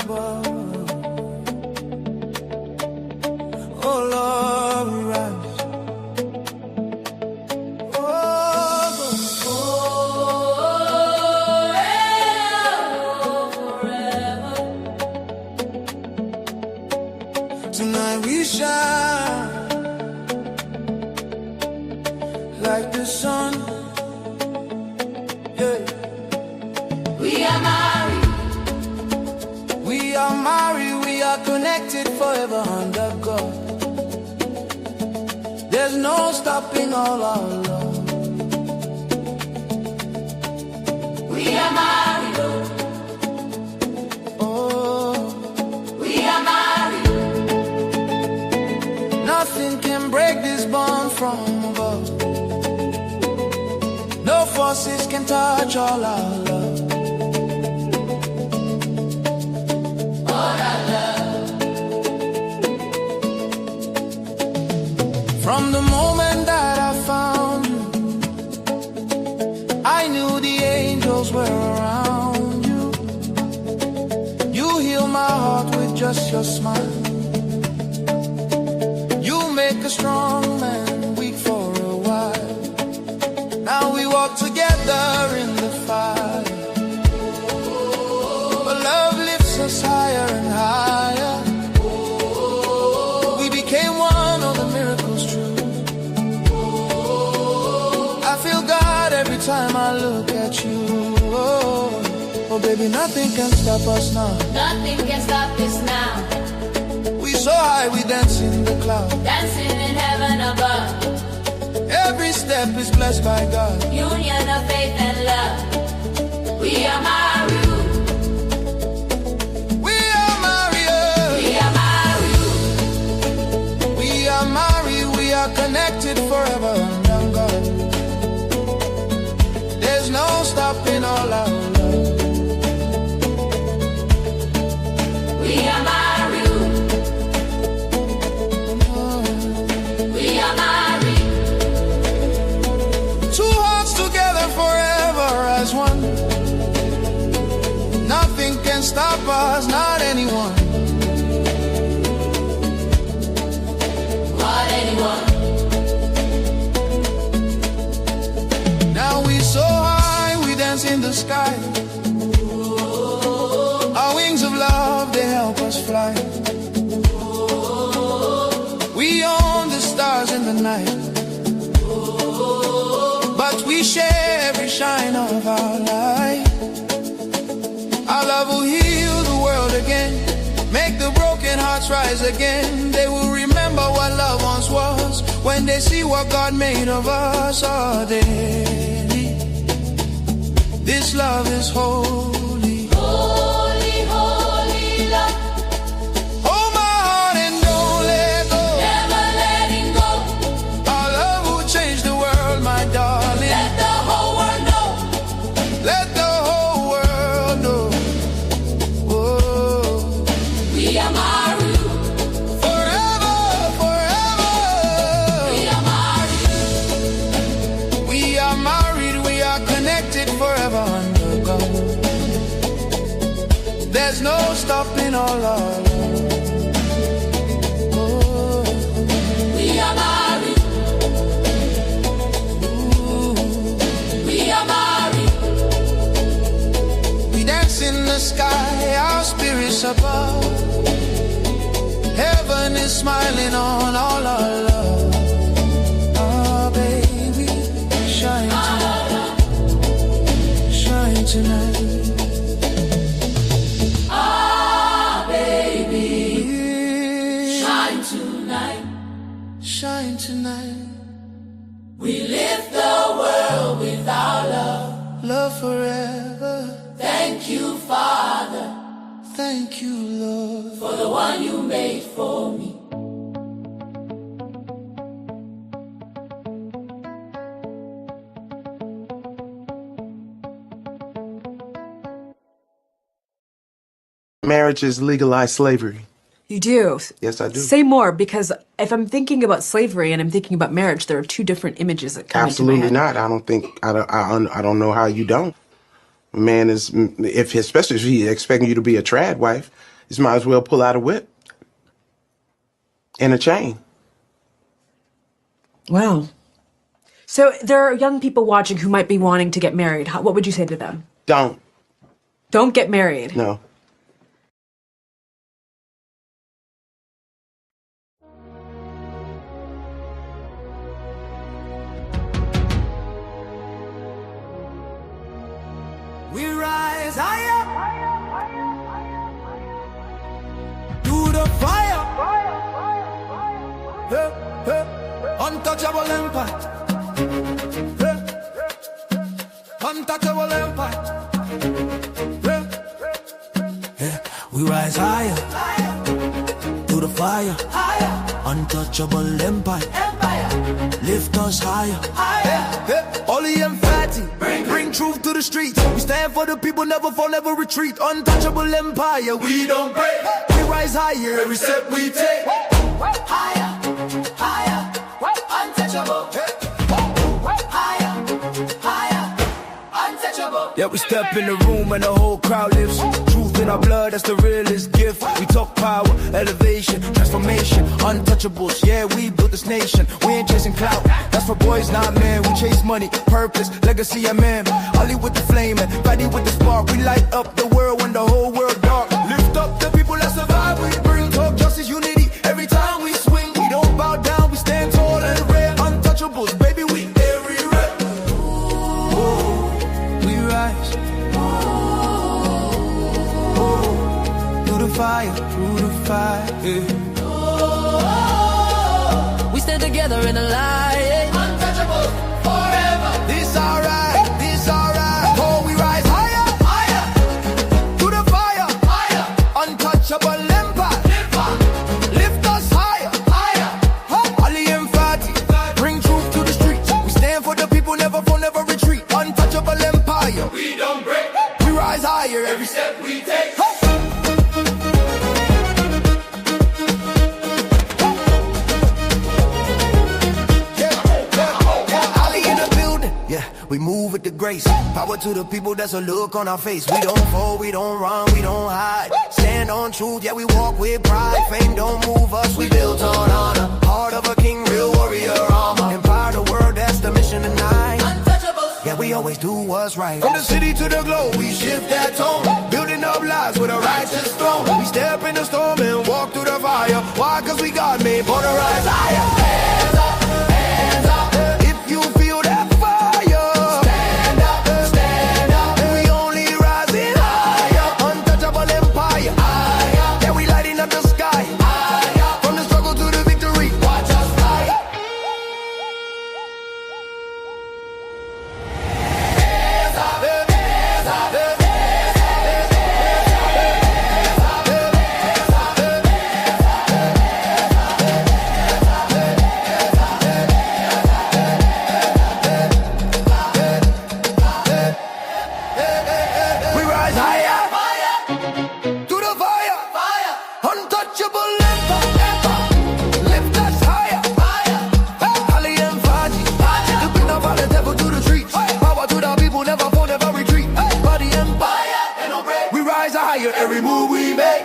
above. Oh Lord, we rise. Tonight we shine like the sun. Yeah. We are married. We are married. We are connected forever under God. There's no stopping all our love. We are married. Oh, We are married. nothing can break this bond from above. No forces can touch all our love. All our love. From the moment that I found you, I knew the angels were around you. You heal my heart with just your smile. You make a strong man weak for a while. Now we walk together in the fire. But love lifts us higher and higher. We became one of the miracles true. I feel God every time I look at you. Oh baby, nothing can stop us now. Nothing can stop this now. We so high, we dance in the clouds. Dancing in heaven above. Every step is blessed by God. Union of faith and love. We are married. We are married. We are married. We are married. We are connected forever under God. There's no stopping all our love. We are married. We are married. Two hearts together forever as one. Nothing can stop us, not anyone. Not anyone. Now we so high, we dance in the sky. Our wings of love, they help us fly. We own the stars in the night, but we share every shine of our light. Our love will heal the world again, make the broken hearts rise again. They will remember what love once was when they see what God made of us. Oh, daily, this love is holy. Holy, holy love. Hold my heart and don't let go. Never letting go. Our love will change the world, my darling. Let the whole world know. Let the whole world know. Oh, We are married. forever, forever. We are married. We are married, we are connected forever under God. There's no stopping all our love. Oh, We are married. ooh. We are married. We dance in the sky, our spirits above. Heaven is smiling on all our love. Oh, baby, shine tonight. Shine tonight. Ah, baby. Yeah. Shine tonight. Shine tonight. We lift the world with our love. Love forever. Thank you, Father, Thank you, Lord. for the one you made for me. Marriages legalize slavery. You do? Yes, I do. Say more, because if I'm thinking about slavery and I'm thinking about marriage, there are two different images that come into my Absolutely head. not. I don't think I don't know how you don't. Man is, if especially if he's expecting you to be a trad wife, you might as well pull out a whip and a chain. Wow. So there are young people watching who might be wanting to get married. What would you say to them? Don't. Don't get married. No. We rise higher to the fire. Untouchable empire. Untouchable empire. We rise higher to the fire. Untouchable empire. Lift us higher. Ollie and Fatty, bring truth to the streets. We stand for the people, never fall, never retreat. Untouchable empire, we don't break. We rise higher every step we take. Higher, higher, untouchable. Higher, higher, untouchable. Yeah, we step in the room and the whole crowd lifts. Truth in our blood, that's the realest gift. We talk power, elevation, transformation, untouchables. Yeah, we built this nation. We ain't chasing clout. That's for boys, not men. We chase money, purpose, legacy, and man. Ollie with the flame and Fatty with the spark. We light up the world when the whole world dark. Lift up the people that survive. We bring talk, justice, unity. Every time we swing, we don't bow down. We stand tall and rare. Untouchables, baby, we everywhere. We rise. Through the fire, through the fire. We stand together in a line. Untouchable forever. This alright, this alright. Oh, we rise higher, higher. To the fire, higher. Untouchable empire. Lift us higher, higher. Ollie and Fatty, bring truth to the streets. We stand for the people, never fall, never retreat. Untouchable empire. We don't break. We rise higher Every step we take. We move with the grace. Power to the people, that's a look on our face. We don't fall, we don't run, we don't hide. Stand on truth, yeah, we walk with pride. Fame don't move us, we built on honor. Heart of a king, real warrior armor. Empower the world, that's the mission tonight. Untouchable. Yeah, we always do what's right. From the city to the globe, we shift that tone. Building up lives with a righteous throne. We step in the storm and walk through the fire. Why? Cause we God made, born to rise higher. Hands up, hands up. If you feel that fire, Stand up, stand up. we only rising higher. Untouchable empire. Yeah, we lighting up the sky. From the struggle to the victory. Watch us fly. Hands up, hands up, we rise higher. To the fire. Untouchable empire. Lift us higher. Ollie and Fatty. To bring the violent devil to the streets. Power to the people, never fall, never retreat. Body empire. We rise higher every move we make.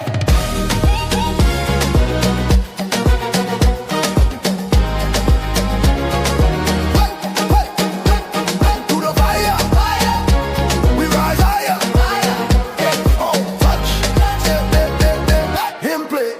To the fire. We rise higher. Oh, touch. Him play.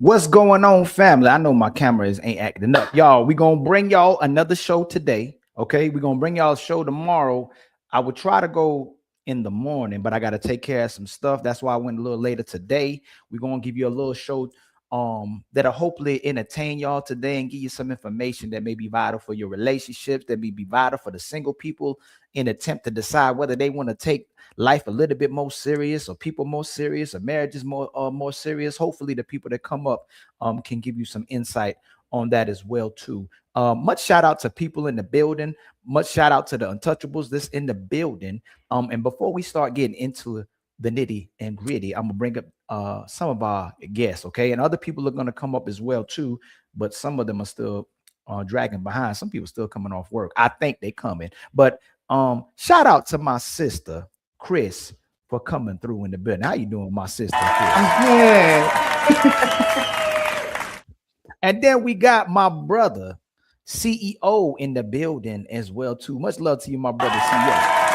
What's going on, family? I know my cameras ain't acting up. Y'all, we gonna bring y'all another show today. Okay, we're gonna bring y'all a show tomorrow. I would try to go in the morning, but I gotta take care of some stuff. That's why I went a little later today. We're gonna give you a little show that'll hopefully entertain y'all today and give you some information that may be vital for your relationships, that may be vital for the single people in attempt to decide whether they want to take life a little bit more serious, or people more serious, or marriages more serious. Hopefully the people that come up can give you some insight on that as well too. Much shout out to people in the building. Much shout out to the Untouchables that's in the building. And before we start getting into the nitty and gritty, I'm gonna bring up some of our guests, okay? And other people are gonna come up as well too, but some of them are still dragging behind. Some people still coming off work. I think they coming, but shout out to my sister Chris for coming through in the building. How you doing, my sister Chris? I'm good. And then we got my brother CEO in the building as well too. Much love to you, my brother CEO.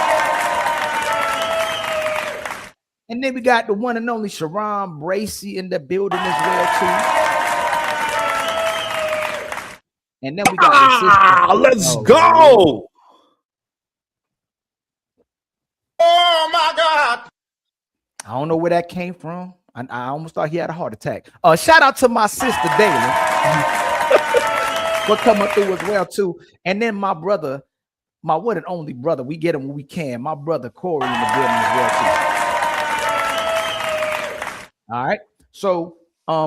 And then we got the one and only Sharon Bracy in the building as well too. And then we got let's go. Oh my God. I don't know where that came from. I almost thought he had a heart attack. Shout out to my sister Daily for coming through as well too. And then my brother, my one and only brother, we get him when we can. My brother Corey in the building as well too. All right. So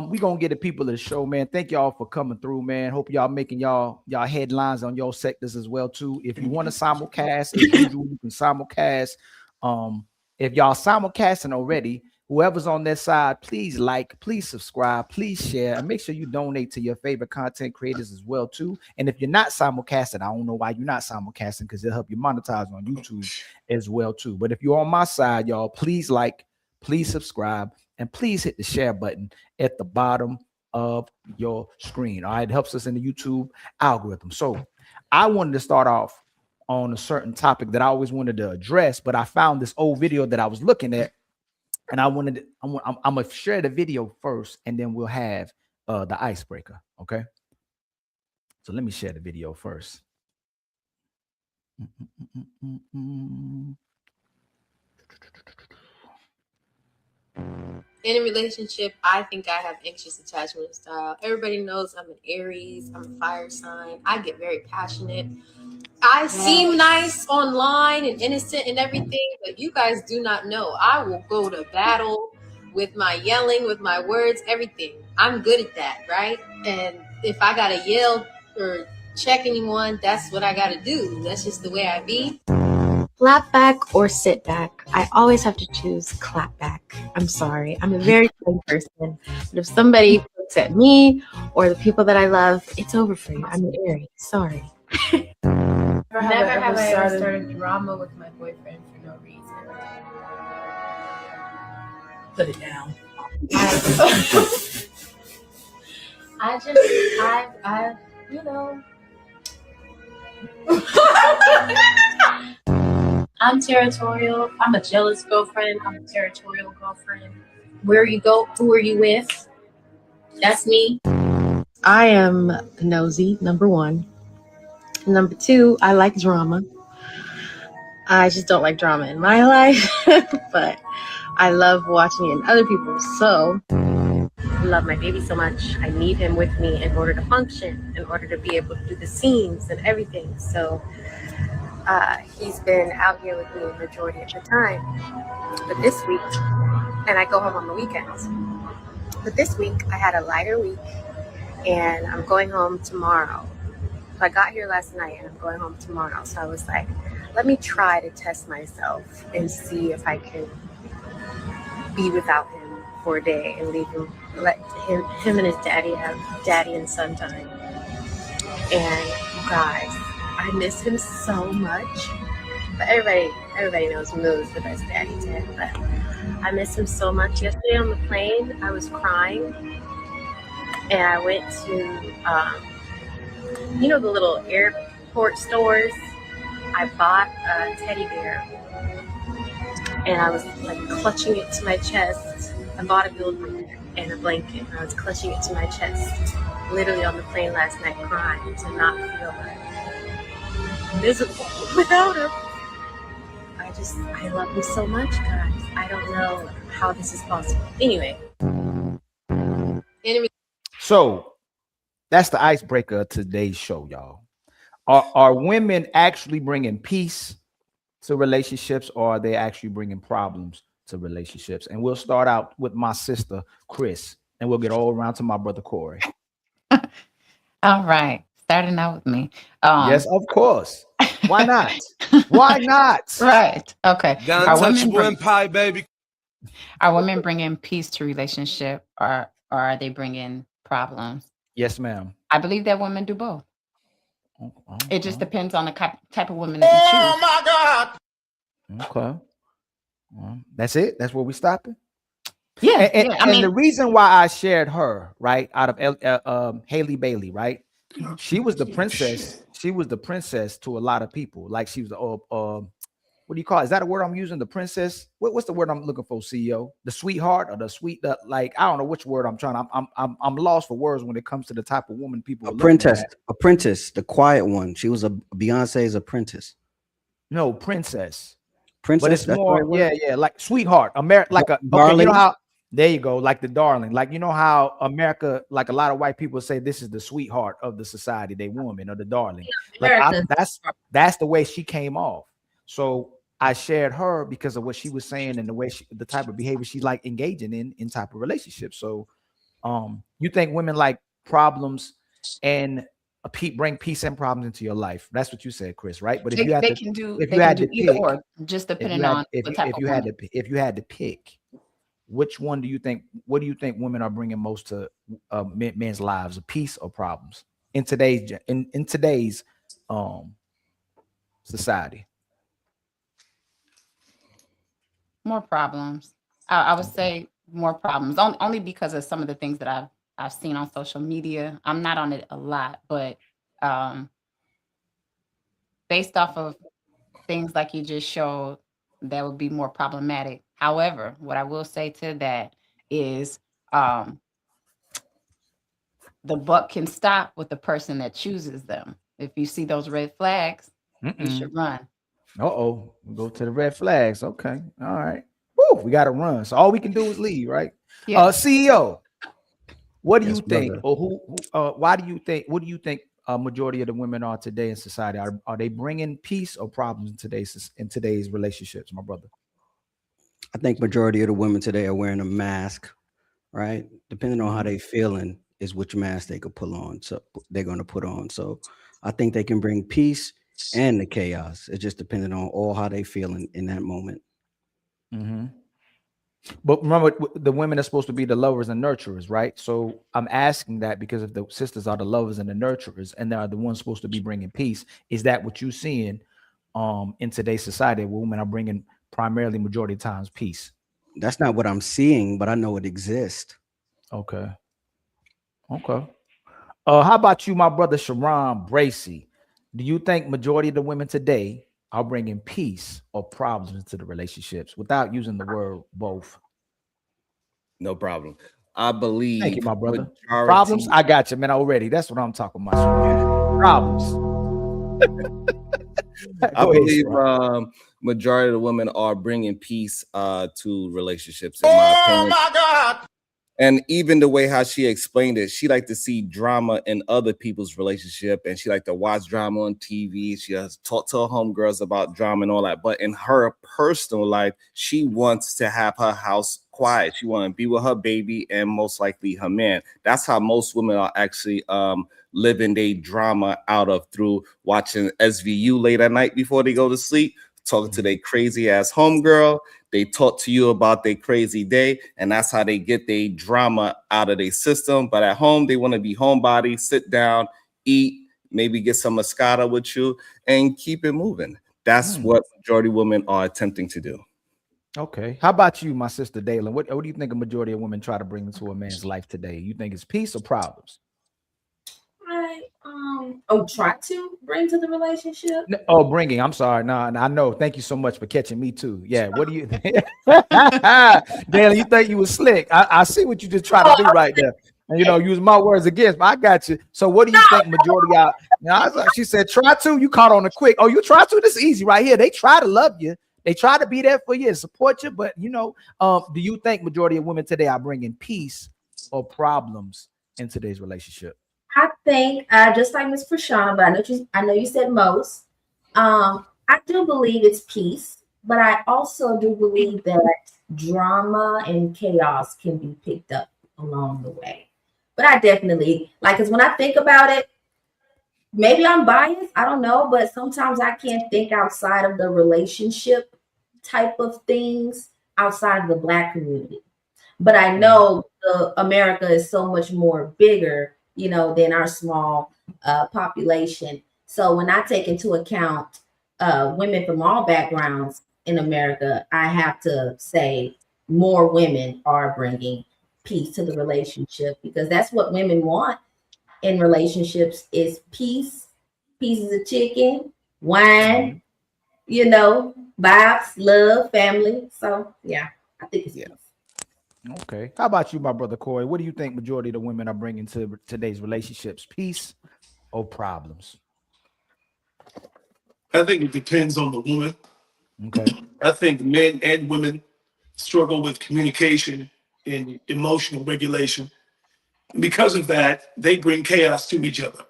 we gonna get the people of the show, man. Thank y'all for coming through, man. Hope y'all making y'all headlines on your sectors as well too. If you want to simulcast, as usual, you can simulcast. If y'all simulcasting already, whoever's on that side, please like, please subscribe, please share, and make sure you donate to your favorite content creators as well too. And if you're not simulcasting, I don't know why you're not simulcasting, because it'll help you monetize on YouTube as well too. But if you're on my side, y'all, please like, please subscribe, and please hit the share button at the bottom of your screen. All right, it helps us in the YouTube algorithm. So I wanted to start off on a certain topic that I always wanted to address, but I found this old video that I was looking at, and I'm gonna share the video first, and then we'll have the icebreaker. Okay. So let me share the video first. In a relationship, I think I have anxious attachment style. Everybody knows I'm an Aries, I'm a fire sign. I get very passionate. I seem nice online and innocent and everything, but you guys do not know. I will go to battle with my yelling, with my words, everything. I'm good at that, right? And if I gotta yell or check anyone, that's what I gotta do. That's just the way I be. Clap back or sit back. I always have to choose clap back. I'm sorry. I'm a very kind person. But if somebody looks at me or the people that I love, it's over for you. I'm an Aries. Sorry. Never have I ever started drama with my boyfriend for no reason. Put it down. I you know. I'm territorial. I'm a jealous girlfriend. I'm a territorial girlfriend. Where you go, who are you with? That's me. I am nosy, number one. Number two, I like drama. I just don't like drama in my life, but I love watching it in other people's. So I love my baby so much. I need him with me in order to function, in order to be able to do the scenes and everything. So he's been out here with me the majority of the time. But this week, and I go home on the weekends. But this week, I had a lighter week, and I'm going home tomorrow. So I got here last night, and I'm going home tomorrow. So I was like, let me try to test myself and see if I can be without him for a day and leave him, let him and his daddy have daddy and son time. And you guys, I miss him so much. But everybody knows Moo's the best daddy to him. But I miss him so much. Yesterday on the plane, I was crying, and I went to the little airport stores. I bought a teddy bear, and I was like clutching it to my chest. I bought a build-A-Bear and a blanket, and I was clutching it to my chest, literally on the plane last night, crying to not feel like miserable without him. I love him so much, guys. I don't know how this is possible. Anyway. So that's the icebreaker of today's show, y'all. Are women actually bringing peace to relationships, or are they actually bringing problems to relationships? And we'll start out with my sister, Chris, and we'll get all around to my brother, Corey. All right. Starting out with me. Yes, of course. Why not? Why not? Right. Okay. The Are women untouchable empire, baby. are women bringing peace to relationship, or are they bringing problems? Yes, ma'am. I believe that women do both. It just Okay. depends on the type of woman that you choose. Oh my God. Okay. Well, that's it. That's where we stopping. Yeah, And, yeah. I and mean, the reason why I shared her, right, out of Haley Bailey, right, she was the princess. She was the princess to a lot of people. Like she was the what do you call it? Is that a word I'm using? The princess? What's the word I'm looking for? CEO? The sweetheart or the sweet? Like I don't know which word I'm trying. I'm lost for words when it comes to the type of woman people are looking at. Apprentice, the quiet one. She was a Beyonce's apprentice. No, princess. But Princess, it's that's the more, right word. yeah, like sweetheart, America, like a okay, you know Darling. how there you go, like the darling, like you know how America, like a lot of white people say this is the sweetheart of the society, they woman or the darling. Like that's the way she came off. So I shared her because of what she was saying and the way the type of behavior she like engaging in type of relationships. So you think women like problems and bring peace and problems into your life. That's what you said, Chris, right? But if you had they to, can do if they you can had do to either pick, or, just depending on what type of woman. if you had to pick, which one do you think? What do you think women are bringing most to men's lives, peace or problems in today's society? More problems. I would say more problems. Only because of some of the things that I've seen on social media. I'm not on it a lot, but based off of things like you just showed, that would be more problematic. However, what I will say to that is the buck can stop with the person that chooses them. If you see those red flags, you should run. Uh-oh, we go to the red flags. Okay, all right. Woo, we got to run. So all we can do is leave, right? Yeah. CEO, what do Yes, you think, brother. or why do you think? What do you think? Majority of the women are today in society. Are they bringing peace or problems in today's relationships, my brother? I think majority of the women today are wearing a mask, right? Depending on how they feeling is which mask they could pull on. So they're going to put on. So I think they can bring peace and the chaos. It just depending on all how they feeling in that moment. Mm-hmm. But remember, the women are supposed to be the lovers and nurturers, right? So I'm asking that because if the sisters are the lovers and the nurturers, and they are the ones supposed to be bringing peace, is that what you're seeing in today's society? Where women are bringing primarily majority of times peace. That's not what I'm seeing, but I know it exists. Okay. How about you, my brother Sharon Bracy? Do you think majority of the women today are bringing peace or problems into the relationships without using the word both? No problem. I believe. Thank you, my brother. Majority, Problems? I got you, man, already. That's what I'm talking about. Problems. I believe majority of the women are bringing peace to relationships. In my opinion. My God! And even the way how she explained it, she like to see drama in other people's relationship, and she like to watch drama on TV. She has talked to her homegirls about drama and all that. But in her personal life, she wants to have her house quiet. She want to be with her baby and most likely her man. That's how most women are actually living their drama out of, through watching SVU late at night before they go to sleep, talking to their crazy ass homegirl. They talk to you about their crazy day, and that's how they get their drama out of their system. But at home, they want to be homebody, sit down, eat, maybe get some Moscato with you, and keep it moving. That's what majority of women are attempting to do. Okay. How about you, my sister Dalen? What do you think a majority of women try to bring into a man's life today? You think it's peace or problems? Try to bring to the relationship. Oh, bringing. I'm sorry. No, I know. Thank you so much for catching me too. Yeah. What do you think? Dalen, you think you was slick? I see what you just try to do right there. And use my words against, but I got you. So what do you think majority out? She said, try to. You caught on a quick. Oh, you try to? This is easy right here. They try to love you. They try to be there for you and support you. But do you think majority of women today are bringing peace or problems in today's relationship? I think just like Ms. Prashana, but I know you said most. I do believe it's peace, but I also do believe that drama and chaos can be picked up along the way. But I definitely like, because when I think about it, maybe I'm biased, I don't know, but sometimes I can't think outside of the relationship type of things outside of the Black community. But I know America is so much more bigger, you know, than our small population. So when I take into account women from all backgrounds in America, I have to say more women are bringing peace to the relationship, because that's what women want in relationships is peace, pieces of chicken, wine, you know, vibes, love, family. So yeah, I think it's peace. Okay. How about you, my brother Corey? What do you think majority of the women are bringing to today's relationships? Peace or problems? I think it depends on the woman. Okay. I think men and women struggle with communication and emotional regulation. And because of that, they bring chaos to each other.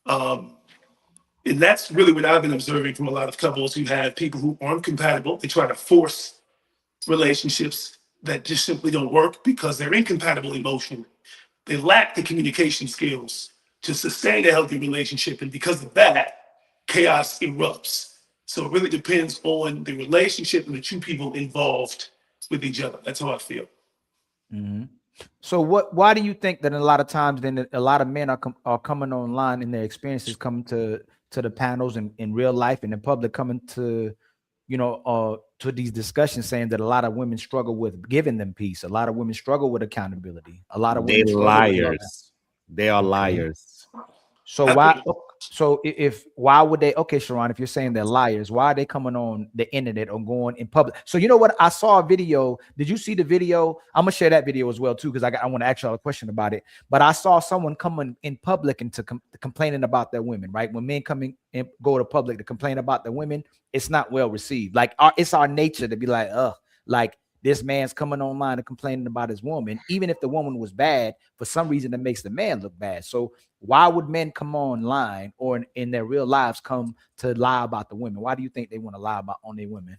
And that's really what I've been observing from a lot of couples who have people who aren't compatible. They try to force relationships that just simply don't work because they're incompatible emotionally. They lack the communication skills to sustain a healthy relationship. And because of that, chaos erupts. So it really depends on the relationship and the two people involved with each other. That's how I feel. Mm-hmm. So why do you think that a lot of times then a lot of men are coming online in their experiences, coming to the panels and in real life and in public, coming to, you know, to these discussions, saying that a lot of women struggle with giving them peace. A lot of women struggle with accountability. A lot of women struggle with love. They are liars. So why? So why would they? Okay, Sharon, if you're saying they're liars, why are they coming on the internet or going in public? So you know what? I saw a video. Did you see the video? I'm gonna share that video as well too, because I want to ask y'all a question about it. But I saw someone coming in public and complaining about their women. Right, when men come and go to public to complain about their women, it's not well received. Like it's our nature to be like, like this man's coming online and complaining about his woman, even if the woman was bad. For some reason, it makes the man look bad. So why would men come online or in their real lives come to lie about the women? Why do you think they want to lie about on their women?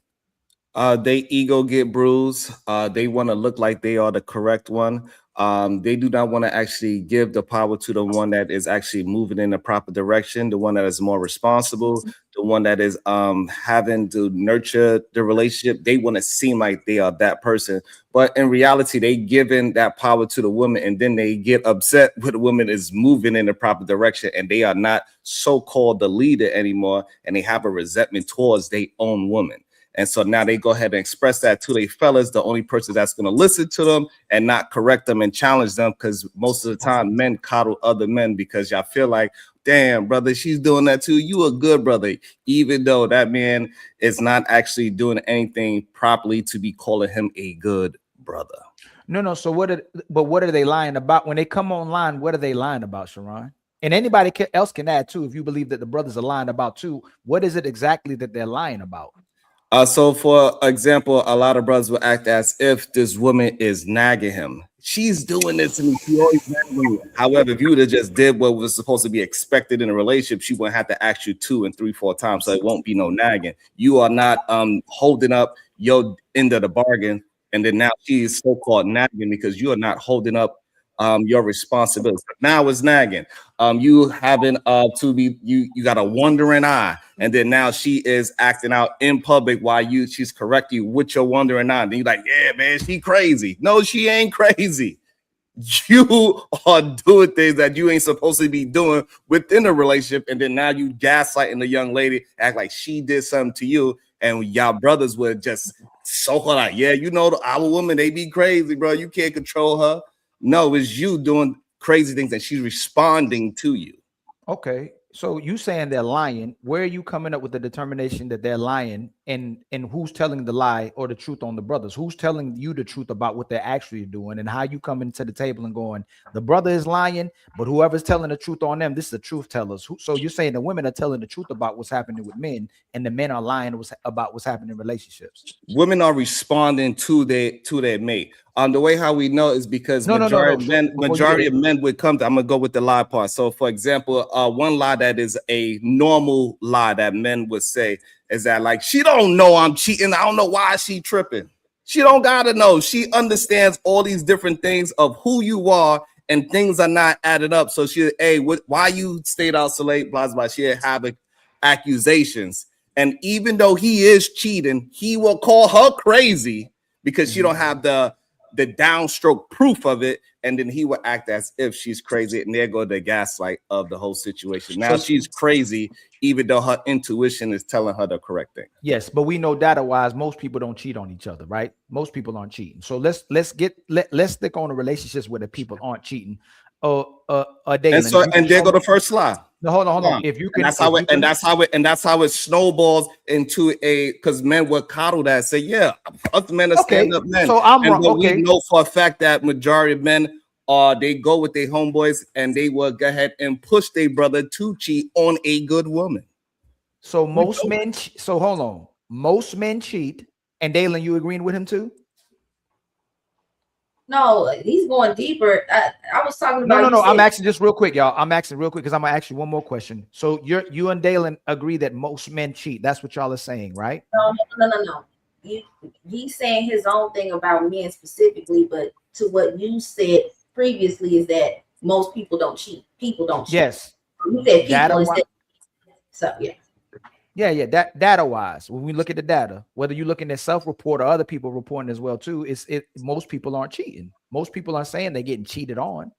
They ego get bruised. They want to look like they are the correct one. They do not want to actually give the power to the one that is actually moving in the proper direction, the one that is more responsible, the one that is having to nurture the relationship. They want to seem like they are that person, but in reality, they giving that power to the woman, and then they get upset when the woman is moving in the proper direction, and they are not so-called the leader anymore, and they have a resentment towards their own woman. And so now they go ahead and express that to their fellas, the only person that's going to listen to them and not correct them and challenge them, because most of the time men coddle other men because y'all feel like, damn, brother, she's doing that too. You a good brother, even though that man is not actually doing anything properly to be calling him a good brother. No. So what are they lying about when they come online? What are they lying about, Sharon? And anybody else can add too. If you believe that the brothers are lying about too, what is it exactly that they're lying about? So for example, a lot of brothers will act as if this woman is nagging him. She's doing this to me. She always nagging me. However, if you would have just did what was supposed to be expected in a relationship, she wouldn't have to ask you 2 and 3, 4 times. So it won't be no nagging. You are not holding up your end of the bargain. And then now she is so-called nagging because you are not holding up your responsibility. Now it's nagging. You having to be you got a wandering eye, and then now she is acting out in public while she's correcting you with your wandering eye. And then you're like, yeah, man, she crazy. No, she ain't crazy. You are doing things that you ain't supposed to be doing within a relationship, and then now you gaslighting the young lady, act like she did something to you, and y'all brothers would just so like, yeah, you know, our women, they be crazy, bro. You can't control her. No, it's you doing crazy things and she's responding to you. Okay, so you saying they're lying. Where are you coming up with the determination that they're lying, and who's telling the lie or the truth on the brothers? Who's telling you the truth about what they're actually doing, and how you coming to the table and going, the brother is lying, but whoever's telling the truth on them, this is the truth tellers. So you're saying the women are telling the truth about what's happening with men, and the men are lying about what's happening in relationships. Women are responding to their mate. The way how we know is because majority of men would come to, I'm gonna go with the lie part. So for example, one lie that is a normal lie that men would say is that, like, she don't know I'm cheating. I don't know why she tripping. She don't gotta know. She understands all these different things of who you are and things are not added up. So she, hey, why you stayed out so late? Blah blah. She had having accusations, and even though he is cheating, he will call her crazy because she don't have the downstroke proof of it, and then he will act as if she's crazy, and there go the gaslight of the whole situation. Now she's crazy, even though her intuition is telling her the correct thing. Yes, but we know data-wise, most people don't cheat on each other, right? Most people aren't cheating. So let's stick on the relationships where the people aren't cheating. And so, and there go the first lie. No, hold on. If you can, and that's how it snowballs into a, because men will coddle that, say, yeah, us men are stand-up men. So I'm wrong. We know for a fact that majority of men they go with their homeboys and they will go ahead and push their brother to cheat on a good woman. So most men. So hold on. Most men cheat, and Dalen, you agreeing with him too? No, he's going deeper. I was talking about. No. I'm asking just real quick, y'all. I'm asking real quick because I'm gonna ask you one more question. So you and Dalen agree that most men cheat. That's what y'all are saying, right? No. He's saying his own thing about men specifically, but to what you said previously is that most people don't cheat. People don't cheat. Yes. You said people instead. So yeah. Yeah. That data-wise, when we look at the data, whether you're looking at self-report or other people reporting as well too, most people aren't cheating. Most people aren't saying they're getting cheated on.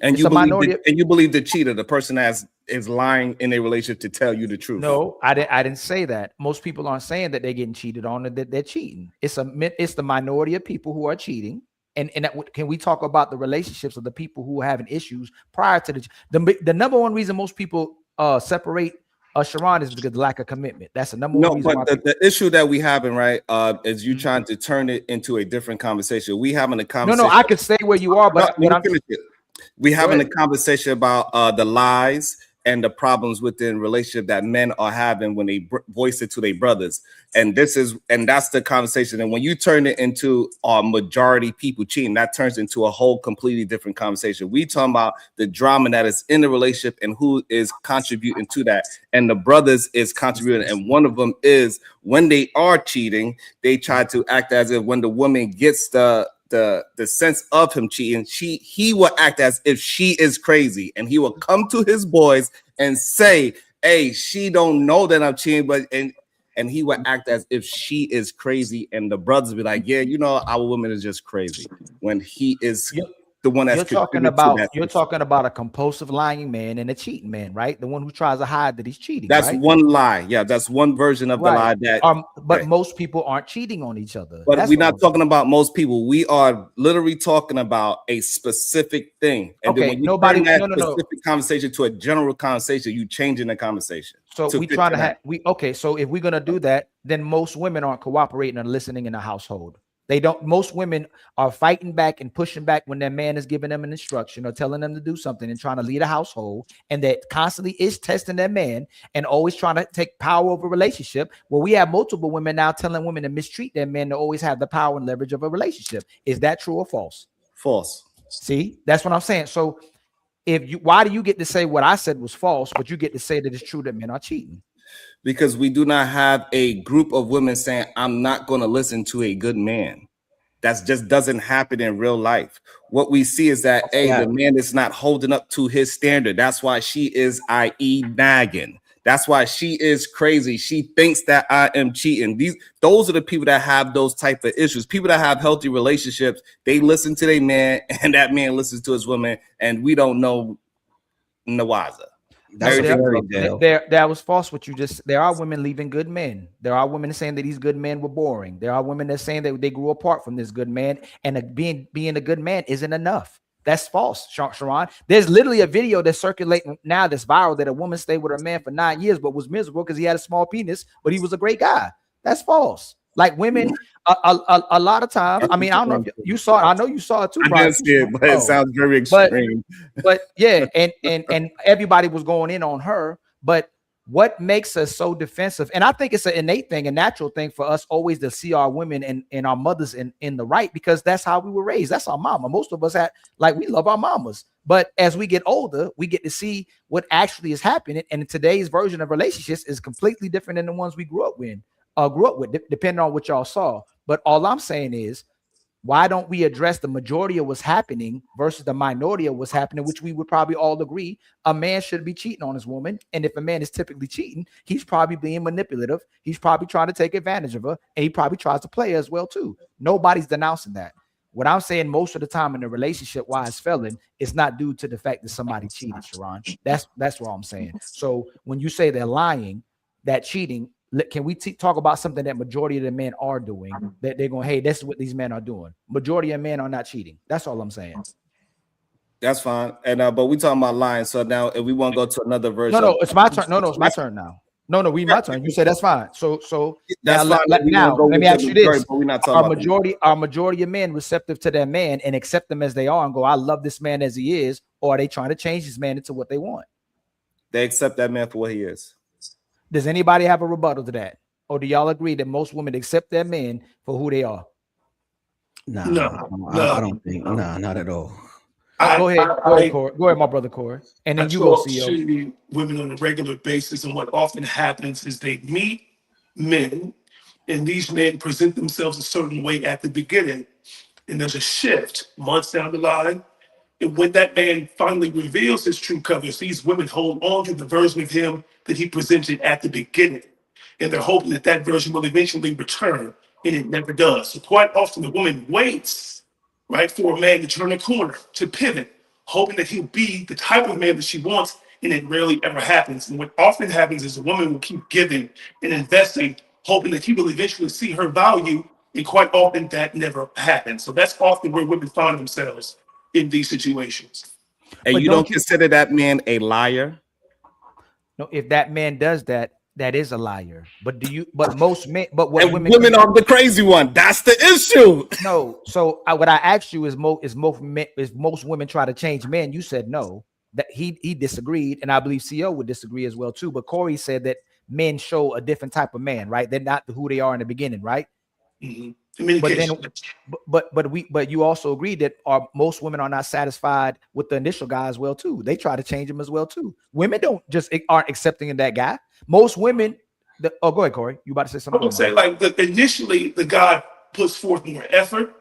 And you believe the cheater, the person that is lying in a relationship to tell you the truth. No, I didn't say that. Most people aren't saying that they're getting cheated on and that they're cheating. It's the minority of people who are cheating. And can we talk about the relationships of the people who are having issues prior to the number one reason most people separate Sharon is because of lack of commitment. That's the number one reason. But the issue that we having, right, is you trying to turn it into a different conversation. We having a conversation. No, I could stay where you are, but we having a conversation about the lies and the problems within relationship that men are having when they voice it to their brothers. And that's the conversation. And when you turn it into majority people cheating, that turns into a whole completely different conversation. We talking about the drama that is in the relationship and who is contributing to that. And the brothers is contributing. And one of them is when they are cheating, they try to act as if when the woman gets the sense of him cheating, he will act as if she is crazy, and he will come to his boys and say, hey, she don't know that I'm cheating, but and he would act as if she is crazy, and the brothers be like, yeah, you know, our woman is just crazy, when he is the one that's you're talking about a compulsive lying man and a cheating man, right? The one who tries to hide that he's cheating. That's right? one lie. Yeah, that's one version of the lie that but most people aren't cheating on each other. But we're not talking about most people. We are literally talking about a specific thing. And then when you turn that specific conversation to a general conversation, you changing the conversation. So we trying to have so if we're gonna do that, then most women aren't cooperating and listening in the household. They don't. Most women are fighting back and pushing back when their man is giving them an instruction or telling them to do something and trying to lead a household, and that constantly is testing their man and always trying to take power over a relationship. Well, we have multiple women now telling women to mistreat their men to always have the power and leverage of a relationship. Is that true or false? False. See, that's what I'm saying. So why do you get to say what I said was false, but you get to say that it's true that men are cheating? Because we do not have a group of women saying, I'm not going to listen to a good man. That just doesn't happen in real life. What we see is that, the man is not holding up to his standard. That's why she is, i.e. nagging. That's why she is crazy. She thinks that I am cheating. Those are the people that have those type of issues. People that have healthy relationships, they listen to their man, and that man listens to his woman, and we don't know the wiser. That was false. What you just, there are women leaving good men. There are women saying that these good men were boring. There are women that saying that they grew apart from this good man, and being a good man isn't enough. That's false, Sharon. There's literally a video that's circulating now that's viral that a woman stayed with her man for 9 years but was miserable because he had a small penis, but he was a great guy. That's false. Like women, a lot of times. I mean, I don't know if you saw it. I know you saw it too. I didn't see it, but it sounds very extreme. But yeah, and everybody was going in on her. But what makes us so defensive? And I think it's an innate thing, a natural thing for us always to see our women and our mothers in the right, because that's how we were raised. That's our mama. Most of us we love our mamas. But as we get older, we get to see what actually is happening. And today's version of relationships is completely different than the ones we grew up with, depending on what y'all saw. But all I'm saying is Why don't we address the majority of what's happening versus the minority of what's happening, which we would probably all agree a man should be cheating on his woman. And if a man is typically cheating, he's probably being manipulative. He's probably trying to take advantage of her, and he probably tries to play her as well too. Nobody's denouncing that. What I'm saying, most of the time in a relationship, why it's failing, it's not due to the fact that somebody cheated, Sharon. That's what I'm saying. So when you say they're lying, that cheating, can we talk about something that majority of the men are doing, that they're going, hey, that's what these men are doing. Majority of men are not cheating. That's all I'm saying. That's fine. And but we talking about lying. So now if we want to go to another version. No, it's my turn. No, it's my turn now. No, my turn. You said that's fine. So that's now, fine. Now let me ask you this: but we're not talking are majority of men receptive to their man and accept them as they are and go, I love this man as he is, or are they trying to change this man into what they want? They accept that man for what he is. Does anybody have a rebuttal to that? Or do y'all agree that most women accept their men for who they are? No, I don't think. No, not at all. Go ahead, Corey. Go ahead, my brother Corey. And then you go, CEO. Women on a regular basis, and what often happens is they meet men, and these men present themselves a certain way at the beginning, and there's a shift months down the line. And when that man finally reveals his true colors, these women hold on to the version of him that he presented at the beginning. And they're hoping that that version will eventually return, and it never does. So quite often the woman waits, right, for a man to turn a corner, to pivot, hoping that he'll be the type of man that she wants, and it rarely ever happens. And what often happens is a woman will keep giving and investing, hoping that he will eventually see her value, and quite often that never happens. So that's often where women find themselves in these situations. And you don't consider that man a liar? No, if that man does that, that is a liar. But most men, but what women are the crazy one. That's the issue. No. So what I asked you is most women try to change men. You said no. That he disagreed, and I believe CO would disagree as well too. But Corey said that men show a different type of man, right? They're not who they are in the beginning, right? Mm-hmm. But you also agreed that most women are not satisfied with the initial guy as well too. They try to change him as well too. Women aren't accepting of that guy. Most women. Go ahead, Corey. You about to say something? I would say initially the guy puts forth more effort,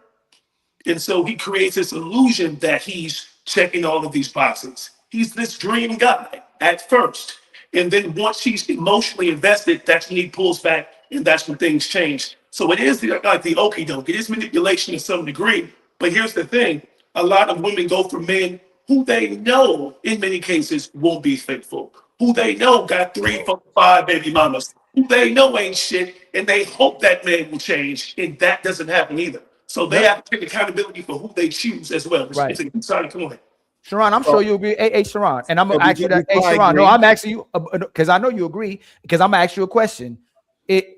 and so he creates this illusion that he's checking all of these boxes. He's this dream guy at first, and then once he's emotionally invested, that's when he pulls back, and that's when things change. So it is the okie doke. It is manipulation to some degree. But here's the thing. A lot of women go for men who they know in many cases won't be faithful, who they know got 3, 4, 5 baby mamas, who they know ain't shit, and they hope that man will change. And that doesn't happen either. So they have to take accountability for who they choose as well. Right. Sorry, come on. Sharon, I'm sure you agree. Hey, Sharon, and I'm gonna ask you that. Hey, Sharon, no, I'm asking you because I know you agree. Because I'm gonna ask you a question.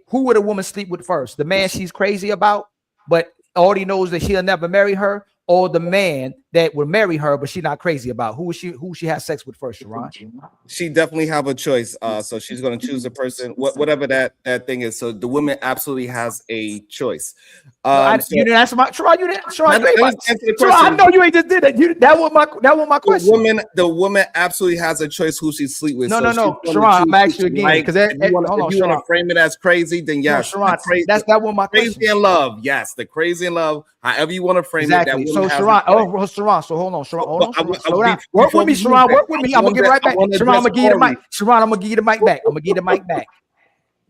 Who would a woman sleep with first? The man she's crazy about, but already knows that she'll never marry her, or the man that would marry her, but she's not crazy about? Who she has sex with first, Sharon? She definitely have a choice. So she's gonna choose the person, whatever that thing is. So the woman absolutely has a choice. You didn't answer my Sharon. You didn't. Sharon, I know you ain't just did that. That was my question. The woman absolutely has a choice who she sleep with. No. Sharon, I'm asking you again because if you want to frame it as crazy, then yes. No, Sharon, that was my question. Crazy in love, yes. The crazy in love, however you want to frame it. That so Sharon, Sharon. So hold on, Sharon. Work with me, Sharon. Work with me. I'm gonna get right back. Sharon, I'm gonna give you the mic. Sharon, I'm gonna give you the mic back.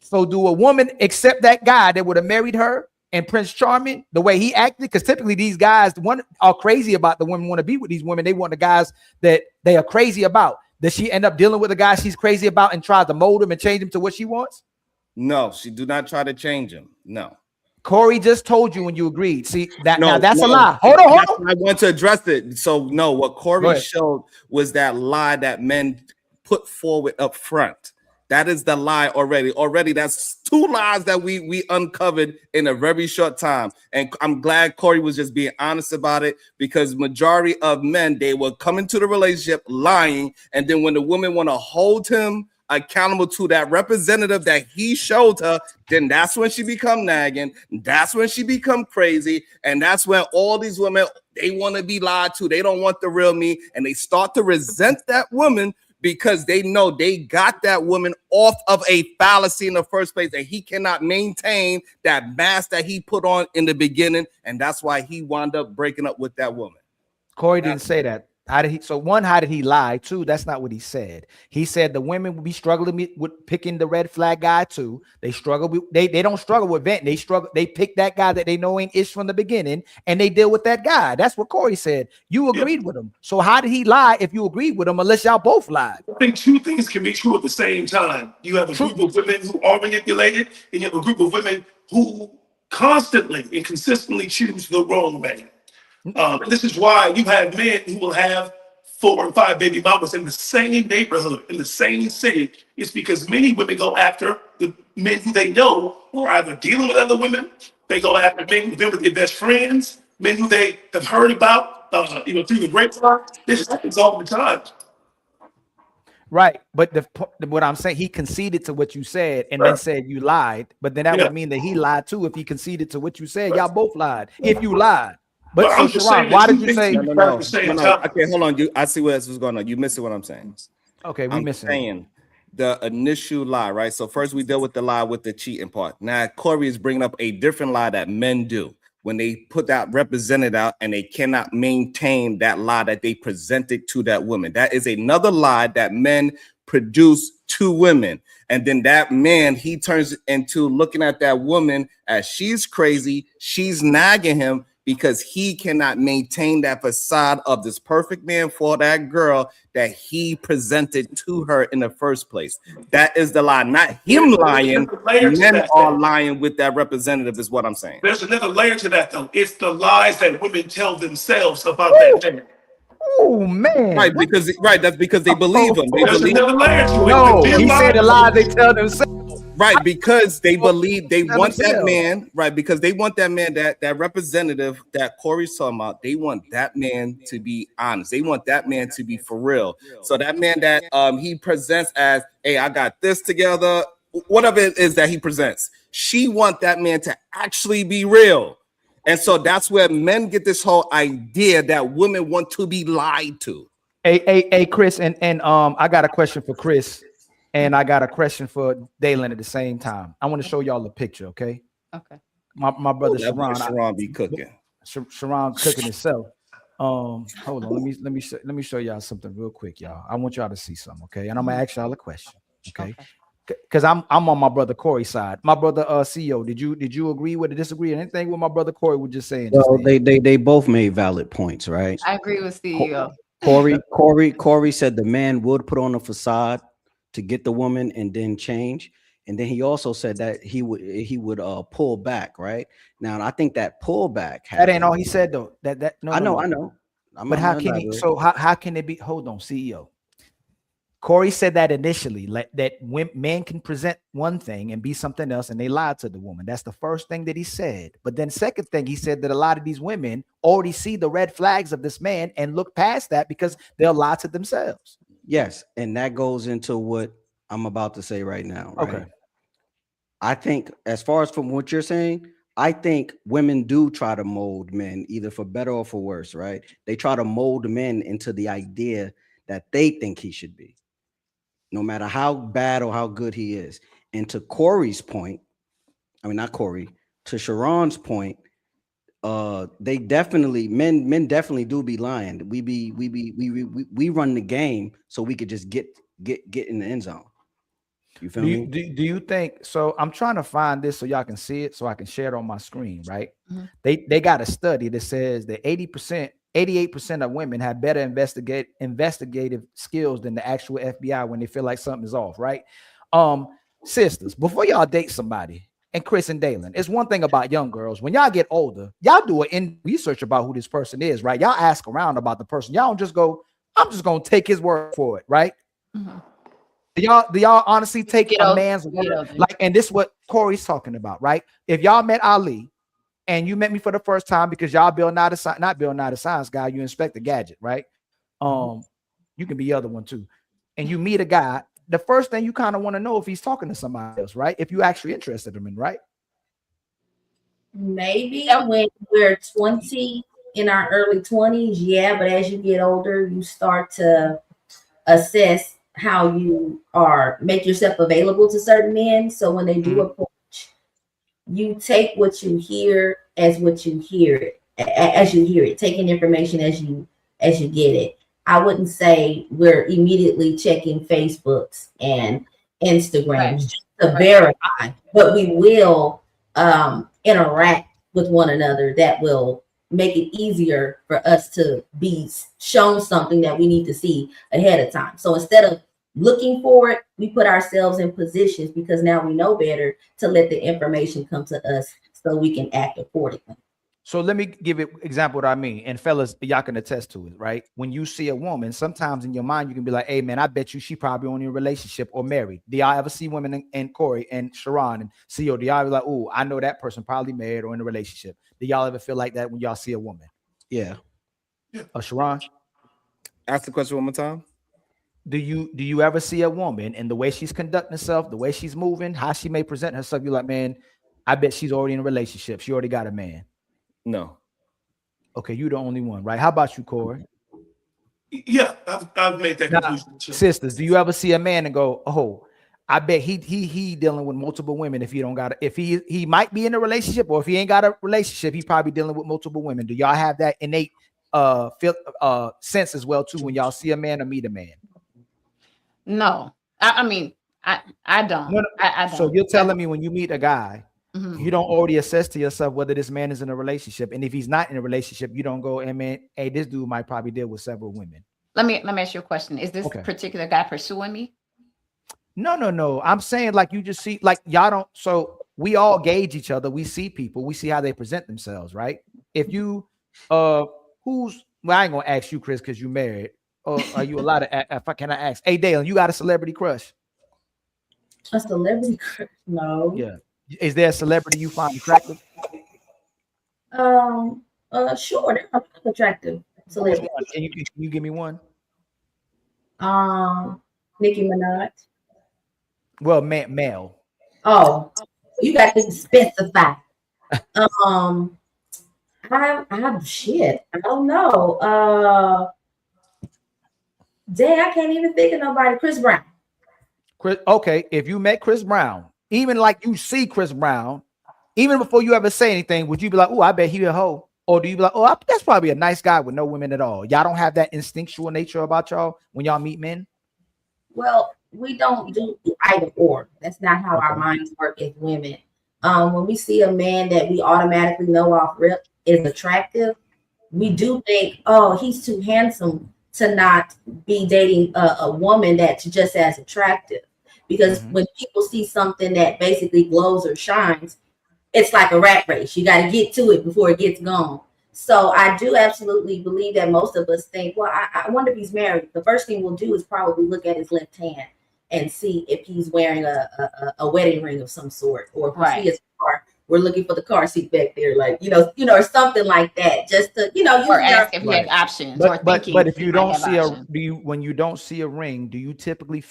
So do a woman accept that guy that would have married her and Prince Charming the way he acted? Because typically these guys are crazy about the women want to be with these women. They want the guys that they are crazy about. Does she end up dealing with the guy she's crazy about and tries to mold him and change him to what she wants? No, she do not try to change him. No. Corey just told you when you agreed. See that now that's a lie. Hold on. I want to address it. So no, what Corey showed was that lie that men put forward up front. That is the lie already. Already, that's 2 lies that we uncovered in a very short time. And I'm glad Corey was just being honest about it, because majority of men, they will come into the relationship lying, and then when the women want to hold him accountable to that representative that he showed her, then that's when she become nagging. That's when she become crazy, and that's when all these women, they want to be lied to. They don't want the real me, and they start to resent that woman because they know they got that woman off of a fallacy in the first place, and he cannot maintain that mask that he put on in the beginning, and that's why he wound up breaking up with that woman. Corey didn't say that. How did he? So one, how did he lie? Two, that's not what he said. He said the women would be struggling with picking the red flag guy too. They struggle with, they don't struggle with vent. They struggle. They pick that guy that they know ain't ish from the beginning, and they deal with that guy. That's what Corey said. You agreed with him. So how did he lie if you agreed with him? Unless y'all both lied. I think two things can be true at the same time. You have a group of women who are manipulated, and you have a group of women who constantly and consistently choose the wrong man. And this is why you have men who will have 4 and 5 baby mamas in the same neighborhood, in the same city. It's because many women go after the men who they know are either dealing with other women. They go after men who've been with their best friends, men who they have heard about, through the grapevine. This happens all the time. Right, but what I'm saying, he conceded to what you said and then said you lied. But then that would mean that he lied too if he conceded to what you said. Y'all both lied if you lied. But so Sharon, why did you say no? Okay, hold on. I see where this is going on. You missing what I'm saying. Okay, I'm saying the initial lie, right? So first we dealt with the lie with the cheating part. Now Corey is bringing up a different lie that men do when they put that represented out and they cannot maintain that lie that they presented to that woman. That is another lie that men produce to women. And then that man, he turns into looking at that woman as she's crazy, she's nagging him because he cannot maintain that facade of this perfect man for that girl that he presented to her in the first place. That is the lie, not him lying. Men are lying with that representative is what I'm saying. There's another layer to that, though. It's the lies that women tell themselves about that man. Oh man! Right, that's because they believe him. There's another layer to it. No, he said the lies they tell themselves. Right, because they believe they want that man. Right, because they want that man, that representative that Corey's talking about. They want that man to be honest. They want that man to be for real. So that man that he presents as, hey, I got this together. Whatever it is that he presents, she want that man to actually be real. And so that's where men get this whole idea that women want to be lied to. Hey, Chris, and I got a question for Chris, and I got a question for Dalen at the same time. I want to show y'all a picture, okay? Okay. My brother Sharon be cooking. Sharon cooking himself. Hold on, let me show y'all something real quick, y'all. I want y'all to see something, okay? And I'm gonna ask y'all a question, okay? Because I'm on my brother Corey's side. My brother CEO, did you agree with or disagree or anything with my brother Corey was just saying? Well, they both made valid points, right? I agree with CEO. Corey said the man would put on a facade to get the woman and then change. And then he also said that he would pull back, right? Now I think that pullback that ain't all he said though. No, I know. But how can he? So how can it be? Hold on, CEO. Corey said that initially, like that men can present one thing and be something else, and they lied to the woman. That's the first thing that he said. But then second thing, he said that a lot of these women already see the red flags of this man and look past that because they'll lie to themselves. Yes, and that goes into what I'm about to say right now. Right? Okay. I think as far as from what you're saying, I think women do try to mold men either for better or for worse, right? They try to mold men into the idea that they think he should be, no matter how bad or how good he is. And to Corey's point, I mean, not Corey, to Sharon's point, they definitely, men definitely do be lying. We run the game so we could just get in the end zone. You feel me? Do you think so? I'm trying to find this so y'all can see it so I can share it on my screen, right? Mm-hmm. They got a study that says that 88% of women have better investigative skills than the actual FBI when they feel like something is off, right? Sisters, before y'all date somebody, and Chris and Dalen, it's one thing about young girls. When y'all get older, y'all do an research about who this person is, right? Y'all ask around about the person. Y'all don't just go, I'm just gonna take his word for it, right? Mm-hmm. Do y'all honestly take a man's word? Like, and this is what Corey's talking about, right? If y'all met Ali and you met me for the first time because y'all not Bill Nye the Science Guy, you Inspector Gadget, right? You can be the other one too. And you meet a guy, the first thing you kind of want to know if he's talking to somebody else, right? If you actually interested in him, right? Maybe when we're 20, in our early 20s, yeah, but as you get older, you start to assess how you are make yourself available to certain men. So when they do approach, you take what you hear as what you hear it, as you hear it, taking information as you get it. I wouldn't say we're immediately checking Facebooks and Instagrams just to verify, but we will interact with one another. That will make it easier for us to be shown something that we need to see ahead of time. So instead of looking for it, we put ourselves in positions because now we know better to let the information come to us so we can act accordingly. So let me give an example what I mean. And fellas, y'all can attest to it, right? When you see a woman, sometimes in your mind, you can be like, hey, man, I bet you she probably only in a relationship or married. Do y'all ever see women and Corey and Sharon and CEO? Do y'all be like, oh, I know that person probably married or in a relationship? Do y'all ever feel like that when y'all see a woman? Yeah. Sharon? Ask the question one more time. Do you ever see a woman and the way she's conducting herself, the way she's moving, how she may present herself? You're like, man, I bet she's already in a relationship. She already got a man. No. Okay, you're the only one, right? How about you, Corey? Yeah, I've made that conclusion. Sisters, do you ever see a man and go, oh, I bet he dealing with multiple women if he don't got if he might be in a relationship, or if he ain't got a relationship, he probably dealing with multiple women. Do y'all have that innate sense as well too when y'all see a man or meet a man? No, I mean, I don't. No, no. I don't. So you're telling me when you meet a guy, you don't already assess to yourself whether this man is in a relationship, and if he's not in a relationship, you don't go, hey man, hey, this dude might probably deal with several women. Let me ask you a question. Is this particular guy pursuing me? No. I'm saying like you just see, like y'all don't. So we all gauge each other. We see people. We see how they present themselves, right? If you, well, I ain't gonna ask you, Chris, because you married. Or are you allowed to? If I can I ask? Hey, Dale, you got a celebrity crush? A celebrity crush? No. Yeah. Is there a celebrity you find attractive? Sure, they're attractive celebrities. Can you give me one? Nicki Minaj. Well, male. Oh, you got to specify. I shit. I don't know. Dang, I can't even think of nobody. Chris Brown. Okay, if you met Chris Brown, even like you see Chris Brown, even before you ever say anything, would you be like, oh, I bet he a hoe? Or do you be like, oh, that's probably a nice guy with no women at all? Y'all don't have that instinctual nature about y'all when y'all meet men? Well, we don't do either or. That's not how our minds work as women. When we see a man that we automatically know off rip is attractive, we do think, oh, he's too handsome to not be dating a woman that's just as attractive. Because when people see something that basically glows or shines, it's like a rat race. You got to get to it before it gets gone. So I do absolutely believe that most of us think, well, I wonder if he's married. The first thing we'll do is probably look at his left hand and see if he's wearing a wedding ring of some sort, or if we see his car, we're looking for the car seat back there, like or something like that, just to or ask if he has options. But if you don't see when you don't see a ring, do you typically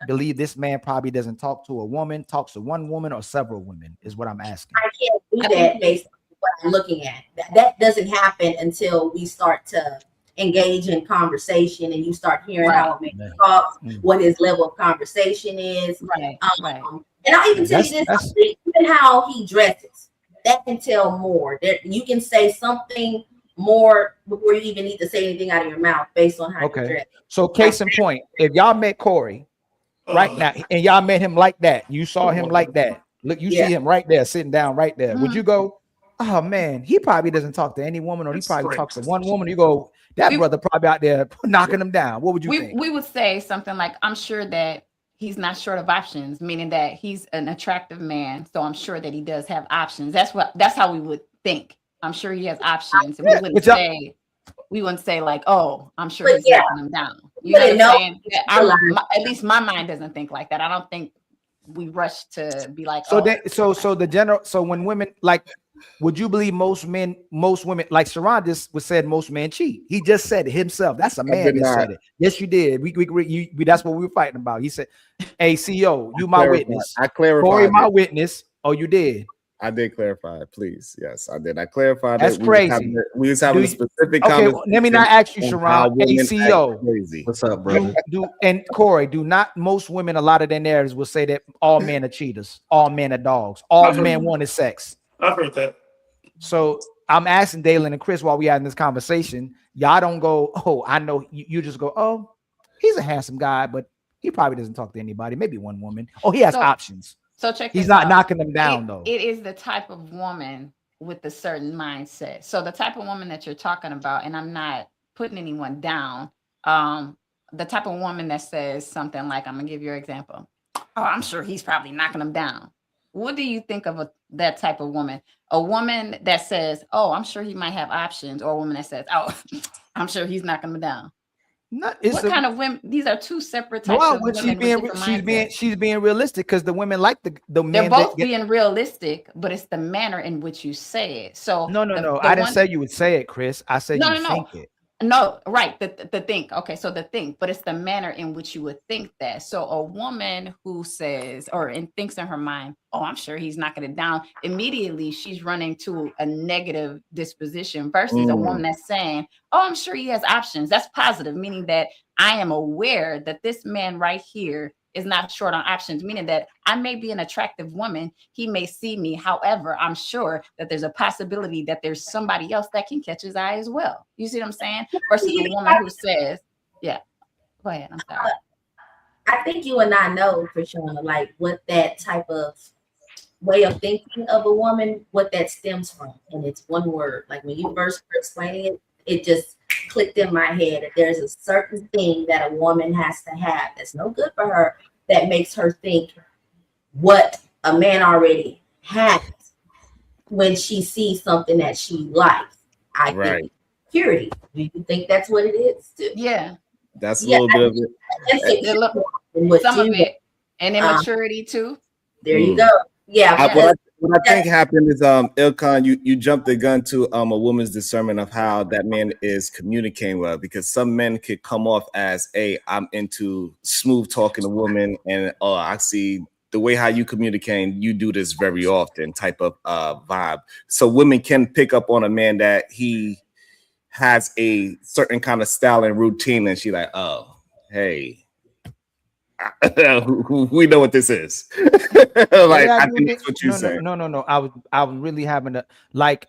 believe this man probably doesn't talk to a woman, talks to one woman or several women? Is what I'm asking. I can't do that based on what I'm looking at. That doesn't happen until we start to engage in conversation and you start hearing how a man talks, what his level of conversation is. Right. And I'll even tell you this, even how he dresses, that can tell more. You can say something more before you even need to say anything out of your mouth based on how you dress. So case in point, if y'all met Corey right now and y'all met him like that, you saw him like that, look, you see him right there, sitting down right there, would you go, oh man, he probably doesn't talk to any woman, or he probably talks to one woman? You go, that brother probably out there knocking him down. What would you think? We would say something like, I'm sure that he's not short of options, meaning that he's an attractive man. So I'm sure that he does have options. That's how we would think. I'm sure he has options. And we wouldn't say like, oh, I'm sure he's knocking him down. You know what I'm saying? At least my mind doesn't think like that. I don't think we rush to be like, so when women, like, would you believe most women, like Sharon just said, most men cheat? He just said it himself. That's a man that said it. Yes, you did. We that's what we were fighting about. He said, hey, CEO, you my witness. I clarified. Corey, my witness. Oh, you did. I did clarify, please. Yes, I did. I clarified That's that crazy. we was having a specific okay, conversation. well, let me not ask you, on Sharon. how women act ACO. crazy. What's up, brother? And Corey, do not most women, a lot of their narratives will say that all men are cheaters, all men are dogs, all men want is sex. I've heard that. So I'm asking Dalen and Chris while we having this conversation, y'all don't go, oh, I know. You just go, oh, he's a handsome guy, but he probably doesn't talk to anybody, maybe one woman. Oh, he has options. So check He's this not out. knocking them down, though. It is the type of woman with a certain mindset. So the type of woman that you're talking about, and I'm not putting anyone down, the type of woman that says something like, I'm gonna give you an example. Oh, I'm sure he's probably knocking them down. What do you think of that type of woman? A woman that says, oh, I'm sure he might have options, or a woman that says, oh, I'm sure he's knocking them down. What kind of women? These are two separate types of women. She's being realistic because the women like the men. They're both being realistic, but it's the manner in which you say it. So no. I didn't say you would say it, Chris. I said you think it. No, right. The think. Okay, so the think, but it's the manner in which you would think that. So a woman who says thinks in her mind, oh, I'm sure he's knocking it down, immediately she's running to a negative disposition versus a woman that's saying, oh, I'm sure he has options. That's positive, meaning that I am aware that this man right here is not short on options, meaning that I may be an attractive woman. He may see me. However, I'm sure that there's a possibility that there's somebody else that can catch his eye as well. You see what I'm saying? Versus a woman who says, yeah, go ahead. I'm sorry. I think you and I know, for sure, like what that type of way of thinking of a woman, what that stems from. And it's one word. Like when you first were explaining it, it just clicked in my head that there's a certain thing that a woman has to have that's no good for her that makes her think what a man already has when she sees something that she likes. I think purity. Do you think that's what it is too? Yeah. That's a little bit of it. Some of it. And immaturity too. There you go. Yeah. What I think happened is Ilkan, you jumped the gun to a woman's discernment of how that man is communicating well, because some men could come off as, hey, I'm into smooth talking to women, and I see the way how you communicate, you do this very often type of vibe. So women can pick up on a man that he has a certain kind of style and routine, and she like, oh, hey, we know what this is. Like, I think that's what you say. No. I was really having a, like,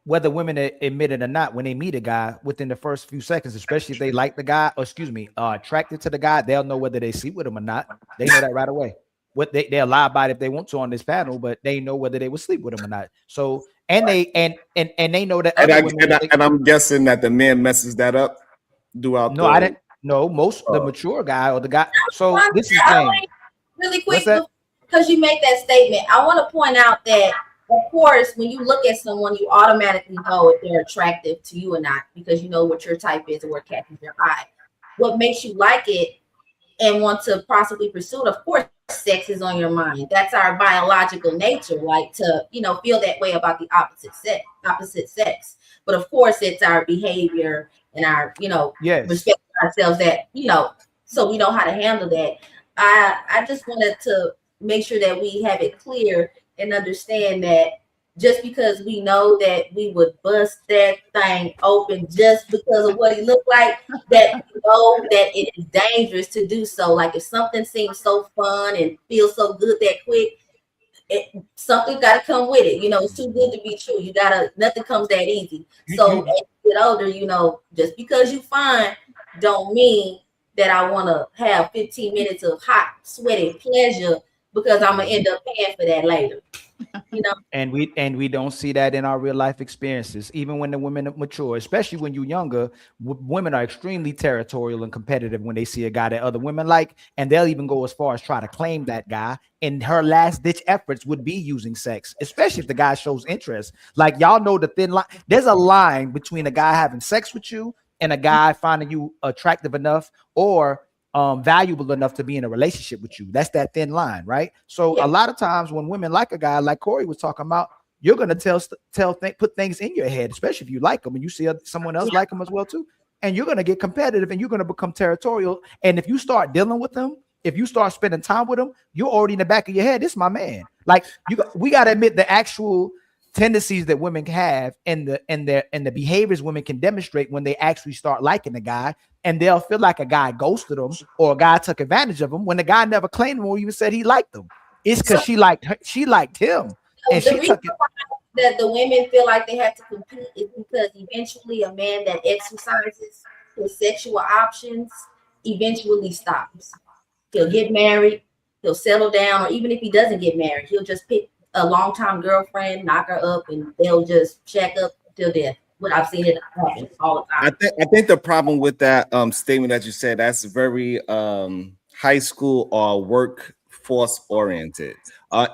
whether women admit it or not, when they meet a guy within the first few seconds, especially if they like the guy, or attracted to the guy, they'll know whether they sleep with him or not. They know that right away. What they'll lie about it if they want to on this panel, but they know whether they would sleep with him or not. So they know that. And I'm guessing that the man messes that up throughout. No, I didn't. No, most the mature guy or the guy. So this is the thing. Really quick, because you make that statement, I want to point out that, of course, when you look at someone, you automatically know if they're attractive to you or not, because you know what your type is or what catches your eye. What makes you like it and want to possibly pursue it, of course, sex is on your mind. That's our biological nature, like to, feel that way about the opposite sex. But of course, it's our behavior and our, respect ourselves that, so we know how to handle that. I just wanted to make sure that we have it clear and understand that just because we know that we would bust that thing open just because of what he looked like, that we know that it is dangerous to do so. Like if something seems so fun and feels so good that quick, something got to come with it. It's too good to be true. Nothing comes that easy. So as you get older, just because you fine don't mean that I want to have 15 minutes of hot, sweaty pleasure because I'm gonna end up paying for that later. And we don't see that in our real life experiences. Even when the women mature, especially when you're younger, women are extremely territorial and competitive when they see a guy that other women like, and they'll even go as far as try to claim that guy. And her last ditch efforts would be using sex, especially if the guy shows interest. Like, y'all know the thin line. There's a line between a guy having sex with you and a guy finding you attractive enough or valuable enough to be in a relationship with you. That's that thin line, right? So a lot of times when women like a guy, like Corey was talking about, you're gonna put things in your head, especially if you like them and you see someone else like them as well too, and you're gonna get competitive and you're gonna become territorial. And if you start dealing with them if you start spending time with him, you're already in the back of your head. This is my man. Like we got to admit the actual tendencies that women have and the behaviors women can demonstrate when they actually start liking the guy, and they'll feel like a guy ghosted them or a guy took advantage of them when the guy never claimed them or even said he liked them. It's because she liked him, and she took it. That the women feel like they have to compete is because eventually a man that exercises his sexual options eventually stops. He'll get married, he'll settle down, or even if he doesn't get married, he'll just pick a longtime girlfriend, knock her up, and they'll just shack up till death. But I've seen it happen all the time. I think the problem with that statement that you said, that's very high school or workforce oriented.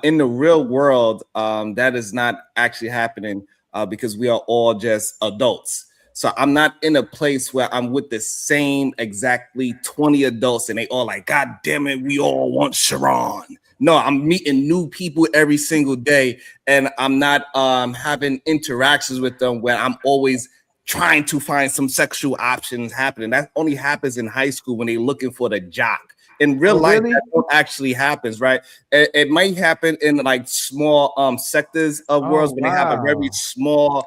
In the real world, that is not actually happening because we are all just adults. So I'm not in a place where I'm with the same exactly 20 adults and they all like, God damn it, we all want Sharon. No, I'm meeting new people every single day, and I'm not having interactions with them where I'm always trying to find some sexual options happening. That only happens in high school when they're looking for the jock. In real life, that don't actually happens, right? It might happen in like small sectors of worlds when they have a very small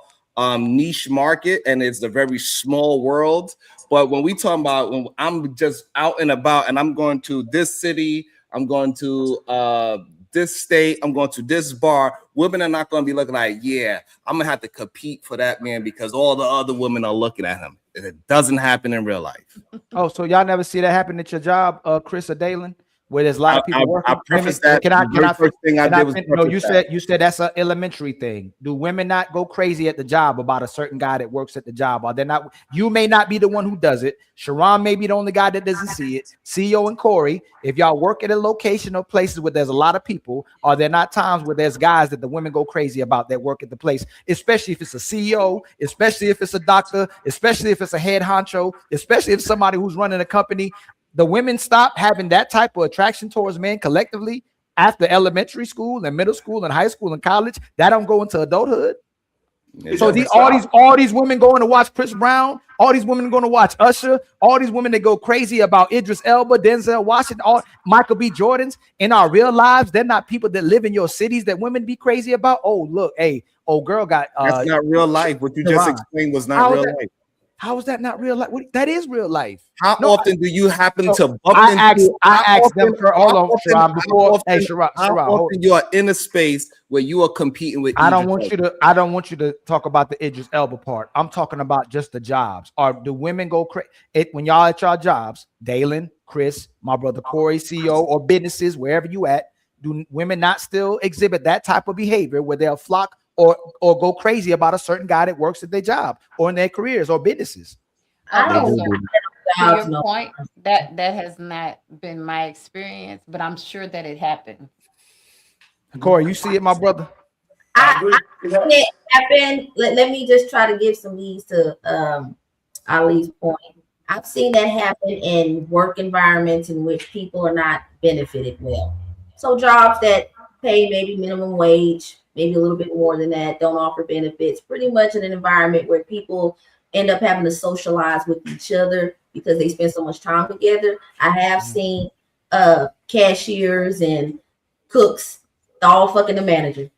niche market and it's a very small world. But when we talk about when I'm just out and about and I'm going to this city, I'm going to this state, I'm going to this bar, women are not going to be looking like, yeah, I'm gonna have to compete for that man because all the other women are looking at him. It doesn't happen in real life. Oh, so y'all never see that happen at your job, Chris or Dalen, where there's a lot of people working? I preface that. You said that's an elementary thing. Do women not go crazy at the job about a certain guy that works at the job? Are they not? You may not be the one who does it. Sharon may be the only guy that doesn't see it. CEO and Corey, if y'all work at a location or places where there's a lot of people, are there not times where there's guys that the women go crazy about that work at the place, especially if it's a CEO, especially if it's a doctor, especially if it's a head honcho, especially if somebody who's running a company? The women stop having that type of attraction towards men collectively after elementary school and middle school and high school and college. That don't go into adulthood. So all these women going to watch Chris Brown, all these women going to watch Usher, all these women that go crazy about Idris Elba, Denzel Washington, all Michael B. Jordans in our real lives. They're not people that live in your cities that women be crazy about. Oh, look, hey, old girl got that's not real life. What you just explained was not real life. How is that not real life? That is real life. How often do you happen to bump into? I asked them for hold on, Sharon. Before, hey, Sharon, you are in a space where you are competing with. I don't want you to talk about the Idris Elba part. I'm talking about just the jobs. Or do women go crazy when y'all at your jobs? Dalen, Chris, my brother Corey, CEO or businesses, wherever you at. Do women not still exhibit that type of behavior where they'll flock or go crazy about a certain guy that works at their job or in their careers or businesses? To your point, that has not been my experience, but I'm sure that it happened. Corey, you see it, my brother? I it happen. Let me just try to give some leads to Ali's point. I've seen that happen in work environments in which people are not benefited well. So jobs that pay maybe minimum wage, maybe a little bit more than that, don't offer benefits, pretty much in an environment where people end up having to socialize with each other because they spend so much time together. I have seen cashiers and cooks all fucking the manager.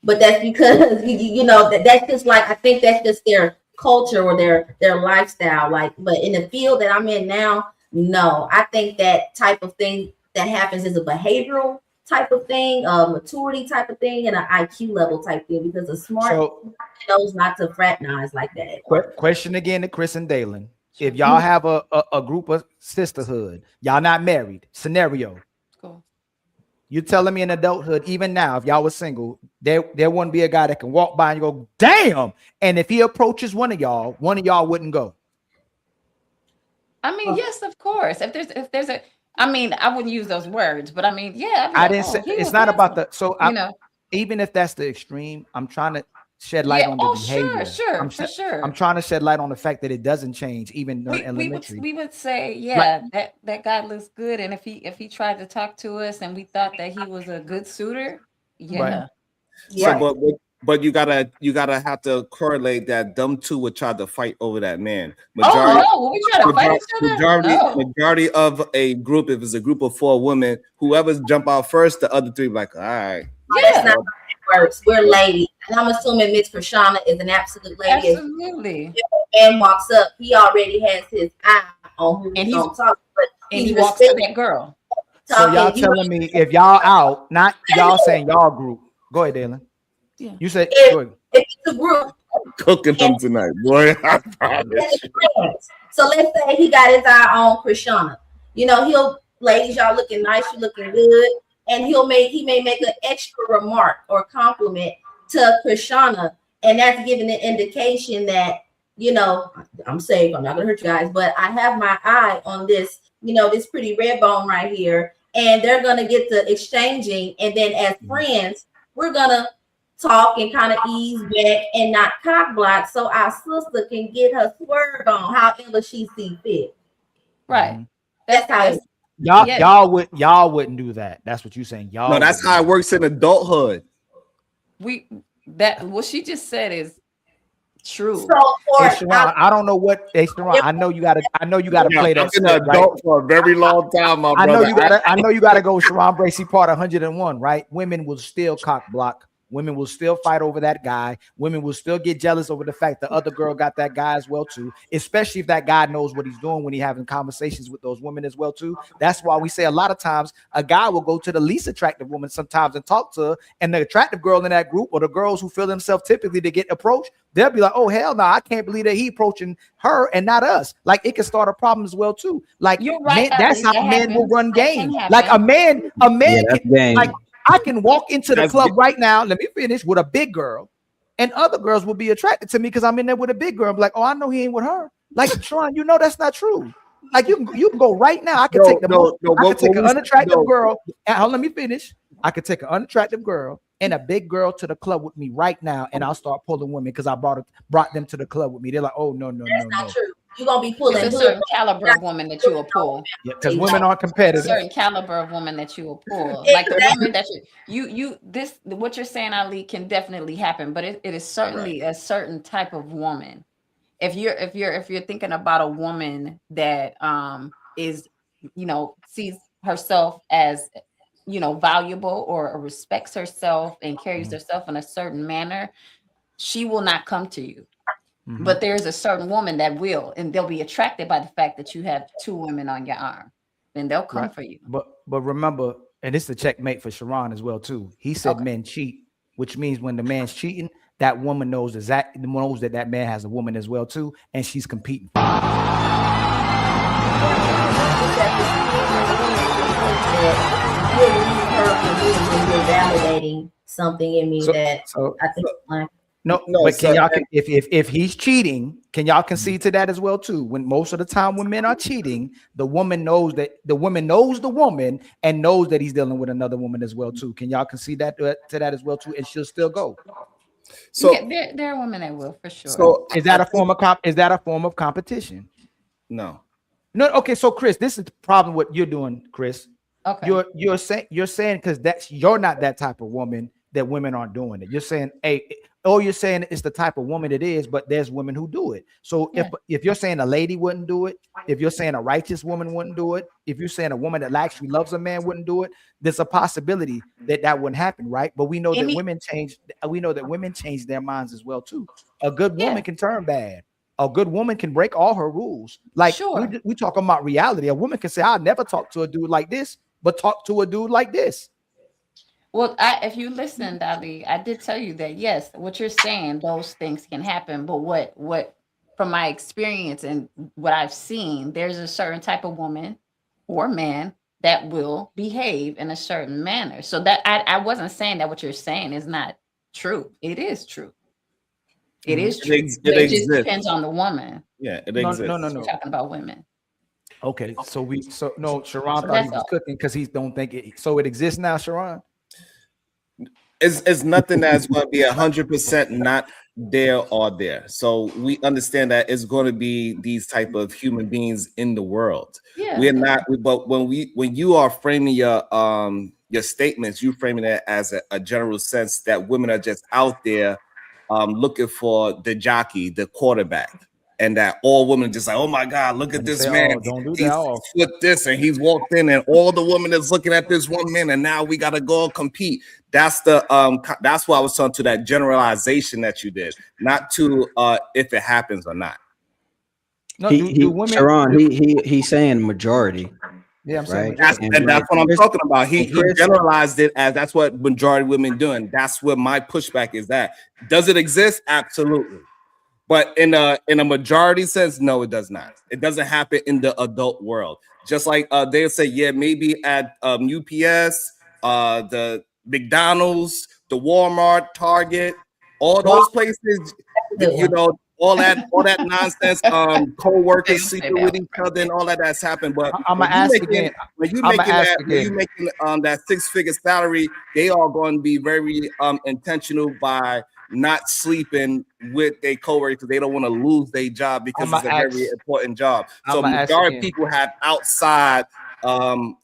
But that's because, you know, that's just like, I think that's just their culture or their lifestyle. Like, but in the field that I'm in now, no, I think that type of thing that happens is a behavioral type of thing, a maturity type of thing, and an IQ level type thing, because a smart knows not to fraternize like that. Question again to Chris and Dalen. If y'all have a group of sisterhood, y'all not married, scenario. Cool. You're telling me in adulthood, even now, if y'all was single, there wouldn't be a guy that can walk by and go, damn. And if he approaches one of y'all wouldn't go. I mean, yes, of course. If there's a, I mean, I wouldn't use those words, but I mean, yeah. I didn't say it's not about the. So even if that's the extreme, I'm trying to shed light on the behavior. For sure. I'm trying to shed light on the fact that it doesn't change, even in elementary. We would say, yeah, that guy looks good, and if he tried to talk to us and we thought that he was a good suitor, yeah. Right. So, But you gotta have to correlate that them two would try to fight over that man. Oh no, will we try to fight each other? No. Majority of a group, if it's a group of 4 women, whoever's jump out first, the other 3 like, all right. Yeah, that's not how it works. We're ladies, and I'm assuming Miss Krishana is an absolute lady. Absolutely. If a man walks up, he already has his eye on who he's gonna talk, but he walks to that girl. So y'all telling me if y'all out, not y'all saying y'all group. Go ahead, Dylan. Yeah. You said if it's a group cooking them tonight, boy. So let's say he got his eye on Krishana. You know, ladies, y'all looking nice, you looking good, and he may make an extra remark or compliment to Krishana, and that's giving an indication that, you know, I'm safe, I'm not gonna hurt you guys, but I have my eye on this, you know, this pretty red bone right here, and they're gonna get to exchanging, and then as friends, we're gonna talk and kind of ease back and not cock block, so our sister can get her swerve on however she see fit. Right. That's how y'all wouldn't do that. That's what you're saying. Y'all. No, that's how it works in adulthood. What she just said is true. So Sharon, I don't know what Sharon, I know you gotta play that. I've been an adult for a very long time, my brother. I know you gotta go Sharon Bracey part 101, right? Women will still cock block. Women will still fight over that guy. Women will still get jealous over the fact the other girl got that guy as well too, especially if that guy knows what he's doing when he's having conversations with those women as well too. That's why we say a lot of times a guy will go to the least attractive woman sometimes and talk to her, and the attractive girl in that group, or the girls who feel themselves typically to get approached, they'll be like, oh hell no, I can't believe that he approaching her and not us. Like it can start a problem as well too. Like you're right, that's how men will run game. Like a man can, like I can walk into the club right now, let me finish, with a big girl, and other girls will be attracted to me because I'm in there with a big girl. I'm like, oh, I know he ain't with her. Like, Sean, you know that's not true. Like you can go right now. I can take an unattractive girl. And let me finish. I could take an unattractive girl and a big girl to the club with me right now, and I'll start pulling women because I brought them to the club with me. They're like, oh no. That's not true. You're gonna be pulling a certain caliber of woman that you will pull. Yeah, because women are competitive. A certain caliber of woman that you will pull. Like the woman that what you're saying, Ali, can definitely happen, but it is certainly a certain type of woman. If you're thinking about a woman that is, you know, sees herself as, you know, valuable or respects herself and carries herself in a certain manner, she will not come to you. Mm-hmm. But there's a certain woman that will, and they'll be attracted by the fact that you have 2 women on your arm. Then they'll come for you. But remember, and it's the checkmate for Sharon as well too. He said men cheat, which means when the man's cheating, that woman knows that man has a woman as well too, and she's competing. Validating something in me I think like. No, but can y'all if he's cheating, can y'all concede to that as well too? When most of the time when men are cheating, the woman knows that the woman knows the woman and knows that he's dealing with another woman as well too. Can y'all concede that to that as well too? And she'll still go. So yeah, there are women that will for sure. So is that a form of competition? No. Okay, so Chris, this is the problem what you're doing, Chris. Okay. You're saying because you're not that type of woman that women aren't doing it. You're saying, you're saying it's the type of woman it is, but there's women who do it. So if you're saying a lady wouldn't do it, if you're saying a righteous woman wouldn't do it, if you're saying a woman that actually loves a man wouldn't do it, there's a possibility that wouldn't happen, right? But we know that women change. We know that women change their minds as well too. A good woman can turn bad. A good woman can break all her rules. Like we talking about reality. A woman can say, "I'll never talk to a dude like this," but talk to a dude like this. Well, if you listened, Ali, I did tell you that yes, what you're saying, those things can happen. But what from my experience and what I've seen, there's a certain type of woman or man that will behave in a certain manner. So that I wasn't saying that what you're saying is not true. It is true. It is true. It just depends on the woman. Yeah, it exists. No. We're talking about women. Okay, Sharon thought he was cooking because he don't think it. So it exists now, Sharon. It's nothing that's going to be 100% not there or there. So we understand that it's going to be these type of human beings in the world. Yeah. We're not, but when you are framing your statements, you framing it as a general sense that women are just out there looking for the jockey, the quarterback, and that all women just like, oh my God, look at this man. Don't do He's that. with this, and he's walked in, and all the women is looking at this one man, and now we gotta go compete. That's the that's why I was talking to that generalization that you did, not to if it happens or not. No, Sharon, he's saying majority. Yeah, I'm right? saying and that's what I'm talking about. He generalized it as that's what majority of women doing. That's what my pushback is. That does it exist? Absolutely. But in a majority sense, no, it does not. It doesn't happen in the adult world. Just like they'll say, yeah, maybe at UPS, the McDonald's, the Walmart, Target, all those places, you know, all that nonsense, co-workers sleeping with each other and all that's happened. But I'm gonna ask again. When you making that 6-figure salary, they are going to be very intentional by not sleeping with their coworkers because they don't want to lose their job because it's a very important job. So majority of people have outside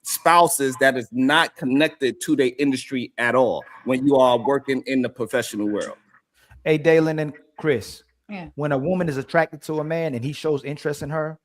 spouses that is not connected to their industry at all when you are working in the professional world. Hey, Dalen and Chris, Yeah. when a woman is attracted to a man and he shows interest in her,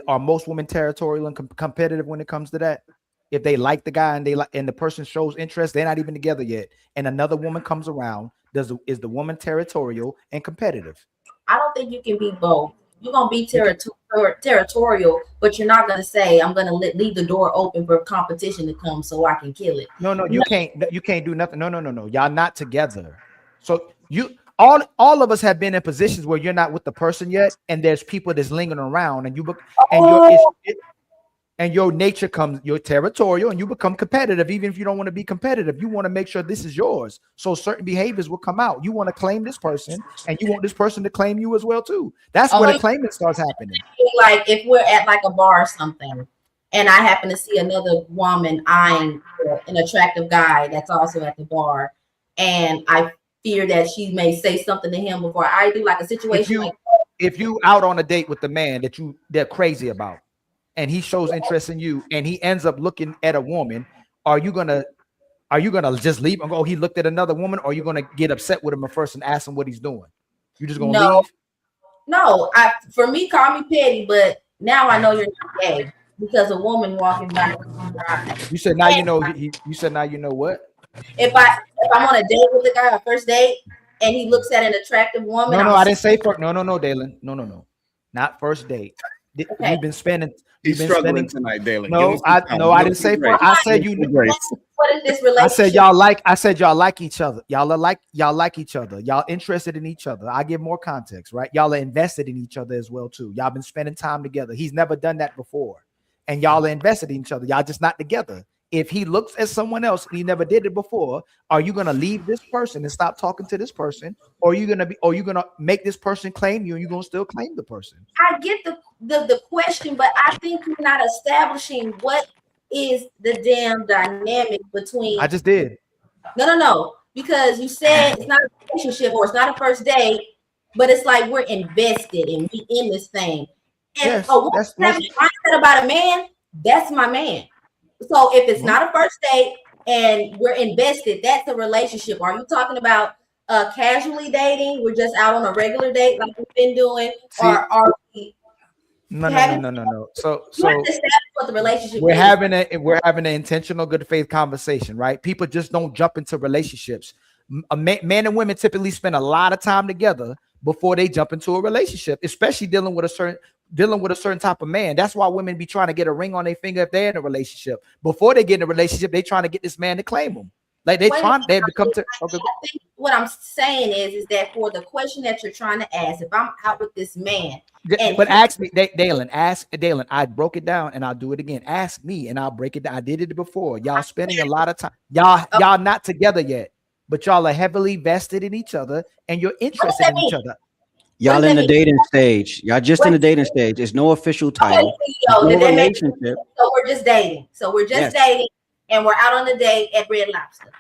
are most women territorial and competitive when it comes to that? If they like the guy and the person shows interest, they're not even together yet, and another woman comes around, is the woman territorial and competitive? I don't think you can be both. You're gonna be territorial, but you're not gonna say, "I'm gonna leave the door open for competition to come so I can kill it." No, you can't. You can't do nothing. No. Y'all not together. So all of us have been in positions where you're not with the person yet, and there's people that's lingering around, and your nature comes, you're territorial, and you become competitive. Even if you don't want to be competitive, you want to make sure this is yours. So certain behaviors will come out. You want to claim this person, and you want this person to claim you as well too. That's where the claiming starts happening. Like if we're at like a bar or something, and I happen to see another woman eyeing an attractive guy that's also at the bar, and I fear that she may say something to him before I do, like a situation if you out on a date with the man that they're crazy about, and he shows interest in you, and he ends up looking at a woman, are you gonna just leave and go, he looked at another woman, or are you gonna get upset with him at first and ask him what he's doing? You just gonna leave? No, for me, call me petty, but now I know you're not gay because a woman walking by. You said now you know. You said now you know what? If I'm on a date with a guy, a first date, and he looks at an attractive woman. No, I didn't say first. No, Dalen. No, not first date. Okay. We've been spending. He's struggling tonight, Dalen. No, I didn't say first. I said you. What is this relationship? I said y'all like each other. Y'all like each other. Y'all interested in each other. I give more context, right? Y'all are invested in each other as well too. Y'all been spending time together. He's never done that before, and y'all are invested in each other. Y'all just not together. If he looks at someone else and he never did it before, are you gonna leave this person and stop talking to this person, or are you gonna make this person claim you and you're gonna still claim the person? I get the question, but I think you're not establishing what is the damn dynamic between. I just did. No, because you said it's not a relationship or it's not a first date, but it's like we're invested and we in this thing. And yes, a woman having a mindset about a man, that's my man. So if it's not a first date and we're invested, that's a relationship. Are you talking about casually dating? We're just out on a regular date like we've been doing, or are we? No. So what the relationship we're having an intentional good faith conversation, right? People just don't jump into relationships. Men and women typically spend a lot of time together before they jump into a relationship, especially dealing with a certain type of man. That's why women be trying to get a ring on their finger if they're in a relationship. Before they get in a relationship, they trying to get this man to claim them. Like they become. I think what I'm saying is that for the question that you're trying to ask, if I'm out with this man, ask me, Dalen. I broke it down and I'll do it again. Ask me and I'll break it down. I did it before. Y'all spending a lot of time. Y'all not together yet, but y'all are heavily vested in each other and you're interested in each other. Y'all in the dating stage. Y'all just in the dating stage. There's no official title. No relationship. So we're just dating. Dating, and we're out on the date at Red Lobster.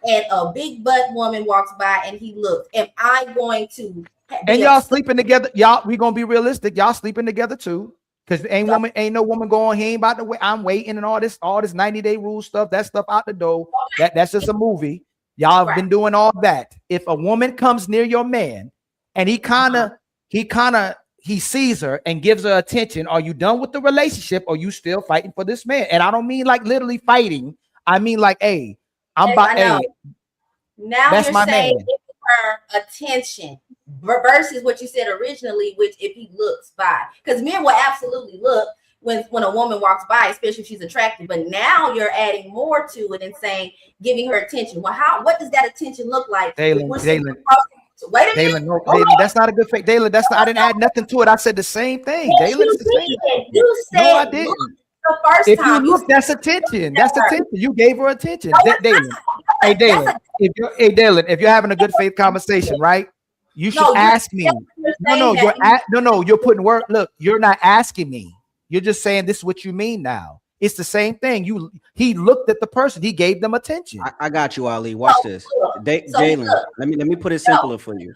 And a big butt woman walks by and he looks. Am I going to? And y'all sleeping together? Y'all, we gonna be realistic. Y'all sleeping together too. Because ain't no woman going, he ain't about to wait. I'm waiting and all this 90-day rule stuff. That stuff out the door. That's just a movie. Y'all have been doing all that. If a woman comes near your man and he sees her and gives her attention, are you done with the relationship or you still fighting for this man? And I don't mean like literally fighting. I mean like, hey, now that's you're my saying man. give her attention versus what you said originally, which if he looks by, because men will absolutely look when a woman walks by, especially if she's attractive. But now you're adding more to it and saying giving her attention. Well, what does that attention look like? Dalen, Wait a minute. no, Dalen, that's not a good fake. Dalen, that's not. I didn't add nothing to it. I said the same thing. Yes, Dalen, it's the same thing. You said No, I didn't. the first If time. you look, that's attention. That's attention. You gave her attention. No, Dalen. Hey, Dalen. Dalen, if you're having a good faith conversation, right? You should ask me. You're putting word. Look, you're not asking me. You're just saying this is what you mean now. It's the same thing. He looked at the person. He gave them attention. I got you, Ali. Watch this. Jalen, let me put it simpler for you.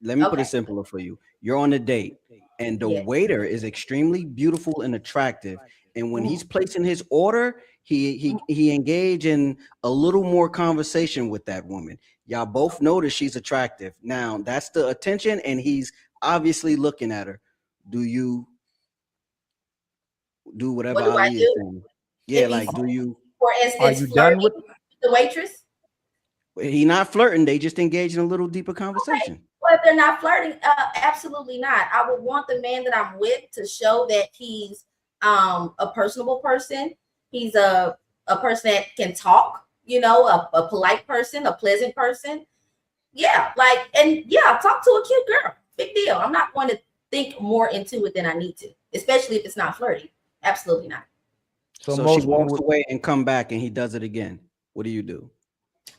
Let me put it simpler for you. You're on a date, and the waiter is extremely beautiful and attractive. And when he's placing his order, he engage in a little more conversation with that woman. Y'all both notice she's attractive. Now that's the attention, and he's obviously looking at her. Do you do whatever Ali is saying? Yeah, like do you? For instance, are you done with the waitress? He not flirting. They just engage in a little deeper conversation. Okay. Well, if they're not flirting, absolutely not. I would want the man that I'm with to show that he's a personable person. He's a person that can talk, a polite person, a pleasant person. Yeah, talk to a cute girl. Big deal. I'm not going to think more into it than I need to, especially if it's not flirty. Absolutely not. So she walks away and come back and he does it again. What do you do?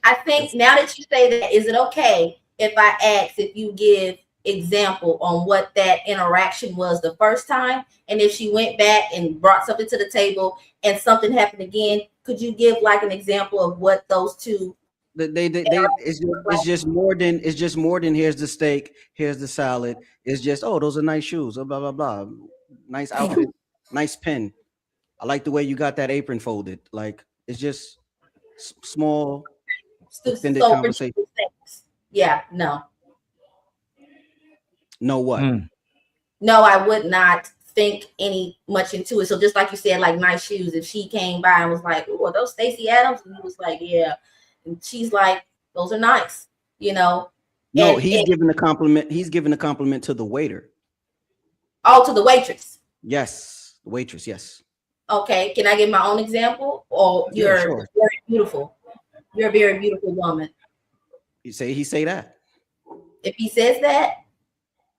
I think now that you say that, is it okay if I ask if you give example on what that interaction was the first time, and if she went back and brought something to the table and something happened again, could you give like an example of what those two? It's just more than here's the steak, here's the salad. It's just those are nice shoes. Blah blah blah. Nice outfit, nice pen. I like the way you got that apron folded. Like it's just small, extended conversation. Yeah, no. No what? No, I would not think any much into it. So just like you said, like nice shoes. If she came by and was like, "Oh, are those Stacey Adams?" and he was like, "Yeah," and she's like, "Those are nice," No, he's giving a compliment. He's giving a compliment to the waiter. Oh, to the waitress. Yes, the waitress. Yes. Okay, can I give my own example? Or you're very beautiful. You're a very beautiful woman. He say that. If he says that,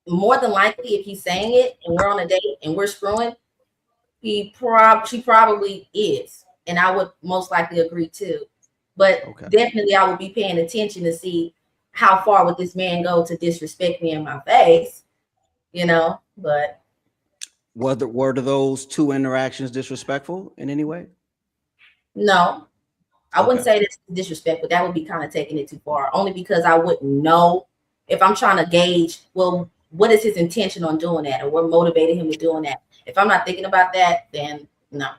more than likely, if he's saying it and we're on a date and we're screwing, she probably is, and I would most likely agree too. But definitely, I would be paying attention to see how far would this man go to disrespect me in my face, But were those two interactions disrespectful in any way? No, I wouldn't say that's disrespectful. That would be kind of taking it too far. Only because I wouldn't know if I'm trying to gauge, well, what is his intention on doing that, or what motivated him to doing that. If I'm not thinking about that, then no.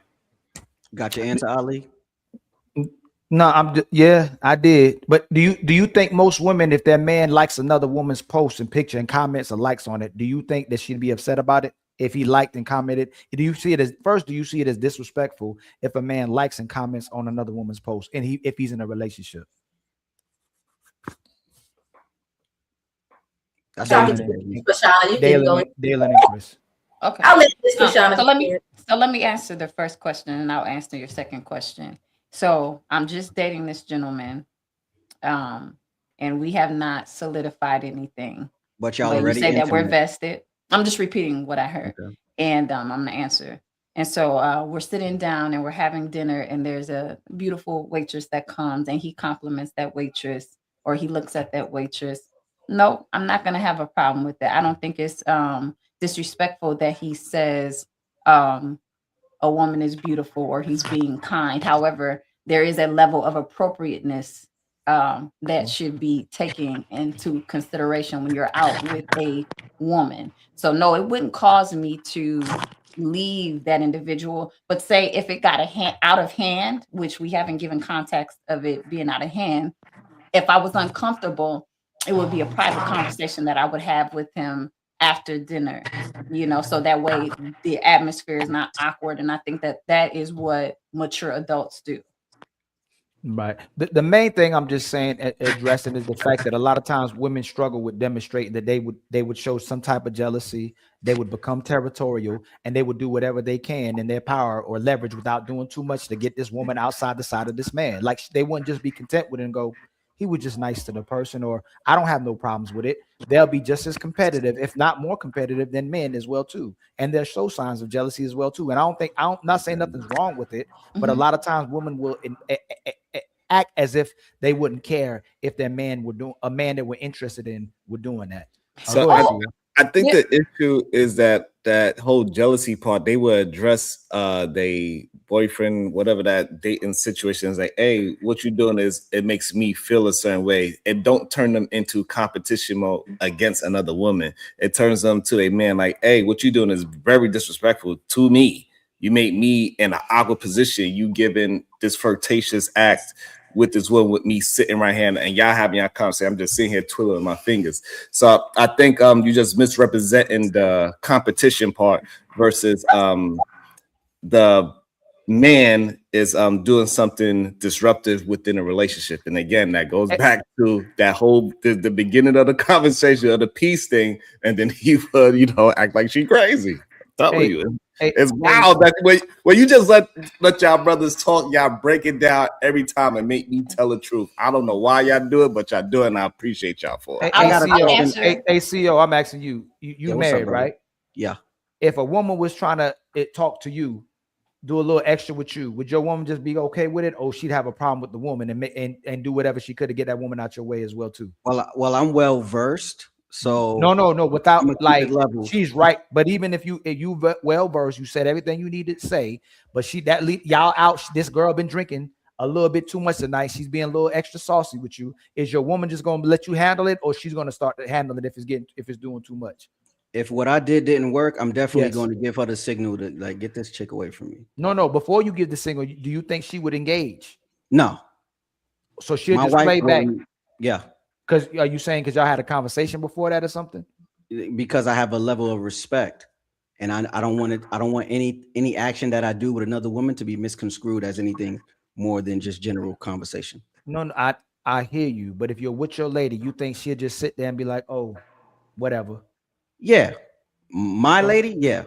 Got your answer, Ali? No, I did. But do you think most women, if their man likes another woman's post and picture and comments or likes on it, do you think that she'd be upset about it if he liked and commented? Do you see it as disrespectful if a man likes and comments on another woman's post and if he's in a relationship? That's Dalen and Chris. Okay. I'll let this Krishana. So let me answer the first question, and I'll answer your second question. So I'm just dating this gentleman, and we have not solidified anything. But y'all already say that we're vested. I'm just repeating what I heard, and I'm gonna answer. And so we're sitting down and we're having dinner, and there's a beautiful waitress that comes, and he compliments that waitress, or he looks at that waitress. No, I'm not gonna have a problem with that. I don't think it's disrespectful that he says a woman is beautiful or he's being kind. However, there is a level of appropriateness that should be taken into consideration when you're out with a woman. So no, it wouldn't cause me to leave that individual. But say if it got out of hand, which we haven't given context of it being out of hand, if I was uncomfortable, it would be a private conversation that I would have with him after dinner, so that way the atmosphere is not awkward. And I think that is what mature adults do. Right. The main thing I'm just saying, addressing, is the fact that a lot of times women struggle with demonstrating that they would show some type of jealousy. They would become territorial, and they would do whatever they can in their power or leverage without doing too much to get this woman outside the side of this man. Like, they wouldn't just be content with it and go, he was just nice to the person, or I don't have no problems with it. They'll be just as competitive, if not more competitive, than men as well too. And they'll show signs of jealousy as well too. And I'm not saying nothing's wrong with it, but a lot of times women will act as if they wouldn't care if their man would do a man that we're interested in were doing that. So I think the issue is that whole jealousy part, they will address they boyfriend, whatever that dating situation is, like, hey, what you're doing is it makes me feel a certain way. It don't turn them into competition mode against another woman. It turns them to a man like, hey, what you're doing is very disrespectful to me. You make me in an awkward position. You giving this flirtatious act with this woman, with me sitting right here, and y'all having y'all conversation. I'm just sitting here twiddling my fingers. So I think you just misrepresenting the competition part versus the man is doing something disruptive within a relationship. And again, that goes back to that whole the beginning of the conversation of the peace thing, and then he would act like she crazy. I'm telling you. It's wild that when you just let y'all brothers talk, y'all break it down every time and make me tell the truth. I don't know why y'all do it, but y'all do it, and I appreciate y'all for it. CO, I'm asking you. You married, up, right? Yeah. If a woman was trying to talk to you, do a little extra with you, would your woman just be okay with it, or she'd have a problem with the woman and do whatever she could to get that woman out your way as well too? Well, I'm well versed. So no, without like level. She's right. But even if you well versed, you said everything you needed to say. But y'all out. This girl been drinking a little bit too much tonight. She's being a little extra saucy with you. Is your woman just gonna let you handle it, or she's gonna start to handle it if it's doing too much? If what I did didn't work, I'm definitely going to give her the signal to like get this chick away from me. No. Before you give the signal, do you think she would engage? No. So she'll just play back. Yeah. Because are you saying because y'all had a conversation before that or something? Because I have a level of respect, and I don't want it. I don't want any action that I do with another woman to be misconstrued as anything more than just general conversation. No, I hear you. But if you're with your lady, you think she'll just sit there and be like, oh, whatever. Yeah. My lady, yeah.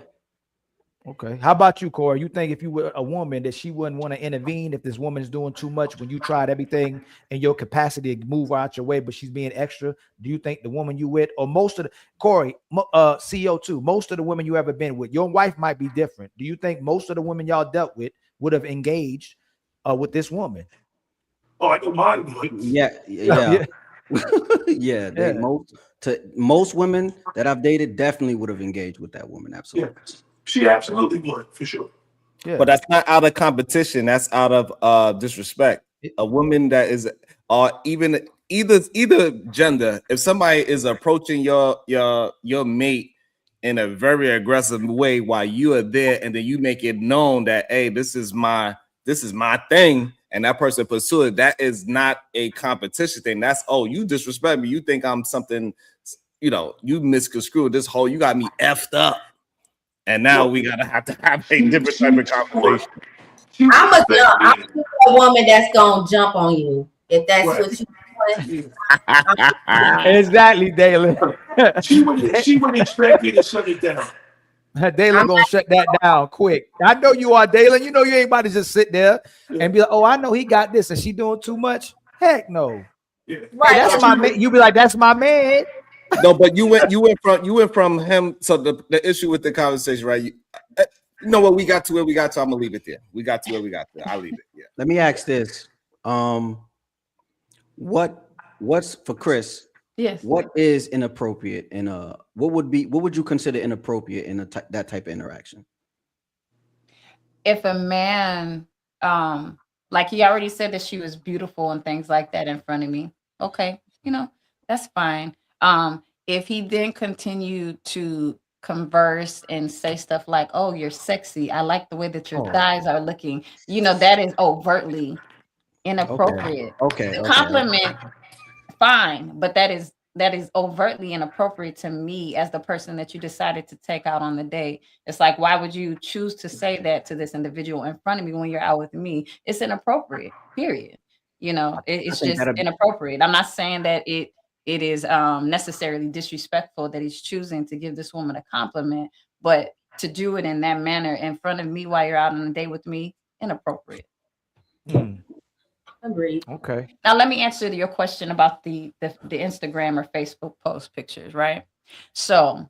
Okay. How about you, Corey? You think if you were a woman that she wouldn't want to intervene if this woman's doing too much when you tried everything in your capacity to move her out your way, but she's being extra? Do you think the woman you with, or most of the Corey, CO2, most of the women you ever been with, your wife might be different. Do you think most of the women y'all dealt with would have engaged with this woman? Oh, I know mine would. Yeah. Yeah. Most women that I've dated definitely would have engaged with that woman. Absolutely. Yeah. She absolutely would, for sure. Yeah. But that's not out of competition. That's out of disrespect. A woman that is even either gender, if somebody is approaching your mate in a very aggressive way while you are there, and then you make it known that, hey, this is my thing, and that person pursue it, that is not a competition thing. That's, oh, you disrespect me. You think I'm something, you misconstrued this whole, you got me effed up. And now we gotta have to have a different type of conversation. I'm a woman that's gonna jump on you if that's what you want. Exactly, Dalen. She would expect me to shut it down. Dalen gonna shut that down quick. I know you are, Dalen. You know you ain't about to just sit there and be like, oh, I know he got this, and she doing too much. Heck no. Yeah. Right. Hey, that's my man. You be like, that's my man. No, but you went from him. So the issue with the conversation, right? You know what? We got to where we got to. I'm gonna leave it there. We got to where we got to. I'll leave it. Yeah. Let me ask this. What's for Chris? Yes. What is inappropriate in what would you consider inappropriate in that type of interaction? If a man, like he already said that she was beautiful and things like that in front of me, okay, that's fine. If he then continued to converse and say stuff like, "Oh, you're sexy. I like the way that your thighs are looking." You know, that is overtly inappropriate. Okay. The compliment, fine, but that is overtly inappropriate to me as the person that you decided to take out on the date. It's like, why would you choose to say that to this individual in front of me when you're out with me? It's inappropriate, period. You know, it's think just inappropriate. I'm not saying that it is necessarily disrespectful that he's choosing to give this woman a compliment, but to do it in that manner in front of me while you're out on a date with me, inappropriate. Agreed. Okay. Now let me answer your question about the Instagram or Facebook post pictures, right? So,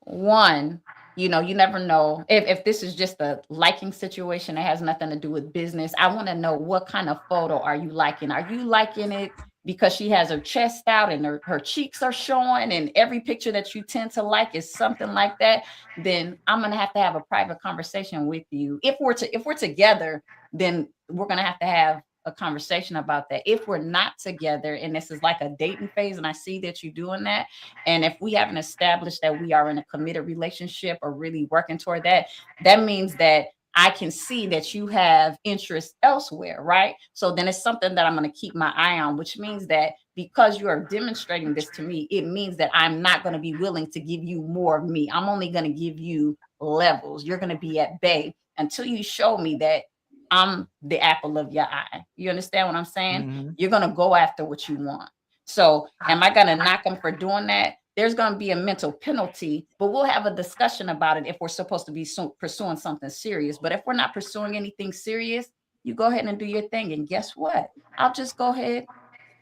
one, you know, you never know if this is just a liking situation. It has nothing to do with business. I want to know, what kind of photo are you liking? Are you liking it because she has her chest out and her cheeks are showing, and every picture that you tend to like is something like that? Then I'm gonna have to have a private conversation with you. If we're together, then we're gonna have to have a conversation about that. If we're not together and this is like a dating phase and I see that you're doing that, and if we haven't established that we are in a committed relationship or really working toward that, that means that I can see that you have interest elsewhere, right? So then it's something that I'm going to keep my eye on, which means that because you are demonstrating this to me, it means that I'm not going to be willing to give you more of me. I'm only going to give you levels. You're going to be at bay until you show me that I'm the apple of your eye. You understand what I'm saying? You're going to go after what you want. So am I going to knock them for doing that? There's going to be a mental penalty, but we'll have a discussion about it if we're supposed to be pursuing something serious. But if we're not pursuing anything serious, you go ahead and do your thing. And guess what? I'll just go ahead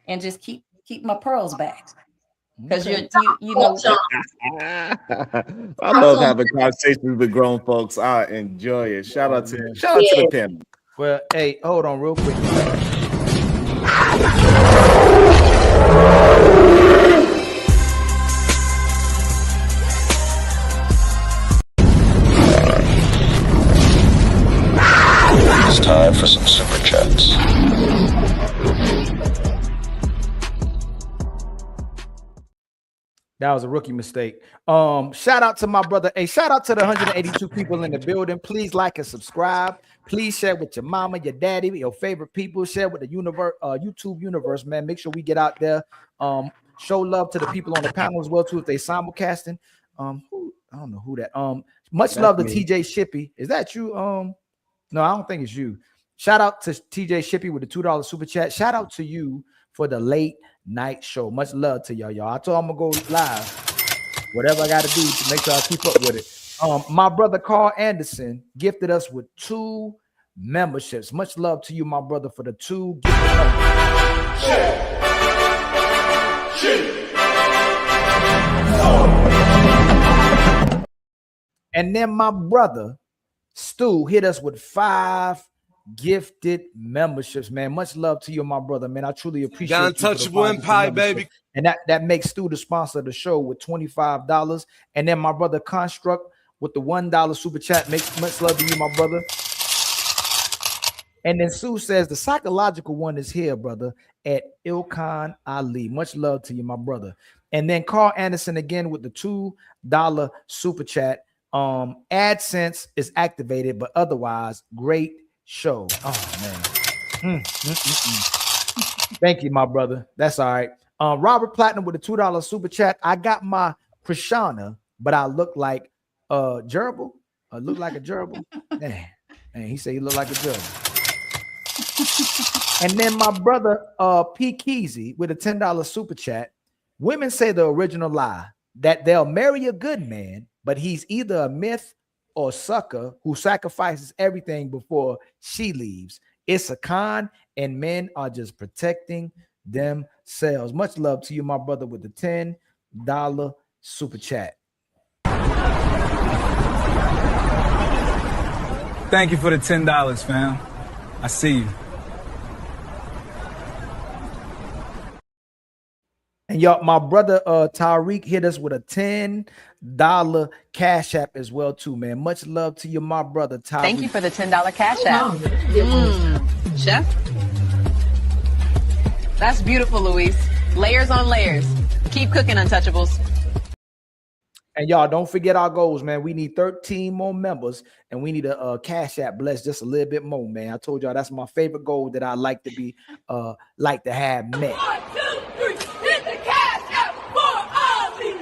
and just keep my pearls back. Because you know. I love having conversations with grown folks. I enjoy it. Shout out to the panel. Well, hey, hold on real quick. It's time for some super chats. That was a rookie mistake. Shout out to my brother. Hey, shout out to the 182 people in the building. Please like and subscribe. Please share with your mama, your daddy, your favorite people. Share with the YouTube universe, man. Make sure we get out there. Show love to the people on the panel as well, too, if they simulcasting. I don't know who that. Much That's love to me. TJ Shippey. Is that you? No, I don't think it's you. Shout out to TJ Shippey with the $2 super chat. Shout out to you for the late night show. Much love to y'all. I told I'm gonna go live. Whatever I gotta do to make sure I keep up with it. My brother Carl Anderson gifted us with 2 memberships. Much love to you, my brother, for the 2 And then my brother Stu hit us with 5 gifted memberships, man. Much love to you, my brother, man. I truly appreciate the you. Untouchable Empire, baby. And that makes Stu the sponsor of the show with $25. And then my brother Construct with the $1 super chat. Makes much love to you, my brother. And then Sue says the psychological one is here, brother, at Ilkan Ali. Much love to you, my brother. And then Carl Anderson again with the $2 super chat. AdSense is activated, but otherwise, great show. Oh man. Thank you, my brother. That's all right. Robert Platinum with a $2 super chat. I got my Krishana, but I look like gerbil. I look like a gerbil. Man, he said he looked like a gerbil. And then my brother P. Keezy with a $10 super chat. Women say the original lie that they'll marry a good man, but he's either a myth or sucker who sacrifices everything before she leaves. It's a con, and men are just protecting themselves. Much love to you, my brother, with the $10 super chat. Thank you for the $10, fam. I see you. And y'all, my brother Tariq hit us with a $10 cash app as well, too, man. Much love to you, my brother Tariq. Thank you for the $10 cash app. Chef. That's beautiful, Luis. Layers on layers. Keep cooking, Untouchables. And y'all don't forget our goals, man. We need 13 more members, and we need a Cash App bless just a little bit more, man. I told y'all that's my favorite goal that I like to be like to have met. 1, 2, 3, hit the Cash App for Ivey.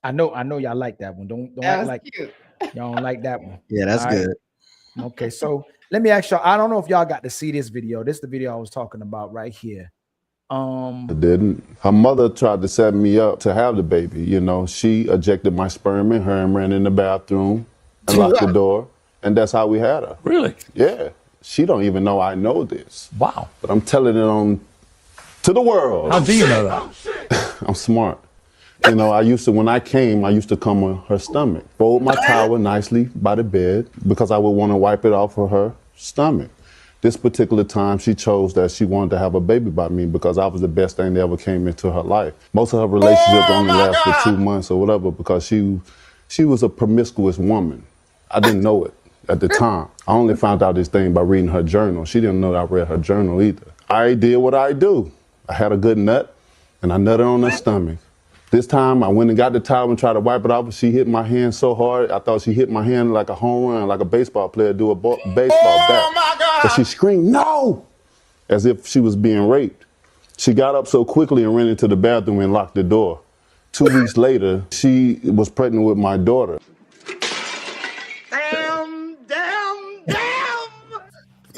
I know y'all like that one. Don't act like cute. Y'all don't like that one. Yeah, that's good. Okay, so let me ask y'all. I don't know if y'all got to see this video. This is the video I was talking about right here. I didn't. Her mother tried to set me up to have the baby. You know, she ejected my sperm in her and ran in the bathroom and locked the door. And that's how we had her. Really? Yeah. She don't even know I know this. Wow. But I'm telling it on to the world. How do you know that? I'm smart. You know, when I used to come on her stomach. Fold my towel nicely by the bed because I would want to wipe it off of her stomach. This particular time, she chose that she wanted to have a baby by me because I was the best thing that ever came into her life. Most of her relationships only lasted 2 months or whatever because she was a promiscuous woman. I didn't know it at the time. I only found out this thing by reading her journal. She didn't know that I read her journal either. I did what I do. I had a good nut, and I nutted on her stomach. This time, I went and got the towel and tried to wipe it off, but she hit my hand so hard, I thought she hit my hand like a home run, like a baseball player do a baseball bat. But she screamed, "No!" as if she was being raped. She got up so quickly and ran into the bathroom and locked the door. 2 weeks later, she was pregnant with my daughter. Damn.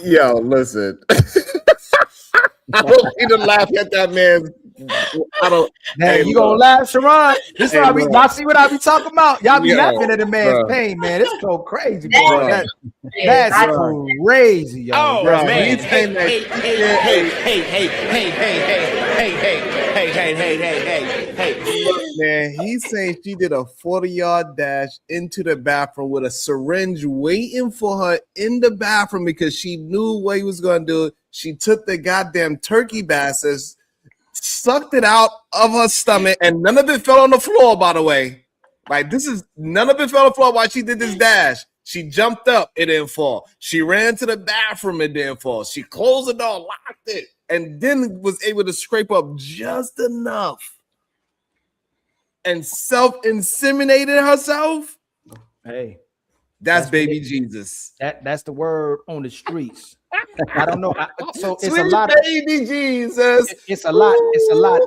Yo, listen. I don't need to laugh at that man. I don't. Hey, you gonna laugh, Sharon? This is y'all see what I be talking about. Y'all be laughing at the man's pain, man. It's so crazy, boy. That's crazy, y'all. Oh, bro. man. Hey. Look, man, he's saying she did a 40-yard dash into the bathroom with a syringe waiting for her in the bathroom because she knew what he was going to do. She took the goddamn turkey bastards, sucked it out of her stomach, and none of it fell on the floor, by the way. Like, none of it fell on the floor while she did this dash. She jumped up, it didn't fall. She ran to the bathroom, it didn't fall. She closed the door, locked it, and then was able to scrape up just enough and self-inseminated herself. Hey, that's baby Jesus. That's the word on the streets. I don't know. So it's Sweet a lot. Baby Jesus. It's a lot. It's a lot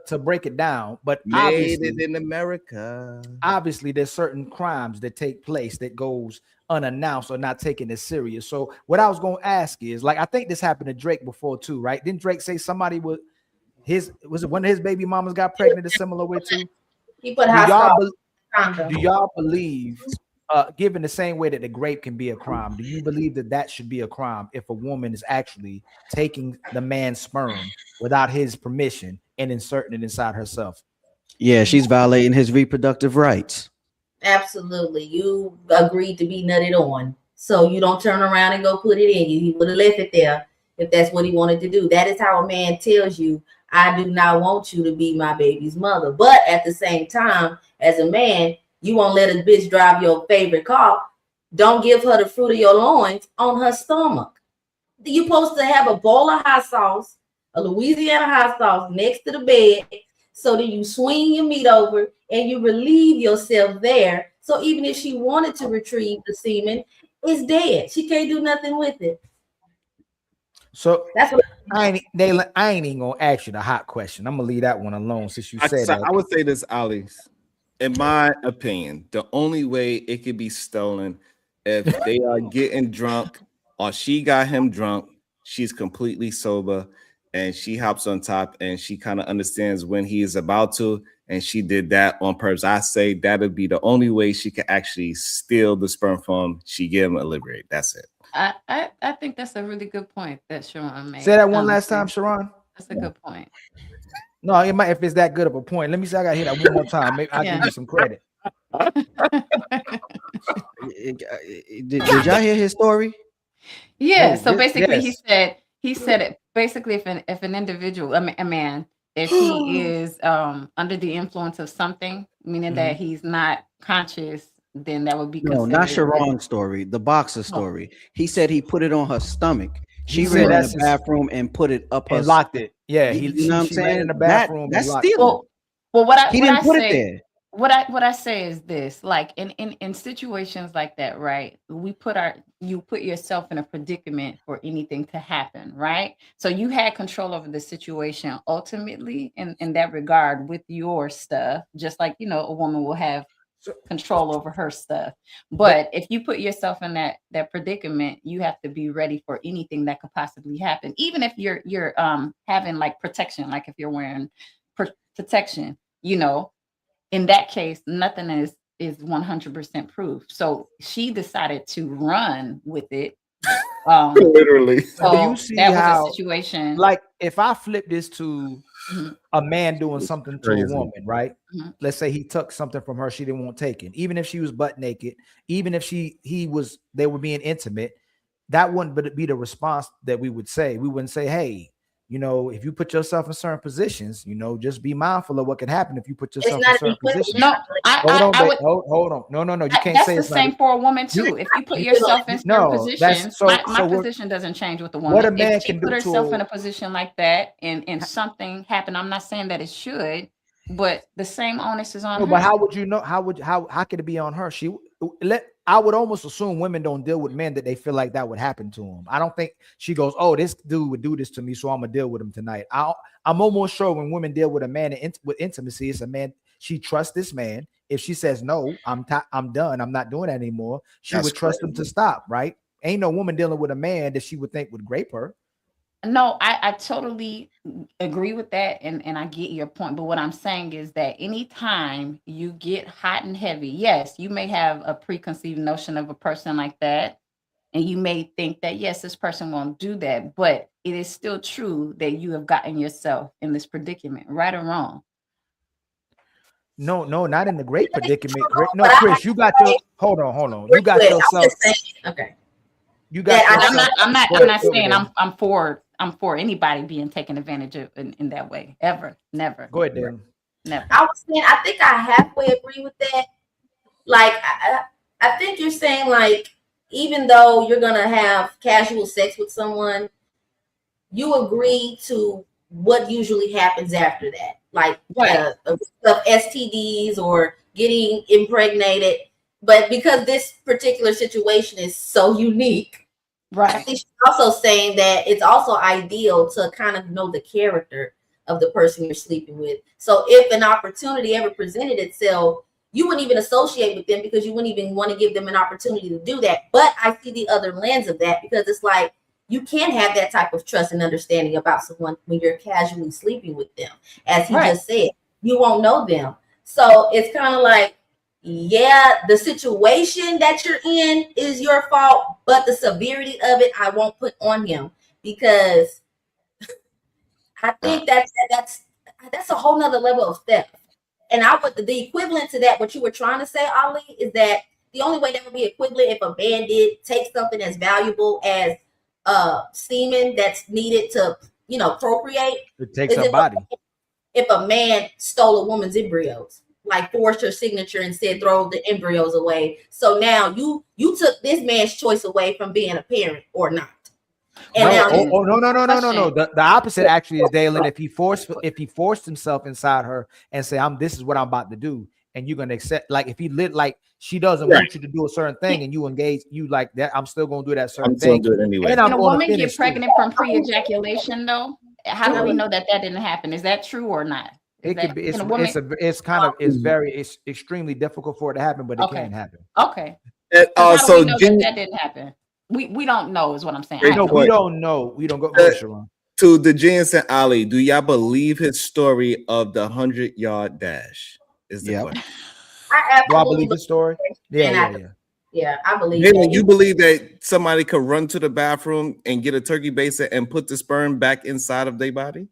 to break it down. But made it in America. Obviously, there's certain crimes that take place that goes unannounced or not taken as serious. So what I was going to ask is, like, I think this happened to Drake before too, right? Didn't Drake say somebody was it one of his baby mamas got pregnant a similar way too? He put do y'all believe? Given the same way that the grape can be a crime, do you believe that should be a crime if a woman is actually taking the man's sperm without his permission and inserting it inside herself? Yeah, she's violating his reproductive rights. Absolutely. You agreed to be nutted on. So you don't turn around and go put it in you. He would have left it there if that's what he wanted to do. That is how a man tells you, I do not want you to be my baby's mother. But at the same time, as a man, you won't let a bitch drive your favorite car. Don't give her the fruit of your loins on her stomach. You're supposed to have a bowl of hot sauce, a Louisiana hot sauce next to the bed, so that you swing your meat over and you relieve yourself there. So even if she wanted to retrieve the semen, it's dead. She can't do nothing with it. So that's what I ain't even gonna ask you the hot question. I'm gonna leave that one alone since you said that. I would say this, Alex. In my opinion, the only way it could be stolen if they are getting drunk or she got him drunk, she's completely sober and she hops on top and she kind of understands when he is about to, and she did that on purpose. I say that would be the only way she could actually steal the sperm from. She gave him a liberate. That's it. I think that's a really good point that Sharon made. Say that one last time, Sharon. That's a good point. No, it might if it's that good of a point. Let me see. I gotta hit that one more time. Maybe I'll give you some credit. Did y'all hear his story? Yeah. So basically, he said it. Basically, if an individual, a man, if he is under the influence of something, meaning that he's not conscious, then that would be no, not Sharon's story. The boxer story. He said he put it on her stomach. She said ran in that's the his, bathroom and put it up her and locked it. Yeah, You know what I'm she ran in saying? the bathroom and That's locked it. stealing. Well, He didn't put it there. What I say is this: like in situations like that, right? You put yourself in a predicament for anything to happen, right? So you had control over the situation ultimately in that regard with your stuff, just like a woman will have control over her stuff. But if you put yourself in that predicament, you have to be ready for anything that could possibly happen, even if you're having like protection, like if you're wearing protection, in that case, nothing is 100% proof. So she decided to run with it. Literally. So do you see that was how, a situation. like, if I flip this to a man doing something to a crazy. woman, right? Let's say he took something from her she didn't want taken, even if she was butt naked, even if they were being intimate, that wouldn't be the response that we would say. We wouldn't say, hey, if you put yourself in certain positions, just be mindful of what can happen if you put yourself in certain positions. No, hold on. No, you can't that's say the it's same not. for a woman too. If you put yourself in certain No, that's positions, so. my So position doesn't change with the what woman. a man If she can put do herself in to a position like that and something happened, I'm not saying that it should, but the same onus is on no, her. but how would you know? How could it be on her? I would almost assume women don't deal with men that they feel like that would happen to them. I don't think she goes, oh, this dude would do this to me, so I'm gonna deal with him tonight. I'm almost sure when women deal with a man with intimacy, it's a man she trusts this man. If she says no, I'm done, I'm not doing that anymore, she would trust him to stop, right? Ain't no woman dealing with a man that she would think would grape her. No, I totally agree with that, and I get your point. But what I'm saying is that anytime you get hot and heavy, yes, you may have a preconceived notion of a person like that, and you may think that, yes, this person won't do that, but it is still true that you have gotten yourself in this predicament, right or wrong. No, not in the great predicament, Chris. No, Chris, you got your hold on. You got yourself. Okay. You got yourself. I'm not saying I'm for anybody being taken advantage of in that way. Ever. Never. Go ahead, Dan. Never. I was saying, I think I halfway agree with that. Like, I think you're saying, like, even though you're gonna have casual sex with someone, you agree to what usually happens after that, like STDs or getting impregnated. But because this particular situation is so unique, right? I think she's also saying that it's also ideal to kind of know the character of the person you're sleeping with. So if an opportunity ever presented itself, you wouldn't even associate with them because you wouldn't even want to give them an opportunity to do that. But I see the other lens of that, because it's like, you can't have that type of trust and understanding about someone when you're casually sleeping with them. As he just said, you won't know them. So it's kind of like, yeah, the situation that you're in is your fault, but the severity of it, I won't put on him, because I think that's a whole nother level of theft. And the equivalent to that, what you were trying to say, Ali, is that the only way that would be equivalent if a man did take something as valuable as semen that's needed to, procreate. It takes a body. If a man stole a woman's embryos, like forged her signature and said throw the embryos away. So now you took this man's choice away from being a parent or not. And no. The opposite actually is, Dalen. If he forced himself inside her and say, this is what I'm about to do, and you're gonna accept, like if he lit like she doesn't want you to do a certain thing and you engage, you like that, I'm still gonna do that certain thing. Do it anyway. And I'm Can a gonna woman finish get pregnant from pre-ejaculation though? How do we know that didn't happen? Is that true or not? It could be. It's extremely difficult for it to happen, but it can happen. Okay. And so we know that didn't happen. We don't know is what I'm saying. No, we don't know. We don't go. Sharon. To the Genius and Ali, do y'all believe his story of the 100-yard dash? Is the question. Do I believe his story? Yeah, I believe Jaden, that. you believe that somebody could run to the bathroom and get a turkey baster and put the sperm back inside of their body?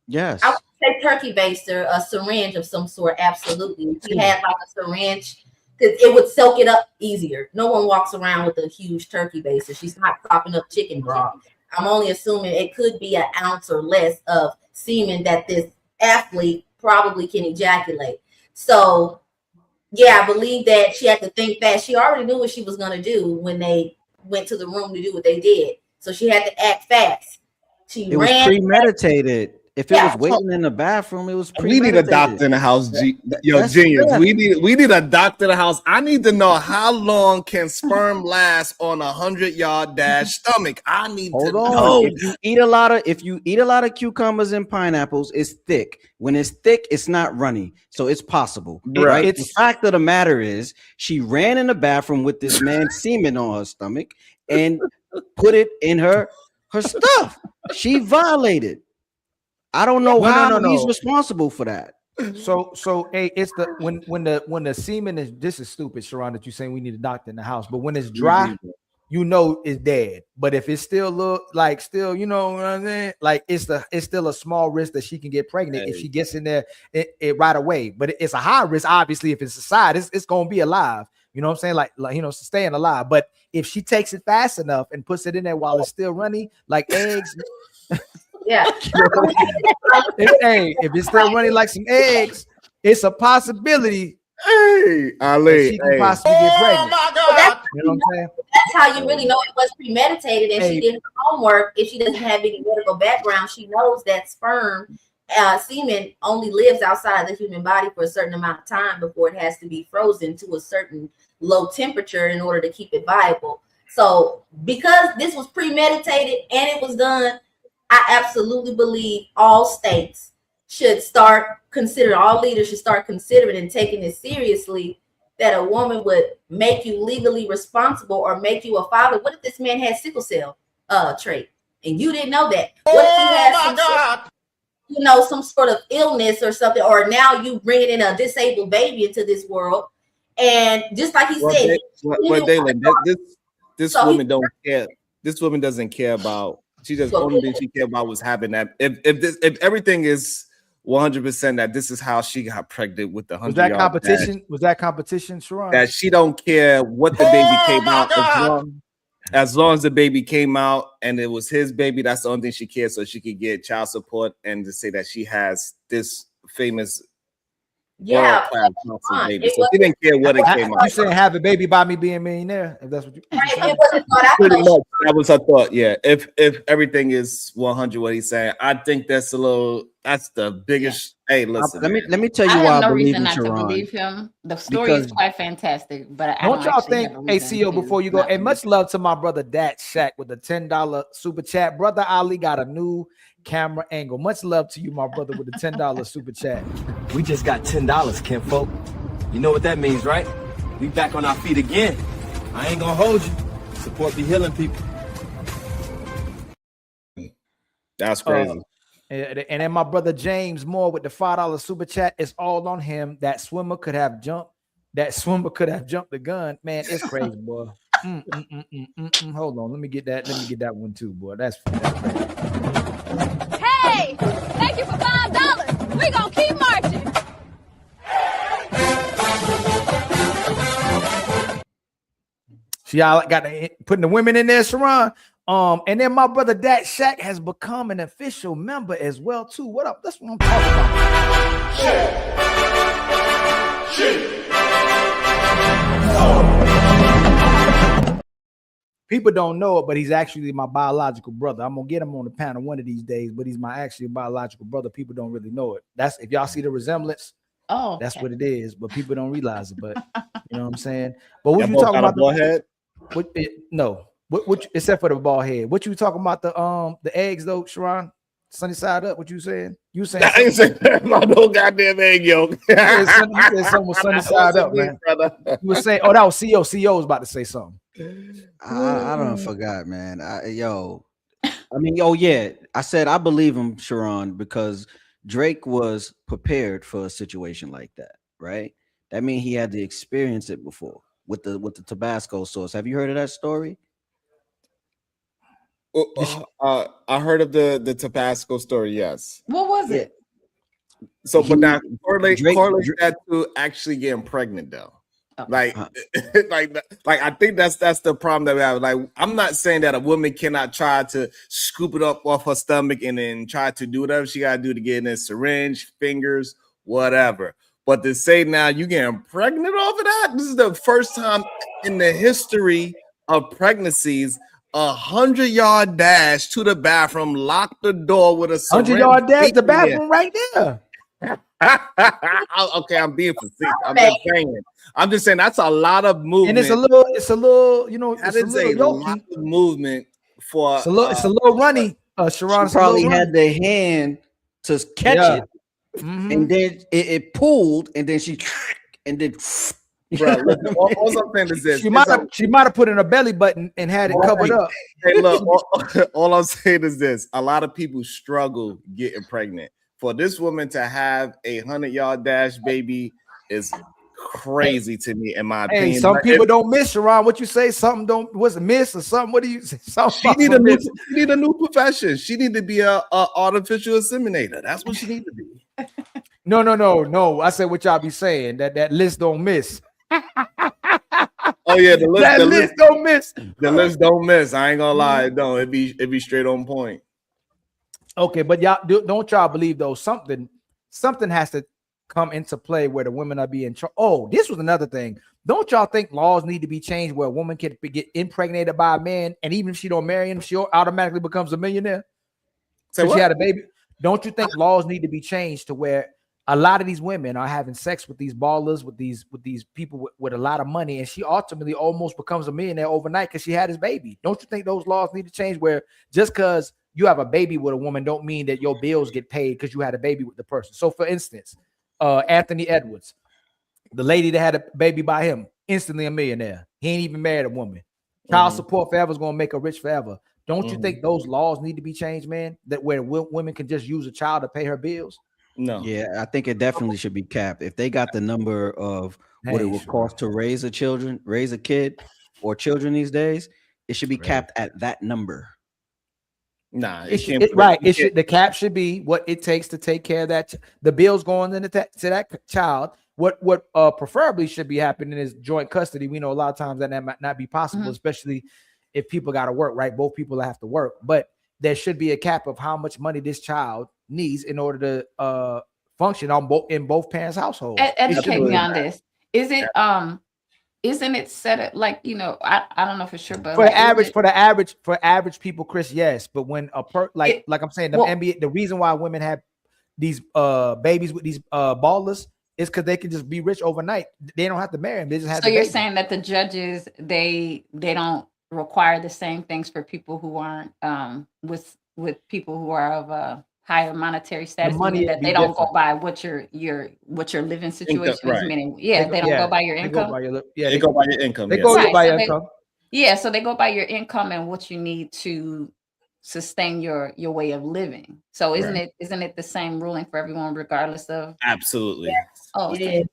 Yes. I would say turkey baster, a syringe of some sort. Absolutely. If he had like a syringe, because it would soak it up easier. No one walks around with a huge turkey baster. She's not propping up chicken broth. I'm only assuming it could be an ounce or less of semen that this athlete probably can ejaculate. So, yeah, I believe that she had to think fast. She already knew what she was going to do when they went to the room to do what they did. so she had to act fast. It was premeditated. If it was waiting in the bathroom, it was We need a doctor in the house, Genius. We need a doctor in the house. I need to know how long can sperm last on 100-yard dash stomach. I need to know. If you eat a lot of cucumbers and pineapples, it's thick. When it's thick, it's not runny, so it's possible. Right? The fact of the matter is, she ran in the bathroom with this man's semen on her stomach and put it in her stuff. She violated. I don't know how he's responsible for that. So hey, it's the when the semen is, this is stupid, Sharon, that you're saying we need a doctor in the house, but when it's dry, you know it's dead. But if it's still you know what I'm saying, like it's still a small risk that she can get pregnant if she gets in there it right away. But it's a high risk, obviously, if it's a side, it's gonna be alive. You know what I'm saying? Like you know, staying alive. But if she takes it fast enough and puts it in there while it's still running, like eggs. Yeah. If it's still running like some eggs, it's a possibility. Hey, Ali, she can possibly get pregnant. My God. You know what I'm saying? That's how you really know it was premeditated, and she did her homework. If she doesn't have any medical background, she knows that sperm, semen only lives outside the human body for a certain amount of time before it has to be frozen to a certain low temperature in order to keep it viable. So because this was premeditated and it was done, I absolutely believe all states should start considering, all leaders should start considering and taking it seriously that a woman would make you legally responsible or make you a father. What if this man had sickle cell trait and you didn't know that? What if he had some sort of illness or something, or now you bringing in a disabled baby into this world, and just like he said, this woman don't care. This woman doesn't care about. She just only thing she cared about was having that. If everything is 100% that this is how she got pregnant with the 100. Was that competition, Sharon? That she don't care what the baby came out as long as the baby came out and it was his baby. That's the only thing she cares, so she could get child support and to say that she has this famous. Yeah, baby. So she didn't care what it came out. You saying have a baby by me being a millionaire? If that's what you pretty much that was her thought. Yeah. If everything is 100, what he's saying, I think that's the biggest. Yeah. Hey, listen. Let me tell you why I believe in Sharon. To believe him. The story is quite fantastic, but don't y'all think? Hey, CEO, before you go, and much love to my brother Dat Shack with the $10 super chat. Brother Ali got a new camera angle. Much love to you, my brother, with the $10 super chat. We just got $10, kinfolk. You know what that means, right? We back on our feet again. I ain't gonna hold you. Support the healing people. That's crazy. And then my brother James Moore with the $5 super chat. It's all on him. That swimmer could have jumped the gun. Man, it's crazy, boy. Hold on. Let me get that one too, boy. That's crazy. Hey, thank you for $5. We gonna keep marching. See, y'all got putting the women in there, Sharon. And then my brother Dat Shack has become an official member as well too. What up? That's what I'm talking about. People don't know it, but he's actually my biological brother. I'm gonna get him on the panel one of these days, but he's my actually biological brother. People don't really know it. That's if y'all see the resemblance. Oh, that's what it is, but people don't realize it. But you know what I'm saying. But what you talking about? Bald head? No. What except for the bald head? What you talking about the eggs though, Sharon? Sunny side up. What you saying? You saying? I ain't saying that about no goddamn egg yolk. You said something was sunny side up, man. You were saying, oh, that was CEO. CEO was about to say something. I don't forgot, man. I said I believe him, Sharon, because Drake was prepared for a situation like that, right? That means he had to experience it before with the Tabasco sauce. Have you heard of that story? I heard of the Tabasco story. Yes. What was it? So, but now correlate that to actually getting pregnant, though. Like, like I think that's the problem that we have. Like, I'm not saying that a woman cannot try to scoop it up off her stomach and then try to do whatever she got to do to get in a syringe, fingers, whatever. But to say now you getting pregnant off of that, this is the first time in the history of pregnancies 100-yard dash to the bathroom, lock the door with a 100-yard dash, the bathroom right there. Okay, I'm being facetious. I'm just saying that's a lot of movement. And it's a little, you know, that it's a little lot yokey. of movement for It's a little runny. Sharon, she probably had the hand to catch it, and then it pulled, and then she and then. Bro, listen, all I'm saying is this: she might have put in her belly button and had it covered up. Hey, look, all I'm saying is this: a lot of people struggle getting pregnant. For this woman to have a 100-yard dash baby is crazy to me, in my opinion. Hey, some people don't miss, Sharon. What you say? Something don't was a miss or something? What do you say? She need a new profession. She need to be a artificial inseminator. That's what she need to be. No. I said what y'all be saying. That list don't miss. Oh yeah, the list don't miss. The list don't miss. I ain't gonna lie, no, it be straight on point. Okay, but y'all don't y'all believe though something has to come into play where the women are being this was another thing. Don't y'all think laws need to be changed where a woman can get impregnated by a man, and even if she don't marry him, she automatically becomes a millionaire? So she had a baby. Don't you think laws need to be changed to where a lot of these women are having sex with these ballers, with these people with a lot of money, and she ultimately almost becomes a millionaire overnight because she had his baby? Don't you think those laws need to change where just because you have a baby with a woman don't mean that your bills get paid because you had a baby with the person? So for instance, Anthony Edwards, the lady that had a baby by him, instantly a millionaire. He ain't even married a woman. Child support forever is going to make her rich forever. Don't you think those laws need to be changed, man? That where women can just use a child to pay her bills? No. Yeah, I think it definitely should be capped. If they got the number of what it would cost to raise a kid or children these days, it should be capped at that number. Nah, the cap should be what it takes to take care of that. The bills going into to that child. What preferably should be happening is joint custody. We know a lot of times that might not be possible, especially if people got to work, right? Both people have to work, but there should be a cap of how much money this child needs in order to function in both parents' households. Educate me on this. Is it isn't it set up like, you know, I don't know for sure, but for average people, Chris, yes. But when like I'm saying, the NBA, the reason why women have these babies with these ballers is because they can just be rich overnight. They don't have to marry them. They just have. So you're saying that the judges they don't require the same things for people who aren't with people who are of a higher monetary status, meaning that they don't go by what your living situation is, meaning they don't go by your income. They go by your income. They go by your income. Yeah, so they go by your income and what you need to sustain your way of living. So isn't it the same ruling for everyone regardless of? Absolutely. Yes. Oh, it is.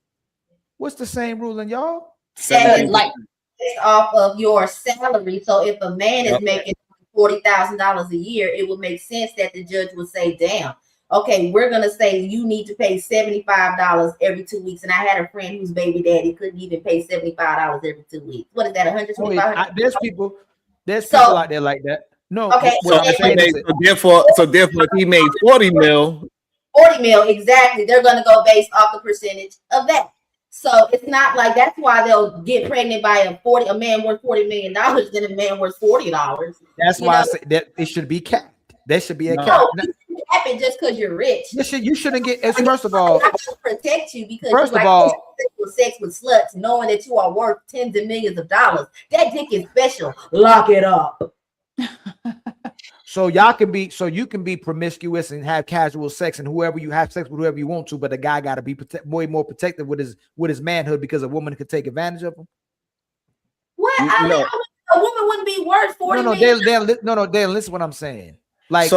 What's the same ruling, y'all? Like based off of your salary. So if a man is making $40,000 a year, it would make sense that the judge would say, damn, okay, we're going to say you need to pay $75 every 2 weeks. And I had a friend whose baby daddy couldn't even pay $75 every 2 weeks. What is that, $125? There's people out there like that. No. Okay. So therefore, if he made 40 mil, exactly. They're going to go based off the percentage of that. So it's not like that's why they'll get pregnant by a man worth $40 million than a man worth $40. That's why I say that it should be capped. There should be a cap. No, you cap it just because you're rich. You shouldn't get. First of all, I can protect you because first of all, sex with sluts, knowing that you are worth tens of millions of dollars. That dick is special. Lock it up. So you can be promiscuous and have casual sex, and whoever you have sex with, whoever you want to, but the guy got to be way more protective with his manhood because a woman could take advantage of him. What? I mean, a woman wouldn't be worth 40 million. Dale, listen to what I'm saying. This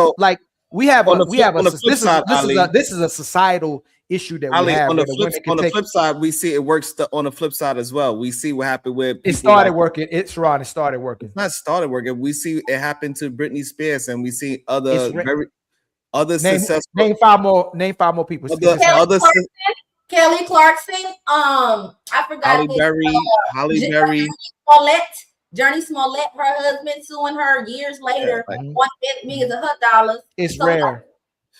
is a societal issue that we have. On the flip side, we see it works on the flip side as well. We see what happened with it started working. It started working. It's not started working. We see it happened to Britney Spears, and we see other successful. Name five more people. Kelly Clarkson. I forgot. Halle Berry. Journey Smollett, her husband suing her years later, $1 million of her dollars. It's rare.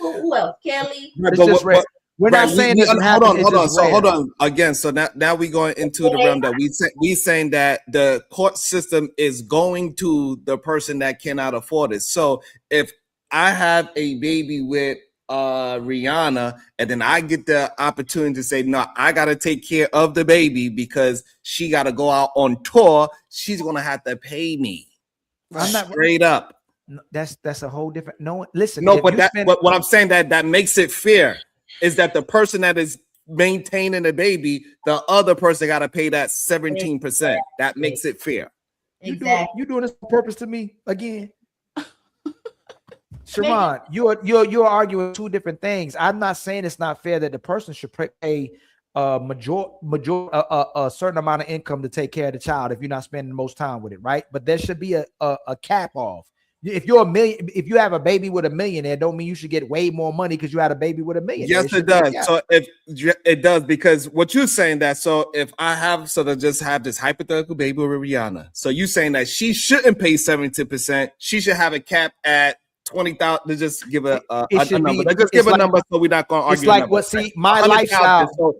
Who else? Kelly. It's just rare. We're not saying this hold on. So hold on again. So now we going into the realm that we saying that the court system is going to the person that cannot afford it. So if I have a baby with Rihanna, and then I get the opportunity to say, no, I gotta take care of the baby because she gotta go out on tour, she's gonna have to pay me. I'm not straight up. That's a whole different. No, listen. No, but what I'm saying that makes it fair is that the person that is maintaining the baby, the other person got to pay that 17%. That makes it fair. Exactly. You doing this on purpose to me again? Sharon, you're arguing two different things. I'm not saying it's not fair that the person should pay a certain amount of income to take care of the child if you're not spending the most time with it, right? But there should be a cap off. If you're if you have a baby with $1 million, it don't mean you should get way more money because you had a baby with $1 million. Yes, it does. So if it does, because what you're saying that, so if I have, so to just have this hypothetical baby with Rihanna, so you saying that she shouldn't pay 70%, she should have a cap at 20,000 to just give a number. Let's just give a number so we're not going to argue. It's like what? See, my lifestyle. So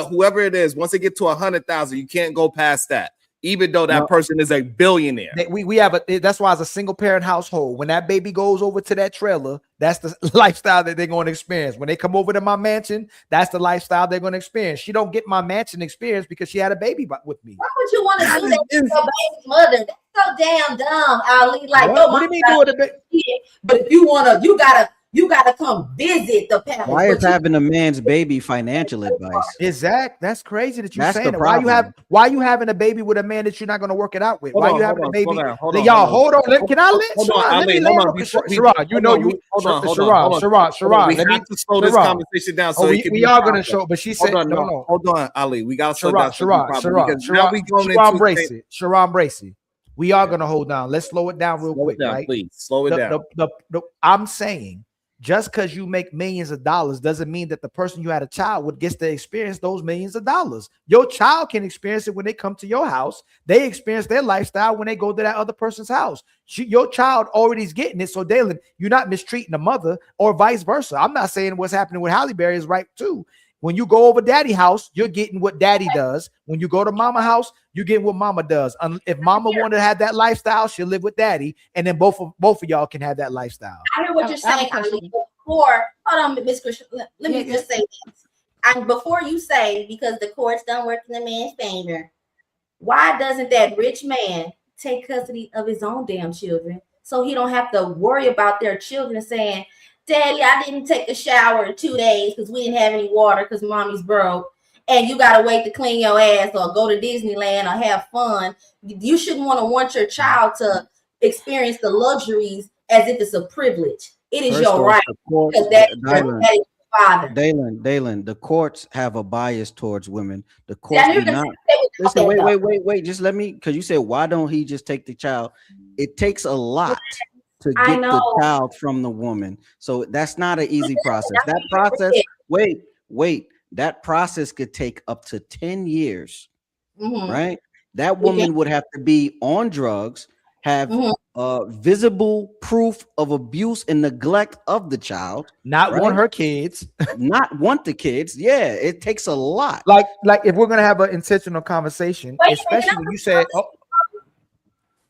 whoever it is, once they get to 100,000, you can't go past that. Even though that person is a billionaire. We have that's why it's a single parent household. When that baby goes over to that trailer, that's the lifestyle that they're going to experience. When they come over to my mansion, that's the lifestyle they're going to experience. She don't get my mansion experience because she had a baby with me. Why would you want to do that to your baby's mother? That's so damn dumb, Ali. Like, what do you mean doing the baby? But if you wanna, you gotta come visit the parents. Why is having a man's baby financial advice? Exactly. That's crazy that you're saying that. Why you having a baby with a man that you're not going to work it out with? Why you having a baby? Y'all hold on. Can I let me Sharon, you know you Sharon. We have to slow this conversation down. So we are going to show, but she said no. Hold on, Ali. We got to slow down. Sharon Bracy. We are going to hold down. Let's slow it down real quick, right? Please slow it down. I'm saying, just because you make millions of dollars doesn't mean that the person you had a child with gets to experience those millions of dollars. Your child can experience it when they come to your house. They experience their lifestyle when they go to that other person's house. Your child already is getting it. So, Dalen, you're not mistreating the mother or vice versa. I'm not saying what's happening with Halle Berry is right too. When you go over daddy house, you're getting what daddy does. When you go to mama house, you're getting what mama does. If mama wanted to have that lifestyle, she'll live with daddy, and then both of y'all can have that lifestyle. I hear what you're saying, Ali. Hold on, Miss Christian. Let me just say this. And before you say, because the courts don't work in the man's favor, why doesn't that rich man take custody of his own damn children so he don't have to worry about their children saying, Daddy, I didn't take a shower in 2 days because we didn't have any water because mommy's broke, and you got to wait to clean your ass or go to Disneyland or have fun. You shouldn't want your child to experience the luxuries as if it's a privilege. It is your right because that is your father. Dalen, the courts have a bias towards women. The courts do not. Listen, wait. Just let me, because you said, why don't he just take the child? It takes a lot to get the child from the woman. So that's not an easy process. That process, that process could take up to 10 years, right? That woman would have to be on drugs, have visible proof of abuse and neglect of the child. Not want her kids. Not want the kids. Yeah, it takes a lot. Like if we're going to have an intentional conversation, especially when you said,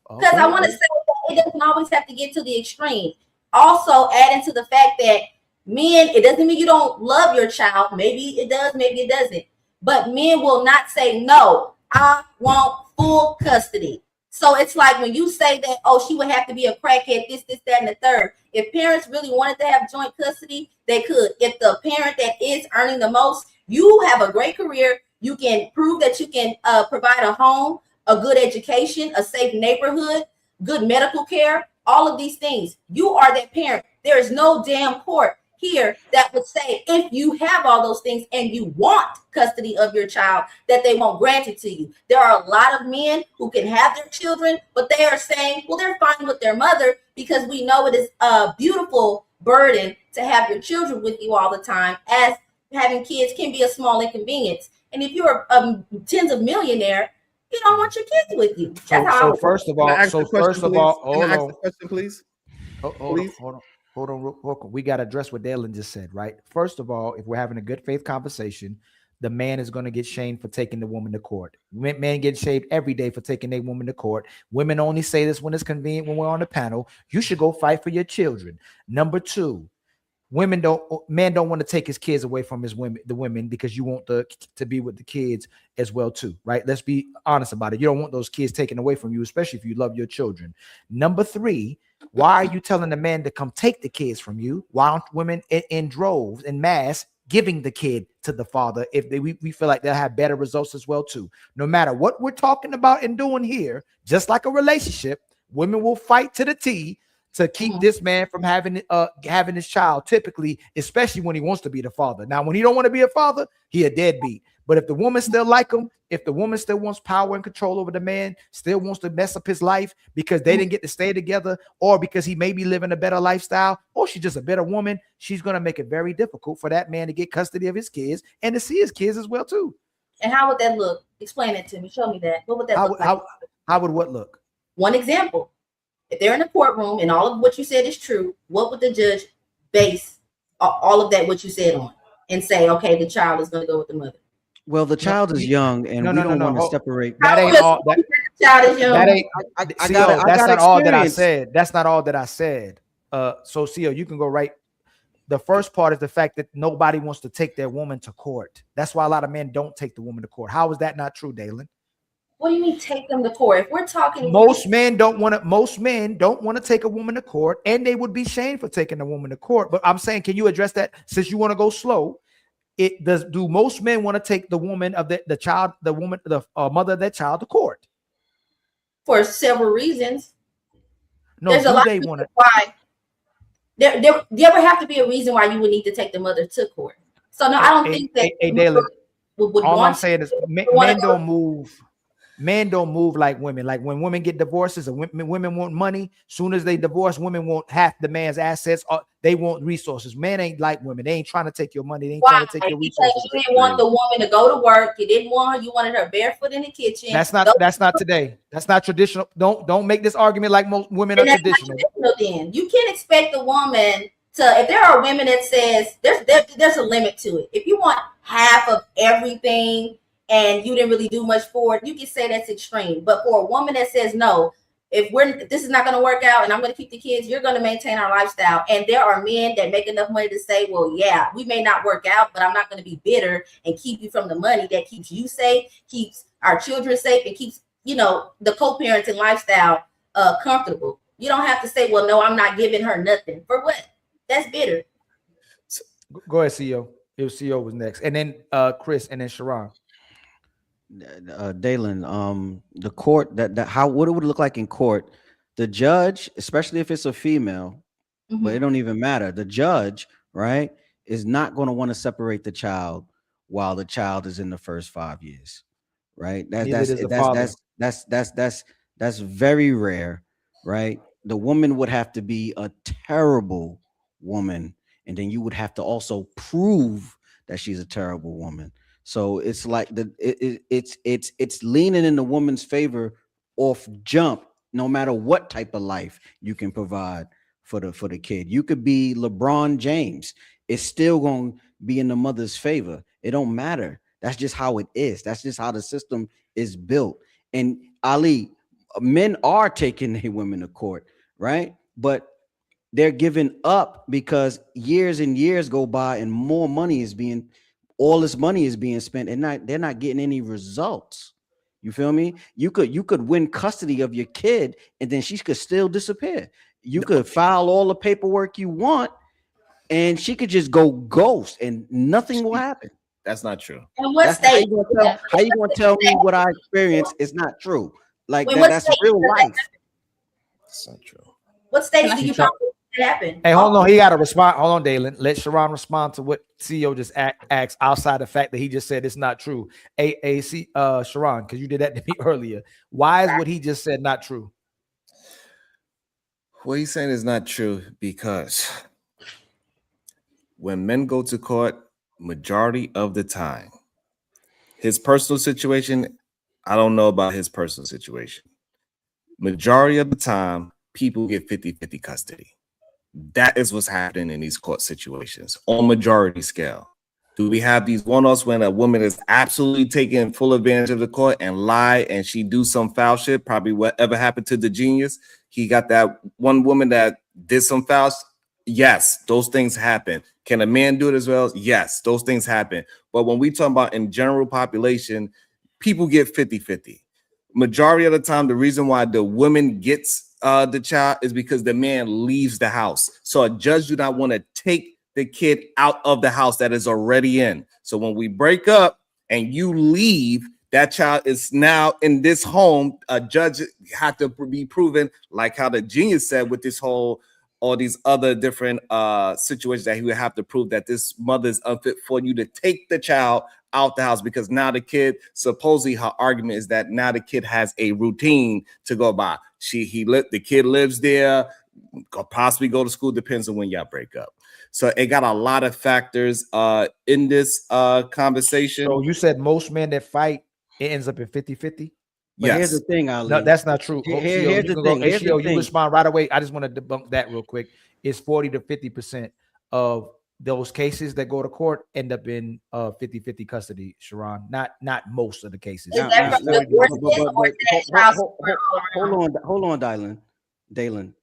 because I want to say that it doesn't always have to get to the extreme. Also, adding to the fact that men, it doesn't mean you don't love your child. Maybe it does, maybe it doesn't. But men will not say, no, I want full custody. So it's like when you say that, oh, she would have to be a crackhead, this, that, and the third. If parents really wanted to have joint custody, they could. If the parent that is earning the most, you have a great career. You can prove that you can provide a home, a good education, a safe neighborhood, good medical care, all of these things. You are that parent. There is no damn court here that would say if you have all those things and you want custody of your child, that they won't grant it to you. There are a lot of men who can have their children, but they are saying, well, they're fine with their mother because we know it is a beautiful burden to have your children with you all the time, as having kids can be a small inconvenience. And if you're a tens of millionaire, you don't want your kids with you. First of all, hold on. Question, please. Hold on. hold on, we got to address what Dalen just said, right? First of all, if we're having a good faith conversation, the man is going to get shamed for taking the woman to court. Men get shamed every day for taking their woman to court. Women only say this when it's convenient when we're on the panel. You should go fight for your children. Number two, men don't want to take his kids away from the women because you want to be with the kids as well too, right? Let's be honest about it. You don't want those kids taken away from you, especially if you love your children. Number three, why are you telling the man to come take the kids from you? Why aren't women in droves, in mass, giving the kid to the father if we feel like they'll have better results as well too? No matter what we're talking about and doing here, just like a relationship, women will fight to the T to keep this man from having his child, typically, especially when he wants to be the father. Now, when he don't want to be a father, he a deadbeat. But if the woman still like him, if the woman still wants power and control over the man, still wants to mess up his life because they didn't get to stay together, or because he may be living a better lifestyle, or she's just a better woman, she's going to make it very difficult for that man to get custody of his kids and to see his kids as well too. And how would that look? Explain it to me. Show me that. What would that look like? How would what look? One example. If they're in a courtroom and all of what you said is true, what would the judge base all of that what you said on and say, okay, the child is going to go with the mother? Well, the child is young, and we don't want to separate. That ain't all. The child is young. That ain't. That's not all that I experience. said. That's not all that I said. So Cio, you can go right. The first part is the fact that nobody wants to take their woman to court. That's why a lot of men don't take the woman to court. How is that not true, Dalen? What do you mean take them to court? If we're talking, Most men don't want to take a woman to court, and they would be shamed for taking a woman to court. But I'm saying, can you address that since you want to go slow? Do most men want to take the woman of the child, the woman, the mother of their child to court? For several reasons. No, there's a lot of reasons why. There ever have to be a reason why you would need to take the mother to court. So no, I don't think that. Dalen, all I'm saying is men don't move. Men don't move like women. Like when women get divorces and women want money, soon as they divorce, women want half the man's assets. Or they want resources. Men ain't like women. They ain't trying to take your money. They ain't trying to take your resources. Because you didn't want the woman to go to work. You didn't want her. You wanted her barefoot in the kitchen. That's not today. That's not traditional. Don't make this argument like most women are traditional. Then you can't expect the woman to. If there are women that says there's a limit to it. If you want half of everything and you didn't really do much for it, you can say that's extreme. But for a woman that says no, if this is not going to work out and I'm going to keep the kids, you're going to maintain our lifestyle. And there are men that make enough money to say, well, yeah, we may not work out, but I'm not going to be bitter and keep you from the money that keeps you safe, keeps our children safe, and keeps, the co-parenting lifestyle comfortable. You don't have to say, well, no, I'm not giving her nothing. For what? That's bitter. Go ahead, CEO. CEO was next. And then Chris, and then Sharon. Dalen, the court what it would look like in court, the judge, especially if it's a female, but it don't even matter. The judge, right, is not going to want to separate the child while the child is in the first 5 years, right? That's very rare, right? The woman would have to be a terrible woman, and then you would have to also prove that she's a terrible woman. So it's like it's leaning in the woman's favor off jump, no matter what type of life you can provide for the kid. You could be LeBron James. It's still going to be in the mother's favor. It don't matter. That's just how it is. That's just how the system is built. And Ali, men are taking their women to court, right? But they're giving up because years and years go by and all this money is being spent, and they're not getting any results. You feel me? You could win custody of your kid, and then she could still disappear. You could file all the paperwork you want, and she could just go ghost, and nothing will happen. That's not true. And what state? How you gonna tell me what I experienced is not true? Like that's real life. That's not true. What states do you know happen? Hey, hold on. He got to respond. Hold on, Dalen. Let Sharon respond to what CEO just asked outside the fact that he just said it's not true. Sharon, because you did that to me earlier. Why is what he just said not true? What he's saying is not true because when men go to court, majority of the time, his personal situation, I don't know about his personal situation. Majority of the time, people get 50-50 custody. That is what's happening in these court situations on majority scale. Do we have these one-offs when a woman is absolutely taking full advantage of the court and lie and she do some foul shit? Probably whatever happened to the genius. He got that one woman that did some fouls. Yes, those things happen. Can a man do it as well? Yes, those things happen. But when we talk about in general population, people get 50-50. Majority of the time, the reason why the woman gets the child is because the man leaves the house. So a judge do not want to take the kid out of the house that is already in. So when we break up and you leave, that child is now in this home. A judge had to be proven, like how the genius said with this whole, all these other different situations that he would have to prove that this mother is unfit for you to take the child out the house, because now the kid, supposedly her argument is that now the kid has a routine to go by. The kid lives there, could possibly go to school, depends on when y'all break up. So it got a lot of factors in this conversation. So you said most men that fight, it ends up in 50-50? But Yes. here's the thing, Ali. No, that's not true. Here's the thing. Here's the You thing. respond right away. I just want to debunk that real quick. It's 40 to 50% of those cases that go to court end up in 50-50 custody, Sharon. Not most of the cases. Is that from divorces or is that child support? Hold on, Dalen.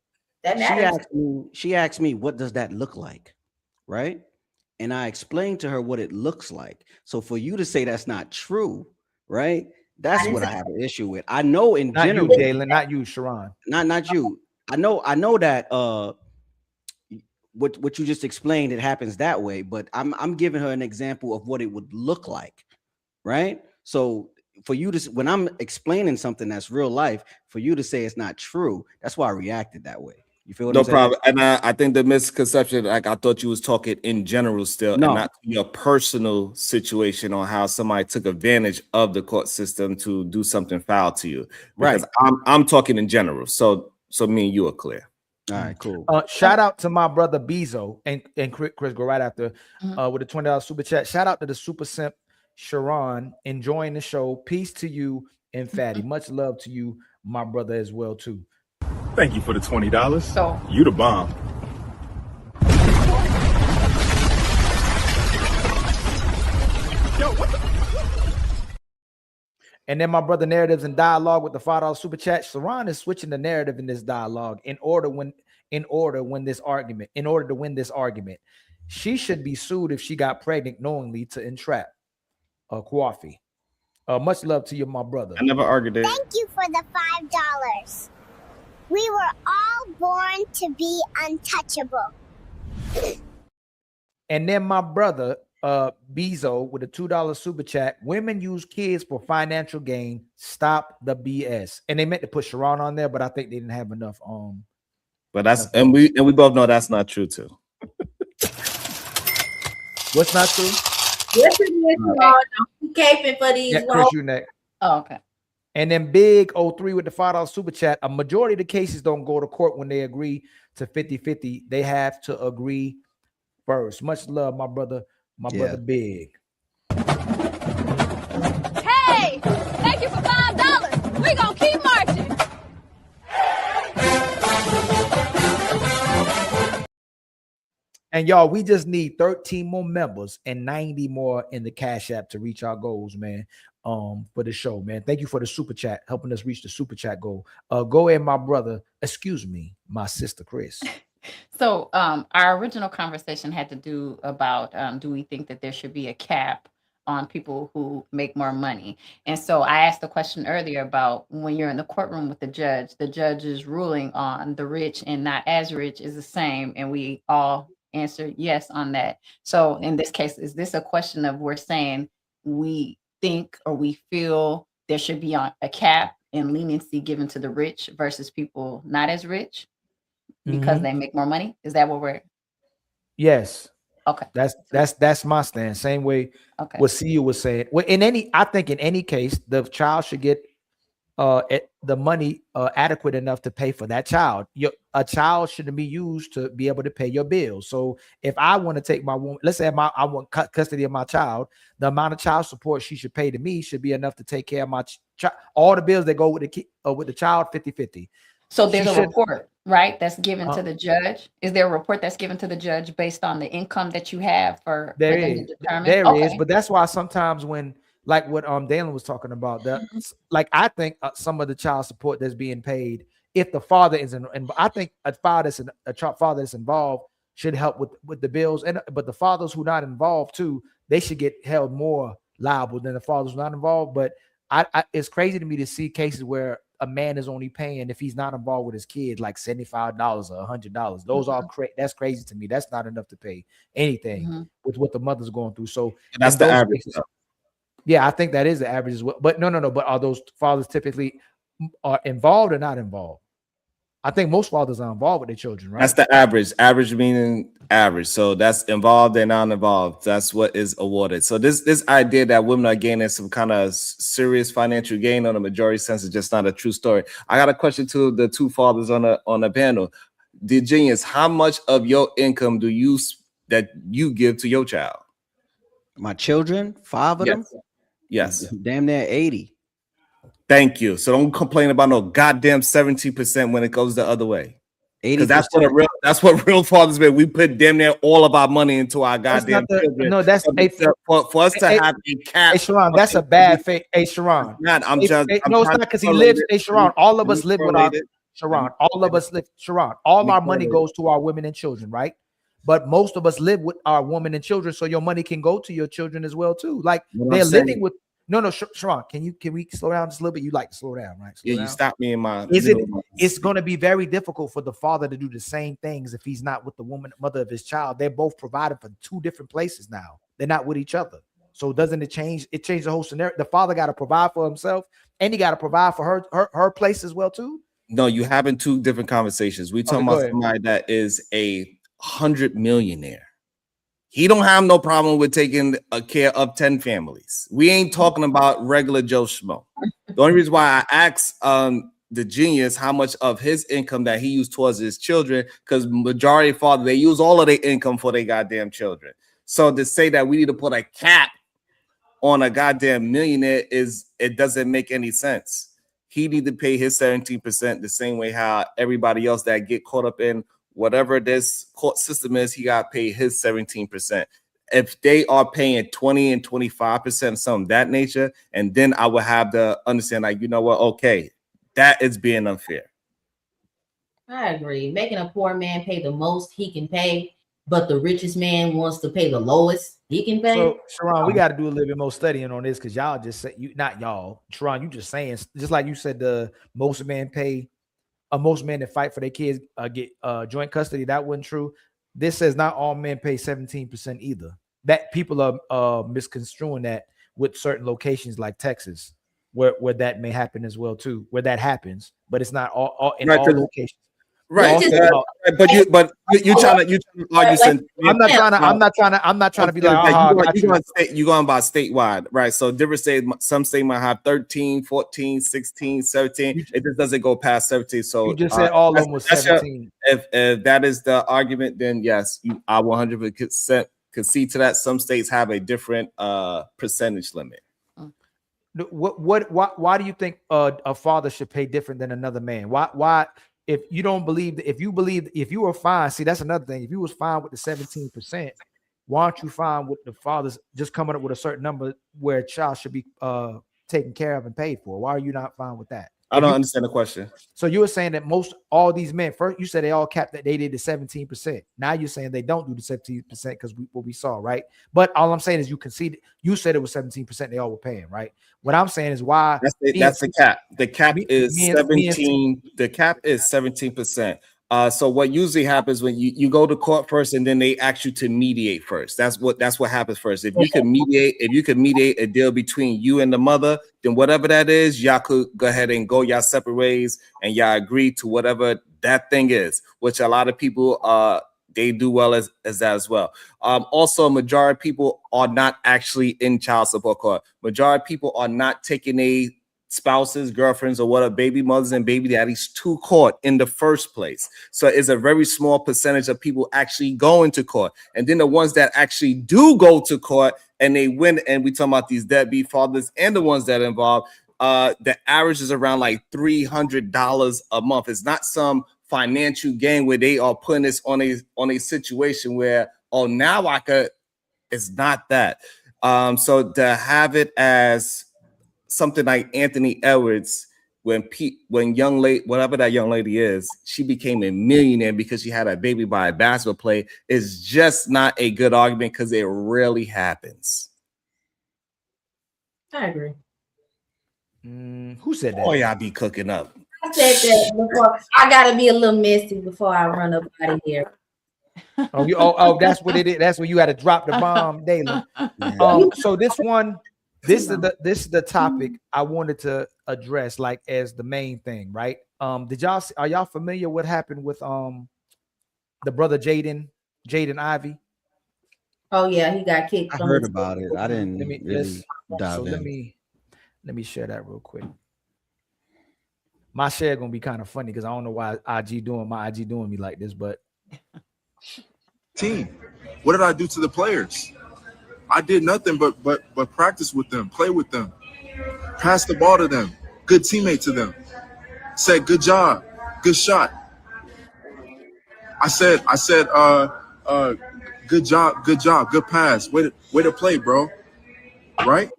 That matters. She asked me, what does that look like? Right? And I explained to her what it looks like. So for you to say that's not true, right? That's what I have an issue with. I know in not general, you, Dalen, not you, Sharon. Not you. I know that what you just explained, it happens that way, but I'm giving her an example of what it would look like, right? So for you to, when I'm explaining something that's real life, for you to say it's not true, that's why I reacted that way. You feel what No I'm saying? problem. And I think the misconception, like I thought you was talking in general still, No. and not your personal situation on how somebody took advantage of the court system to do something foul to you. Because I'm talking in general. So me and you are clear. All right, cool. Shout out to my brother Bezo and Chris, go right after with a $20 super chat. Shout out to the super simp Sharon, enjoying the show. Peace to you and Fatty. Much love to you, my brother, as well too. Thank you for the $20. So you the bomb. Yo, what the? And then my brother Narratives and Dialogue with the $5 super chat. Sharon is switching the narrative in this dialogue in order to win this argument. She should be sued if she got pregnant knowingly to entrap Kwafi. Much love to you, my brother. I never argued it. Thank you for the $5. We were all born to be untouchable. And then my brother Bezo with a $2 super chat. Women use kids for financial gain. Stop the BS. And they meant to put Sharon on there, but I think they didn't have enough. But that's and we both know that's not true too. What's not true? Yes, it is. Don't be caping for these. Yeah, Chris, you next. Oh, okay. And then Big 03 with the $5 super chat. A majority of the cases don't go to court when they agree to 50-50. They have to agree first. Much love, my brother Brother Big. Hey, thank you for $5. We gonna keep marching. And y'all, we just need 13 more members and 90 more in the Cash App to reach our goals, man. For the show, man. Thank you for the super chat, helping us reach the super chat goal. Go ahead, my brother. Excuse me, my sister Chris. So our original conversation had to do about do we think that there should be a cap on people who make more money? And so I asked the question earlier about when you're in the courtroom with the judge's ruling on the rich and not as rich is the same, and we all answered yes on that. So in this case, is this a question of we're saying we think or we feel there should be a cap and leniency given to the rich versus people not as rich because they make more money? Is that what we're? Yes. Okay. That's my stand. Same way what CEO was saying. Well, I think in any case, the child should get the money adequate enough to pay for that child. A child shouldn't be used to be able to pay your bills. So if I want to take my woman, let's say I want custody of my child, the amount of child support she should pay to me should be enough to take care of my child. All the bills that go with the child 50-50. So there's a report. right? That's given to the judge. Is there a report that's given to the judge based on the income that you have for them to determine? There is, but that's why sometimes when, like what Dalen was talking about, that like I think some of the child support that's being paid, if the father isn't, and I think a father that's involved should help with the bills, and but the fathers who are not involved too, they should get held more liable than the fathers who are not involved. But it's crazy to me to see cases where a man is only paying, if he's not involved with his kid, like $75 or $100. Those are that's crazy to me. That's not enough to pay anything with what the mother's going through. So And that's the average. Yeah, I think that is the average as well. But no. But are those fathers typically are involved or not involved? I think most fathers are involved with their children, right? That's the average. Average meaning average. So that's involved and non-involved. That's what is awarded. So this idea that women are gaining some kind of serious financial gain on a majority sense is just not a true story. I got a question to the two fathers on the panel. The Genius, how much of your income do you give to your child? My children, 5 of them? Yes. Damn near 80. Thank you. So don't complain about no goddamn 17% when it goes the other way. Because that's what real fathers do. We put damn near all of our money into our goddamn children. No, that's for us to have a cap. Hey, Sharon, that's a bad thing. Hey, Sharon. No, it's not because he lives. Hey, Sharon, all of us live with our Sharon. All of us live. Sharon, all our money goes to our women and children, right? But most of us live with our women and children, so your money can go to your children as well too. Like they're living with. No, Sharon, can we slow down just a little bit? You like to slow down, right? You stopped me in my. It's going to be very difficult for the father to do the same things if he's not with the mother of his child. They're both provided for two different places now. They're not with each other. So doesn't it change? It changed the whole scenario. The father got to provide for himself, and he got to provide for her place as well too. No, you having two different conversations. We talking about somebody that is a 100 millionaire. He don't have no problem with taking care of 10 families. We ain't talking about regular Joe Schmo. The only reason why I asked the Genius how much of his income that he used towards his children, because majority of fathers, they use all of their income for their goddamn children. So to say that we need to put a cap on a goddamn millionaire it doesn't make any sense. He need to pay his 17% the same way how everybody else that get caught up in whatever this court system is, he got paid his 17%. If they are paying 20 and 25%, something of that nature, and then I would have to understand, like, you know what? Okay, that is being unfair. I agree. Making a poor man pay the most he can pay, but the richest man wants to pay the lowest he can pay. So, Sharon, we got to do a little bit more studying on this because y'all just say not y'all, Sharon, you just saying, just like you said, the most men pay. Most men that fight for their kids get joint custody. That wasn't true. This says not all men pay 17% either. That people are misconstruing that with certain locations like Texas, where that may happen as well too, where that happens, but it's not all in all locations. Right, but you trying to argue something. I'm not trying to be like you're going about statewide, right? So different states, some states might have 13, 14, 16, 17. It just doesn't go past 17. So you just said all of them was 17. If that is the argument, then yes, I 100% concede to that. Some states have a different percentage limit. Why do you think a father should pay different than another man? Why? If you don't believe, if you were fine, see, that's another thing. If you was fine with the 17%, why aren't you fine with the fathers just coming up with a certain number where a child should be taken care of and paid for? Why are you not fine with that? I don't understand the question. So you were saying that all these men, first you said they all capped that they did the 17%. Now you're saying they don't do the 17% because what we saw, right? But all I'm saying is you conceded. You said it was 17%. They all were paying, right? What I'm saying is why that's the cap. The cap is 17. The cap is 17%. So what usually happens when you go to court first, and then they ask you to mediate first. That's what happens first. If you can mediate a deal between you and the mother, then whatever that is, y'all could go ahead and go y'all separate ways, and y'all agree to whatever that thing is. Which a lot of people they do well as that as well. Also, majority of people are not actually in child support court. Majority of people are not taking a spouses, girlfriends, or what, baby mothers and baby daddies to court in the first place. So it's a very small percentage of people actually going to court. And then the ones that actually do go to court and they win, and we talking about these deadbeat fathers and the ones that are involved, the average is around like $300 a month. It's not some financial gain where they are putting this on a situation where, oh, now I could. It's not that. So to have it as something like Anthony Edwards, when young lady, whatever that young lady is, she became a millionaire because she had a baby by a basketball player, is just not a good argument because it rarely happens. I agree. Who said that? Oh, yeah, I be cooking up. I said that before. I gotta be a little messy before I run up out of here. Oh, that's what it is. That's where you had to drop the bomb, Dalen. So this is the topic I wanted to address, like as the main thing, right? Are y'all familiar what happened with the brother Jaden Ivey? Oh yeah, he got kicked. I heard about it. I didn't Let me dive in. Let me share that real quick. My share gonna be kind of funny because I don't know why IG doing me like this, but team. What did I do to the players? I did nothing but practice with them, play with them, pass the ball to them, good teammate to them. Said good job, good shot. I said, good job, good pass. Way to play, bro. Right?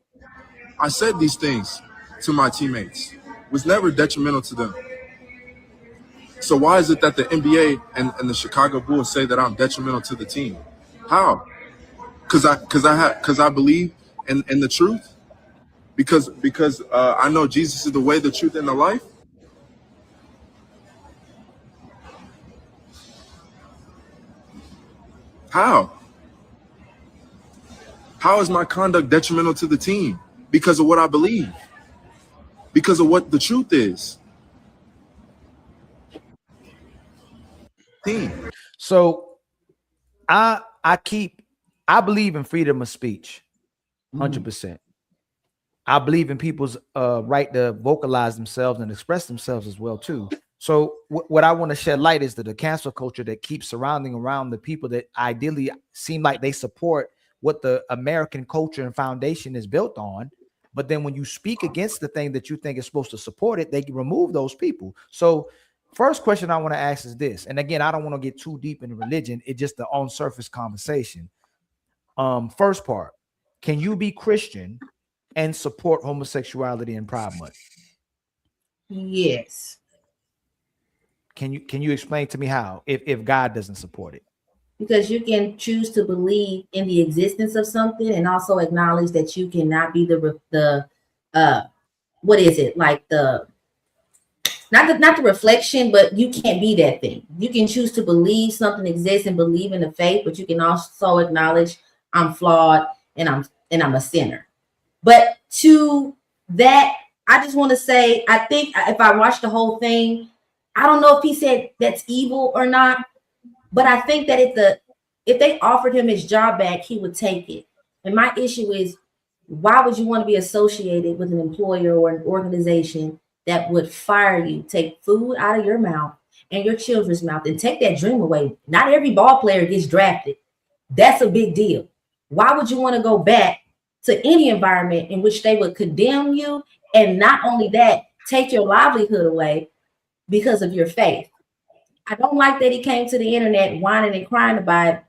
I said these things to my teammates. Was never detrimental to them. So why is it that the NBA and the Chicago Bulls say that I'm detrimental to the team? How? Because I believe in the truth. Because I know Jesus is the way, the truth, and the life. How? How is my conduct detrimental to the team? Because of what I believe. Because of what the truth is. Team. So I believe in freedom of speech, 100%. I believe in people's right to vocalize themselves and express themselves as well too. So what I want to shed light is that the cancel culture that keeps surrounding around the people that ideally seem like they support what the American culture and foundation is built on. But then when you speak against the thing that you think is supposed to support it, they can remove those people. So first question I want to ask is this, and again, I don't want to get too deep into religion. It's just the on surface conversation. First part, can you be Christian and support homosexuality in Pride Month? Yes. Can you explain to me how, if God doesn't support it? Because you can choose to believe in the existence of something and also acknowledge that you cannot be what is it, like not the reflection, but you can't be that thing. You can choose to believe something exists and believe in the faith, but you can also acknowledge I'm flawed and I'm a sinner. But to that, I just want to say, I think if I watched the whole thing, I don't know if he said that's evil or not, but I think that if they offered him his job back, he would take it. And my issue is, why would you want to be associated with an employer or an organization that would fire you, take food out of your mouth and your children's mouth, and take that dream away? Not every ball player gets drafted. That's a big deal. Why would you want to go back to any environment in which they would condemn you, and not only that, take your livelihood away because of your faith? I don't like that he came to the internet whining and crying about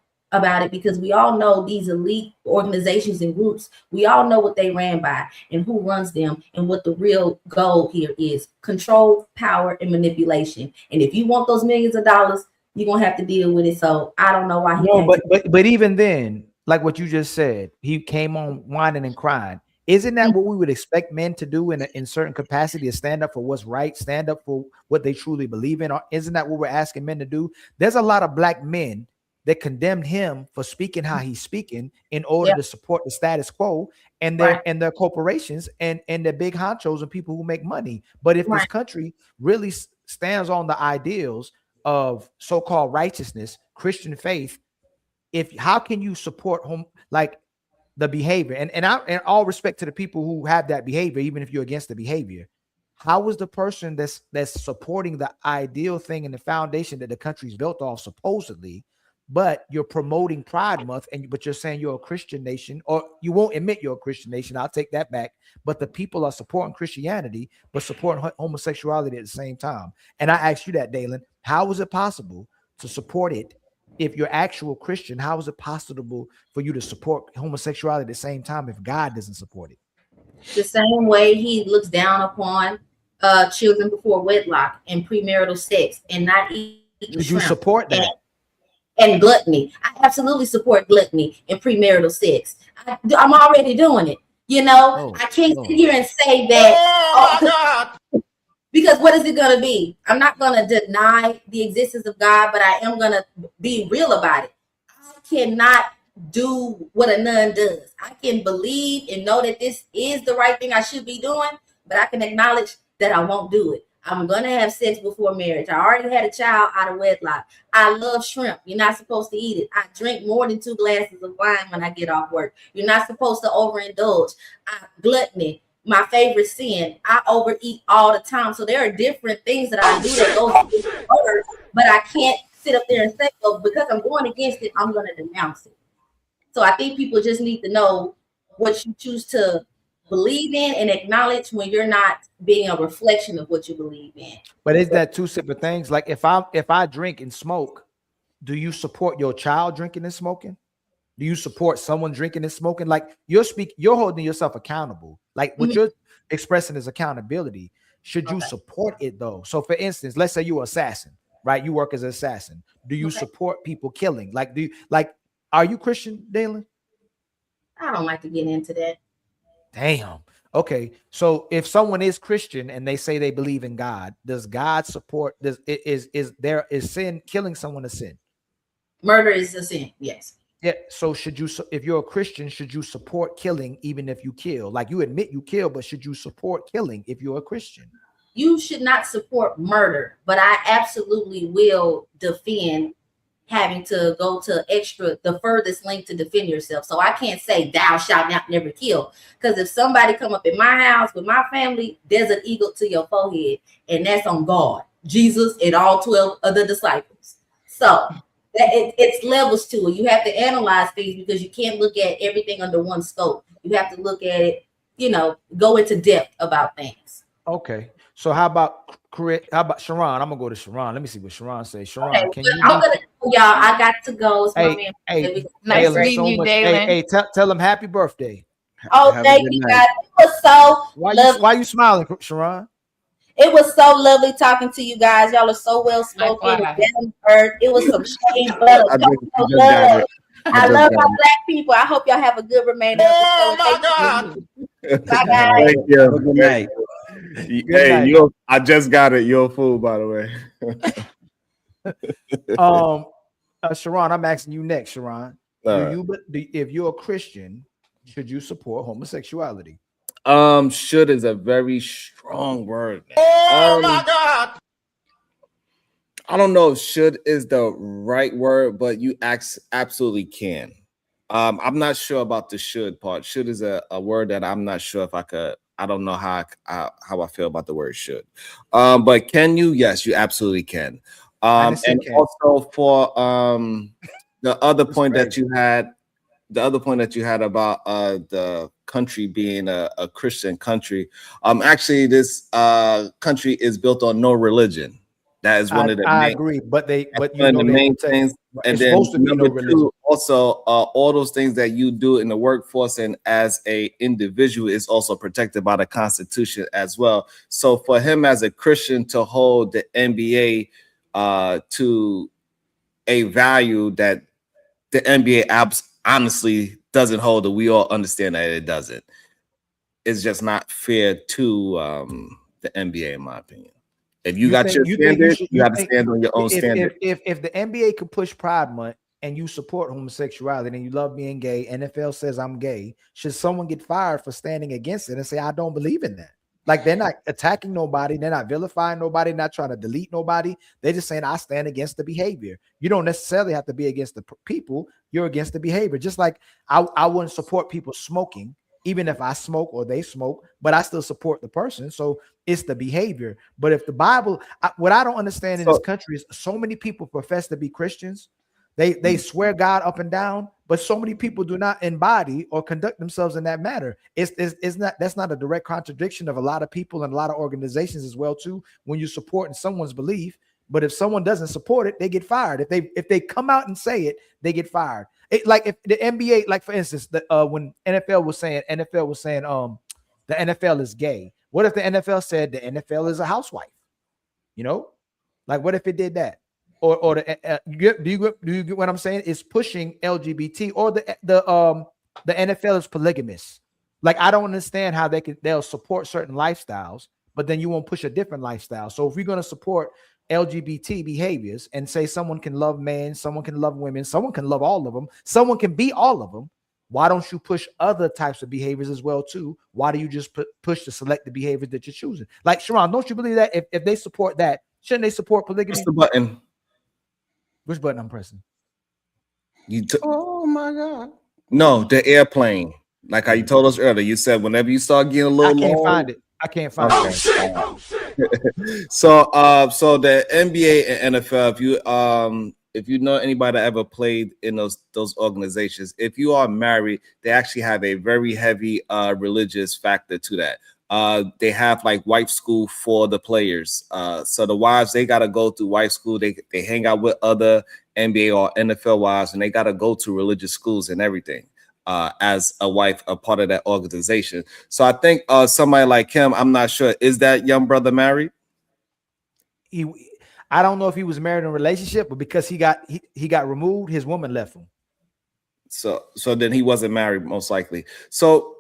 it, because we all know these elite organizations and groups, we all know what they ran by and who runs them and what the real goal here is: control, power, and manipulation. And if you want those millions of dollars, you're gonna have to deal with it. So I don't know why he No, but even then, like what you just said, he came on whining and crying. Isn't that what we would expect men to do in certain capacity, to stand up for what's right, stand up for what they truly believe in? Or isn't that what we're asking men to do? There's a lot of black men that condemned him for speaking how he's speaking in order to support the status quo and their corporations and their big honchos and people who make money. But if this country really stands on the ideals of so-called righteousness, Christian faith, how can you support the behavior? And all respect to the people who have that behavior, even if you're against the behavior, how is the person that's supporting the ideal thing and the foundation that the country's built off, supposedly, but you're promoting Pride Month, but you're saying you're a Christian nation, or you won't admit you're a Christian nation? I'll take that back. But the people are supporting Christianity, but supporting homosexuality at the same time. And I ask you that, Dalen, How is it possible to support it? If you're actual Christian, how is it possible for you to support homosexuality at the same time if God doesn't support it? The same way he looks down upon children before wedlock and premarital sex and not eating Would shrimp you support that? and gluttony. I absolutely support gluttony and premarital sex. I'm already doing it. You know, I can't sit here and say that because what is it going to be? I'm not going to deny the existence of God, but I am going to be real about it. I cannot do what a nun does. I can believe and know that this is the right thing I should be doing, but I can acknowledge that I won't do it. I'm going to have sex before marriage. I already had a child out of wedlock. I love shrimp. You're not supposed to eat it. I drink more than 2 glasses of wine when I get off work. You're not supposed to overindulge. Gluttony, my favorite sin. I overeat all the time. So there are different things that I do that goes against the word, but I can't sit up there and say, well, because I'm going against it, I'm going to denounce it. So I think people just need to know what you choose to believe in and acknowledge when you're not being a reflection of what you believe in. But is that 2 separate things? Like if I drink and smoke, do you support your child drinking and smoking? Do you support someone drinking and smoking? Like you're holding yourself accountable. Like what you're expressing is accountability. Should you support it though? So for instance, let's say you're an assassin, right? You work as an assassin. Do you support people killing? Like are you Christian, Dalen? I don't like to get into that. Damn. Okay. So if someone is Christian and they say they believe in God, does God support is sin, killing someone a sin? Murder is a sin, yes. Yeah. So if you're a Christian, should you support killing even if you kill? Like you admit you kill, but should you support killing if you're a Christian? You should not support murder, but I absolutely will defend having to go to the furthest length to defend yourself. So I can't say thou shalt not never kill. Because if somebody come up in my house with my family, there's an eagle to your forehead. And that's on God, Jesus, and all 12 of the disciples. So it's levels to it. You have to analyze things because you can't look at everything under one scope. You have to look at it, go into depth about things. Okay. So how about Sharon? I'm gonna go to Sharon. Let me see what Sharon says. Sharon, okay, y'all, I got to go. Nice meeting you, Dalen. Hey, tell them happy birthday. Oh, thank you, guys. It was so lovely. Why you smiling, Sharon? It was so lovely talking to you guys. Y'all are so well spoken. It was some shade butter. I love my Black people. I hope y'all have a good remainder of the show. Bye, guys. Thank you. Good night. Hey, I just got it. You're a fool, by the way. Sharon, I'm asking you next, Sharon. If you're a Christian, should you support homosexuality? Should is a very strong word. Oh my God. I don't know if should is the right word, but you absolutely can. I'm not sure about the should part. Should is a word that I'm not sure if I could. I don't know how I feel about the word should. But can you? Yes, you absolutely can. And also for the other point that you had, about the country being a Christian country. Actually, this country is built on no religion. That is one of the I agree, but one of the main things. And then number two, also all those things that you do in the workforce and as a individual is also protected by the Constitution as well. So for him as a Christian to hold the NBA to a value that the NBA honestly doesn't hold, that we all understand that it doesn't. It's just not fair to the NBA, in my opinion. If you got your standard, you got to stand on your own standard. If the NBA could push Pride Month and you support homosexuality and you love being gay, NFL says I'm gay, should someone get fired for standing against it and say, I don't believe in that? Like they're not attacking nobody, they're not vilifying nobody, not trying to delete nobody. They're just saying, I stand against the behavior. You don't necessarily have to be against the people, you're against the behavior. Just like I wouldn't support people smoking, even if I smoke or they smoke, but I still support the person. So it's the behavior. But if the Bible, what I don't understand in this country is so many people profess to be Christians. They swear God up and down, but so many people do not embody or conduct themselves in that manner. That's not a direct contradiction of a lot of people and a lot of organizations as well too. When you're supporting someone's belief, But if someone doesn't support it, they get fired. If they come out and say it, they get fired. Like if the NBA, like for instance, when NFL was saying the NFL is gay. What if the NFL said the NFL is a housewife? You know, like what if it did that? Or do you get what I'm saying? It's pushing LGBT, or the NFL is polygamous. Like I don't understand how they'll support certain lifestyles, but then you won't push a different lifestyle. So if you're going to support LGBT behaviors and say someone can love men, someone can love women, someone can love all of them, someone can be all of them, why don't you push other types of behaviors as well too? Why do you just push the selected behaviors that you're choosing? Like Sharon, don't you believe that if they support that, shouldn't they support polygamy? Press the button. Which button I'm pressing? Oh my God. No, the airplane. Like how you told us earlier. You said whenever you start getting a little I can't long, find it. I can't find it. So the NBA and NFL, if you know anybody that ever played in those organizations, if you are married, they actually have a very heavy religious factor to that. They have like wife school for the players. So the wives, they got to go through wife school. They hang out with other NBA or NFL wives, and they got to go to religious schools and everything. As a wife, a part of that organization. So I think somebody like him, I'm not sure. Is that young brother married? I don't know if he was married in a relationship, but because he got removed, his woman left him. So then he wasn't married, most likely. So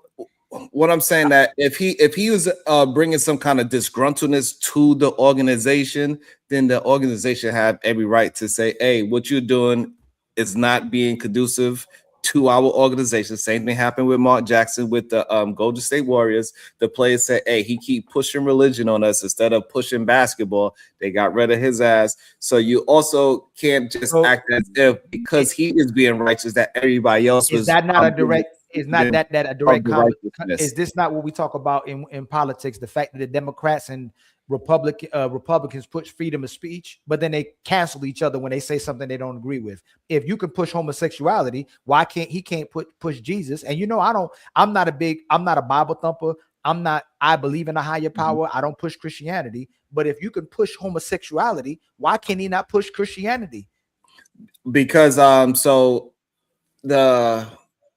what I'm saying that if he was bringing some kind of disgruntledness to the organization, then the organization have every right to say, hey, what you're doing is not being conducive to our organization. Same thing happened with Mark Jackson with the Golden State Warriors. The players said, hey, he keep pushing religion on us instead of pushing basketball. They got rid of his ass. So you also can't just act as if because he is being righteous that everybody else was. Is that not a direct? Is not that a direct comment? Is this not what we talk about in politics? The fact that the Democrats and Republicans push freedom of speech, but then they cancel each other when they say something they don't agree with. If you can push homosexuality, why can't he push Jesus? And you know, I'm not a Bible thumper. I believe in a higher power. I don't push Christianity. But if you can push homosexuality, why can he not push Christianity? Because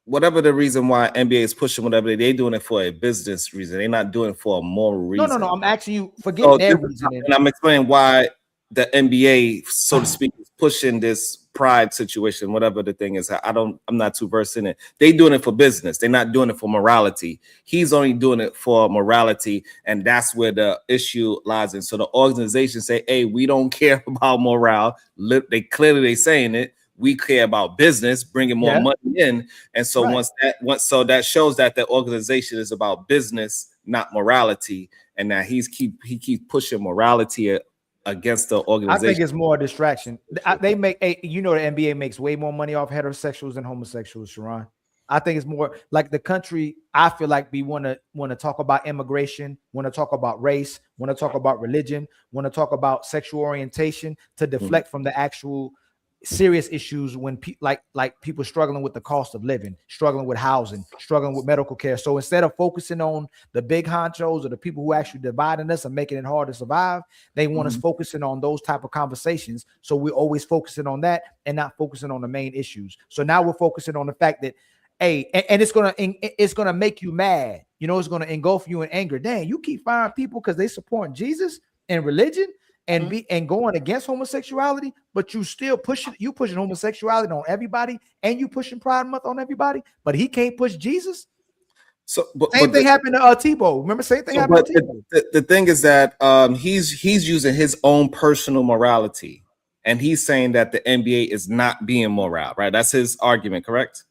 whatever the reason why NBA is pushing whatever they're doing it for a business reason. They're not doing it for a moral reason. No. I'm asking you, forget their reason. And I'm explaining why the NBA, so to speak, is pushing this pride situation, whatever the thing is. I'm not too versed in it. They doing it for business. They're not doing it for morality. He's only doing it for morality, and that's where the issue lies in. So the organization say, hey, we don't care about morale. They saying it. We care about business, bringing more money in, and so so that shows that the organization is about business, not morality, and that he keeps pushing morality against the organization. I think it's more a distraction. They make the NBA makes way more money off heterosexuals than homosexuals, Sharon. I think it's more like the country. I feel like we want to talk about immigration, want to talk about race, want to talk about religion, want to talk about sexual orientation to deflect from the actual serious issues when like people struggling with the cost of living, struggling with housing, struggling with medical care. So instead of focusing on the big honchos or the people who actually dividing us and making it hard to survive, they want us focusing on those type of conversations. So we're always focusing on that and not focusing on the main issues. So now we're focusing on the fact that, hey, and it's gonna make you mad. You know, it's gonna engulf you in anger. Dang, you keep firing people because they support Jesus and religion and going against homosexuality, but you still pushing homosexuality on everybody, and you pushing Pride Month on everybody, but he can't push Jesus. So same thing happened to Tebow. Remember, same thing happened to Tebow. The thing is that he's using his own personal morality, and he's saying that the NBA is not being moral, right? That's his argument, correct?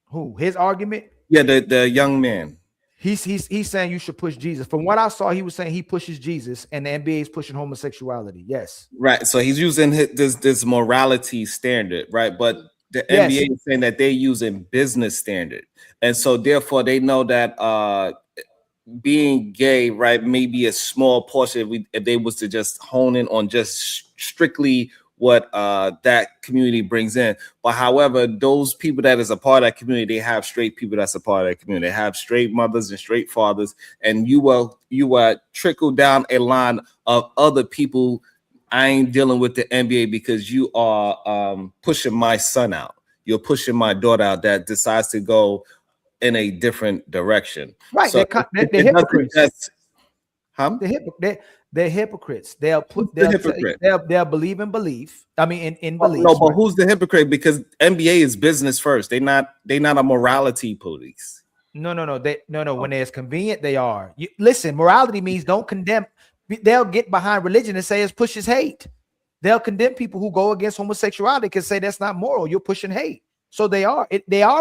Who? His argument? Yeah, the young man. He's saying you should push Jesus. From what I saw, he was saying he pushes Jesus, and the NBA is pushing homosexuality. Yes, right. So he's using this morality standard, right? But the NBA is saying that they're using business standard, and so therefore they know that being gay, right, may be a small portion if they was to just hone in on just strictly what that community brings in. But however, those people that is a part of that community, they have straight people that's a part of that community. They have straight mothers and straight fathers, and you will trickle down a line of other people I ain't dealing with the NBA because you are pushing my son out. You're pushing my daughter out that decides to go in a different direction. Right. So they're hypocrites. They're hypocrites. They'll believe in belief. I mean, in belief. No, but who's the hypocrite? Because NBA is business first. They're not a morality police. No. When it's convenient, they are. Listen, morality means don't condemn. They'll get behind religion and say it pushes hate. They'll condemn people who go against homosexuality because say that's not moral. You're pushing hate. So they are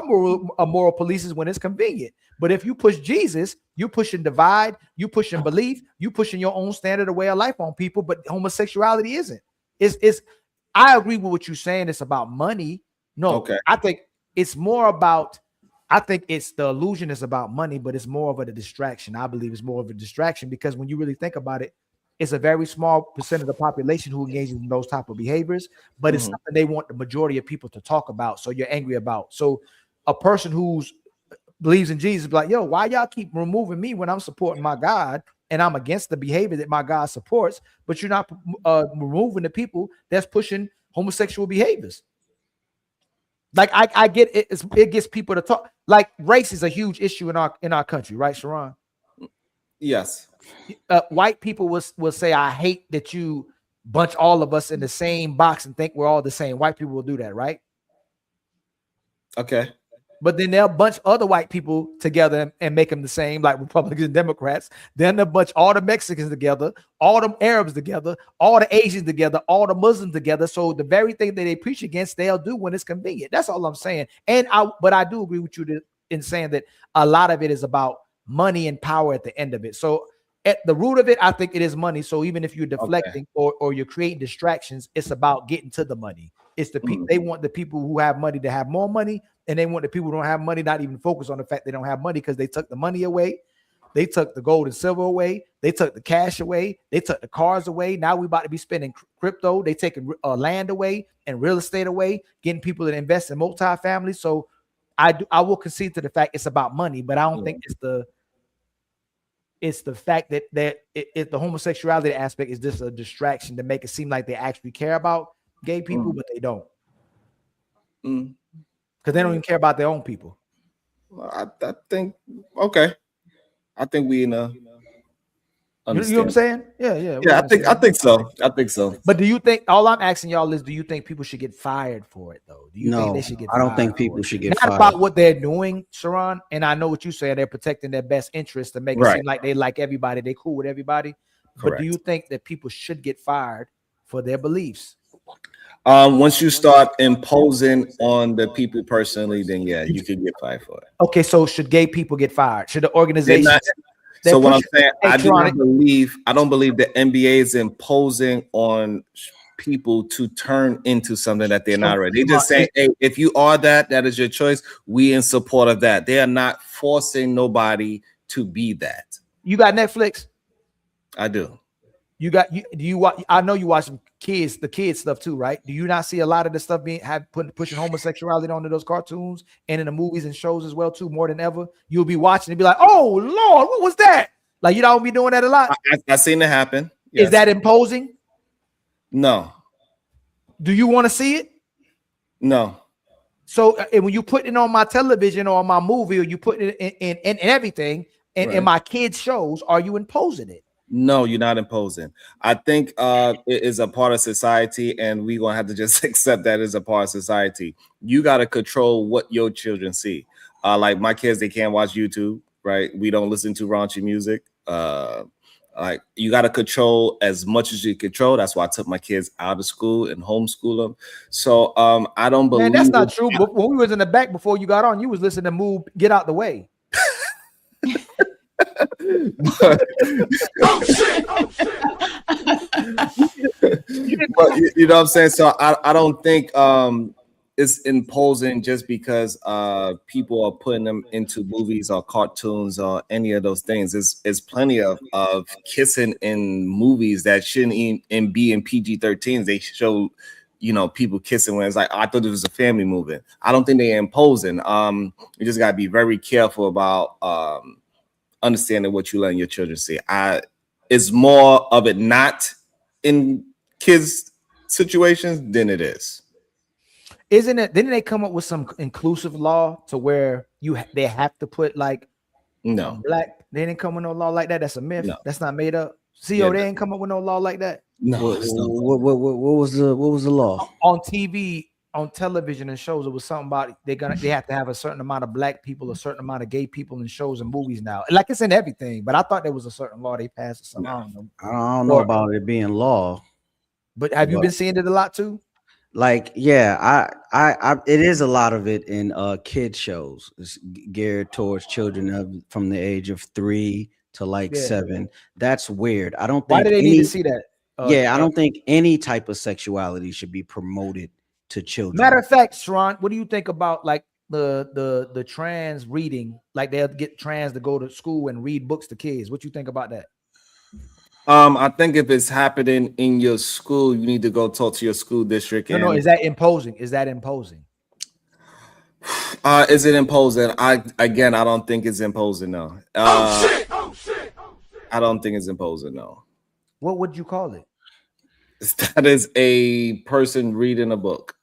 moral polices when it's convenient. But if you push Jesus, you're pushing divide, you pushing belief, you pushing your own standard of way of life on people. But homosexuality isn't. I agree with what you're saying. It's about money. No, okay. I think it's more about. I think it's the illusion is about money, but it's more of a distraction. I believe it's more of a distraction because when you really think about it, it's a very small percent of the population who engages in those type of behaviors, but it's something they want the majority of people to talk about. So you're angry about. So a person who's believes in Jesus be like, yo, why y'all keep removing me when I'm supporting my God and I'm against the behavior that my God supports, but you're not removing the people that's pushing homosexual behaviors. Like I get it. It gets people to talk. Like race is a huge issue in our country, right, Sharon? Yes. White people will say, "I hate that you bunch all of us in the same box and think we're all the same." White people will do that, right? Okay. But then they'll bunch other white people together and make them the same, like Republicans and Democrats. Then they'll bunch all the Mexicans together, all the Arabs together, all the Asians together, all the Muslims together. So the very thing that they preach against, they'll do when it's convenient. That's all I'm saying. But I do agree with you in saying that a lot of it is about money and power at the end of it. So at the root of it, I think it is money. So even if you're deflecting or you're creating distractions, it's about getting to the money. It's the people. They want the people who have money to have more money, and they want the people who don't have money not even focus on the fact they don't have money because they took the money away. They took the gold and silver away. They took the cash away. They took the cars away. Now we about to be spending crypto. They taking land away and real estate away, getting people to invest in multifamily. So I will concede to the fact it's about money, but I don't think it's the fact that the homosexuality aspect is just a distraction to make it seem like they actually care about gay people, but they don't. Because they don't even care about their own people. I think, okay. I think we in a. You know what I'm saying? Yeah. Yeah, I think so. I think so. But do you think, all I'm asking y'all is, do you think people should get fired for it though? Do you think they should get fired? I don't think people should get fired. Not about what they're doing, Sharon. And I know what you say, they're protecting their best interest to make it seem like they like everybody, they cool with everybody. Correct. But do you think that people should get fired for their beliefs? Once you start imposing on the people personally, then yeah, you can get fired for it. Okay, so should gay people get fired? Should the organization? So what I'm saying, I don't believe the NBA is imposing on people to turn into something that they're not ready. They just say, hey, if you are that is your choice. We in support of that. They are not forcing nobody to be that. You got Netflix? I do. Do you watch? I know you watch the kids stuff too, right? Do you not see a lot of the stuff pushing homosexuality onto those cartoons and in the movies and shows as well too, more than ever? You'll be watching and be like, oh Lord, what was that? Like, you don't be doing that a lot. I've seen it happen. Yes. Is that imposing? No. Do you want to see it? No. So when you put it on my television or on my movie, or you put it in everything in my kids' shows, are you imposing it? No, you're not imposing. I think it is a part of society, and we're gonna have to just accept that as a part of society. You gotta control what your children see. Like my kids, they can't watch YouTube, right? We don't listen to raunchy music. Like you gotta control as much as you control. That's why I took my kids out of school and homeschool them. So I don't believe. Man, that's not true. But when we was in the back before you got on, you was listening to Move, Get Out the Way. But you know what I'm saying? So I don't think it's imposing just because people are putting them into movies or cartoons or any of those things. There's plenty of kissing in movies that shouldn't even be in PG-13s. They show, people kissing when it's like, I thought it was a family movie. I don't think they're imposing. You just gotta be very careful about understanding what you let your children see. It's more of it not in kids situations than it is. Isn't it? Didn't they come up with some inclusive law to where they have to put like No, black? They didn't come with no law like that. That's a myth. No. That's not made up. Yeah, They ain't come up with no law like that. no. What, It's not. what was the law? On TV, on television and shows, it was something about they have to have a certain amount of black people, a certain amount of gay people in shows and movies now. Like it's in everything, but I thought there was a certain law they passed or something. I don't know. I don't know about it being law. But have you been seeing it a lot too? Like, yeah, I it is a lot of it in kid shows. It's geared towards children from the age of 3 to like 7. That's weird. I don't think Why do they need to see that? I don't think any type of sexuality should be promoted to children. Matter of fact, Sharon, what do you think about like the trans reading? Like they'll get trans to go to school and read books to kids. What you think about that? I think if it's happening in your school, you need to go talk to your school district. No, is that imposing? Is that imposing? Is it imposing? I don't think it's imposing. No. Oh shit! I don't think it's imposing. No. What would you call it? That is a person reading a book.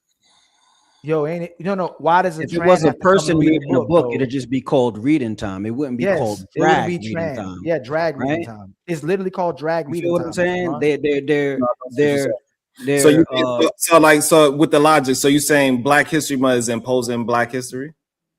Yo, ain't it? No. Why does if it was a person reading a book, it'd just be called reading time. It wouldn't be called drag reading time. Yeah, drag reading time. It's literally called drag reading time. You know what I'm saying? So with the logic, so you're saying Black History Month is imposing Black history?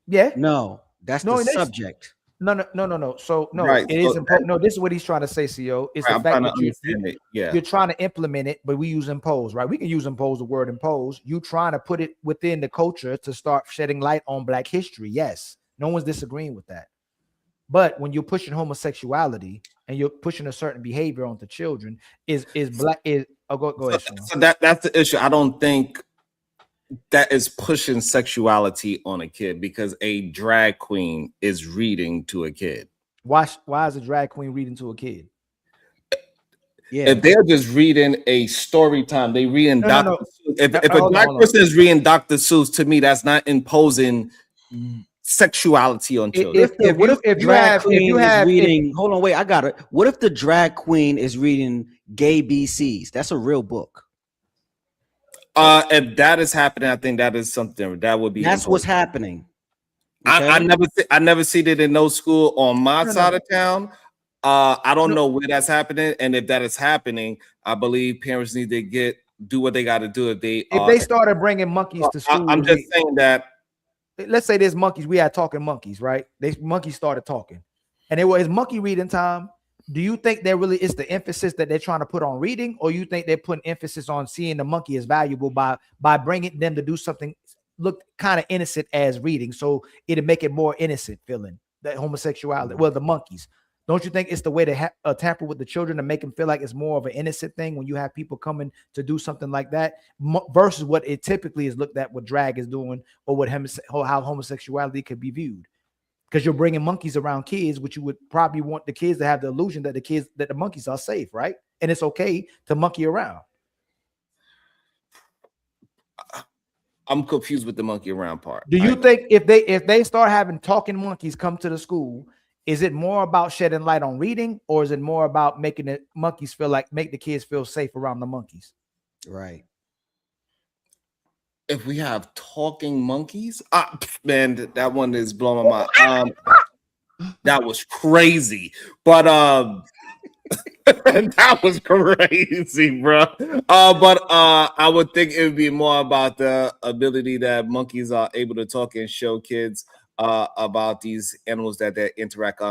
Yeah. No, that's the subject. No. So no, right. It is important. No, this is what he's trying to say, CO. It's the fact that you're trying to implement it, but we use impose, right? We can use impose, the word impose. You trying to put it within the culture to start shedding light on Black history. Yes, no one's disagreeing with that. But when you're pushing homosexuality and you're pushing a certain behavior onto children, go ahead. So that's the issue. I don't think that is pushing sexuality on a kid because a drag queen is reading to a kid. Why is a drag queen reading to a kid? Yeah, if they're just reading a story time, they reading Dr. Seuss. If a black person is reading Dr. Seuss, to me, that's not imposing sexuality on children. Hold on, wait, I got it. What if the drag queen is reading gay BCs? That's a real book. If that is happening, I think that is something that would be. That's important. What's happening. Okay? I never see it in no school on my side of town. I don't know where that's happening, and if that is happening, I believe parents need to do what they got to do. If they started bringing monkeys to school, I'm just saying that. Let's say there's monkeys. We had talking monkeys, right? Monkeys started talking, and it was monkey reading time. Do you think there really is the emphasis that they're trying to put on reading, or you think they're putting emphasis on seeing the monkey as valuable by bringing them to do something look kind of innocent as reading, so it'll make it more innocent feeling that homosexuality? Well, the monkeys. Don't you think it's the way to tamper with the children to make them feel like it's more of an innocent thing when you have people coming to do something like that versus what it typically is looked at, what drag is doing, or how homosexuality could be viewed? Because you're bringing monkeys around kids, which you would probably want the kids to have the illusion that the monkeys are safe, right? And it's okay to monkey around. I'm confused with the monkey around part. Do you think if they start having talking monkeys come to the school, is it more about shedding light on reading, or is it more about making the monkeys make the kids feel safe around the monkeys? Right. If we have talking monkeys, man, that one is blowing my mind. That was crazy, but that was crazy, bro. But I would think it would be more about the ability that monkeys are able to talk and show kids about these animals that they interact.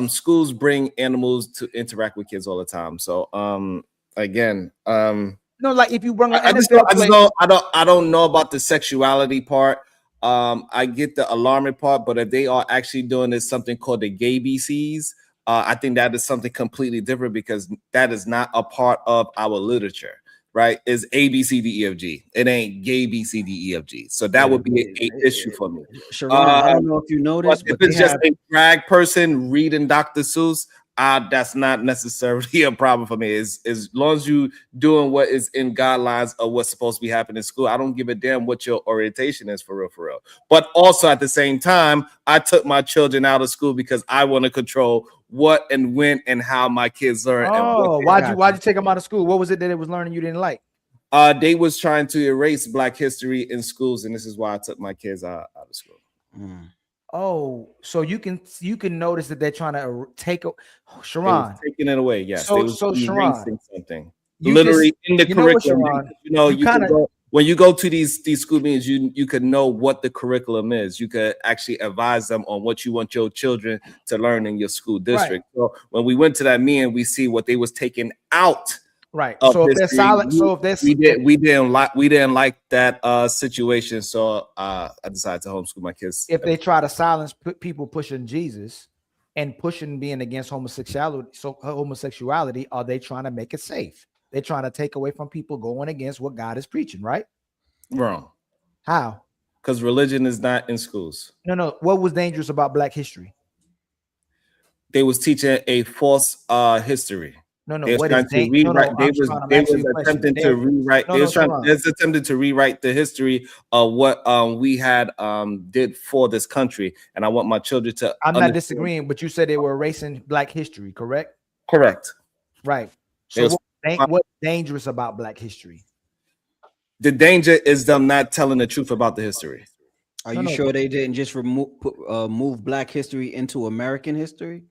Schools bring animals to interact with kids all the time. So again, no, like if you bring I don't know about the sexuality part. I get the alarming part, but if they are actually doing this something called the gay BCs, I think that is something completely different because that is not a part of our literature, right? It's A, B, C, D, E, F, G. It ain't gay B, C, D, E, F, G. So that would be an issue for me. Sharon, I don't know if you noticed, but if it's just a drag person reading Dr. Seuss, that's not necessarily a problem for me. As long as you doing what is in guidelines of what's supposed to be happening in school, I don't give a damn what your orientation is for real, for real. But also at the same time, I took my children out of school because I want to control what and when and how my kids learn. Oh, why'd you take them out of school? What was it that it was learning you didn't like? They was trying to erase Black history in schools, and this is why I took my kids out of school. Oh, so you can notice that they're trying to take Sharon taking it away. Yes, so they was Sharon, erasing something literally in the curriculum. When you go to these school meetings, you could know what the curriculum is. You could actually advise them on what you want your children to learn in your school district. Right. So when we went to that meeting, we see what they was taking out. Right. So if they're silent, we didn't like that situation. So I decided to homeschool my kids. If they try to silence people pushing Jesus and pushing being against homosexuality, are they trying to make it safe? They're trying to take away from people going against what God is preaching, right? Wrong. How? Because religion is not in schools. No. What was dangerous about Black history? They was teaching a false history. No. They was trying to rewrite. They was attempting to rewrite. They was attempting to rewrite the history of what we had did for this country. And I want my children to. I'm not disagreeing, but you said they were erasing Black history, correct? Correct. Right. So what's dangerous about Black history? The danger is them not telling the truth about the history. Are you sure they didn't just move Black history into American history?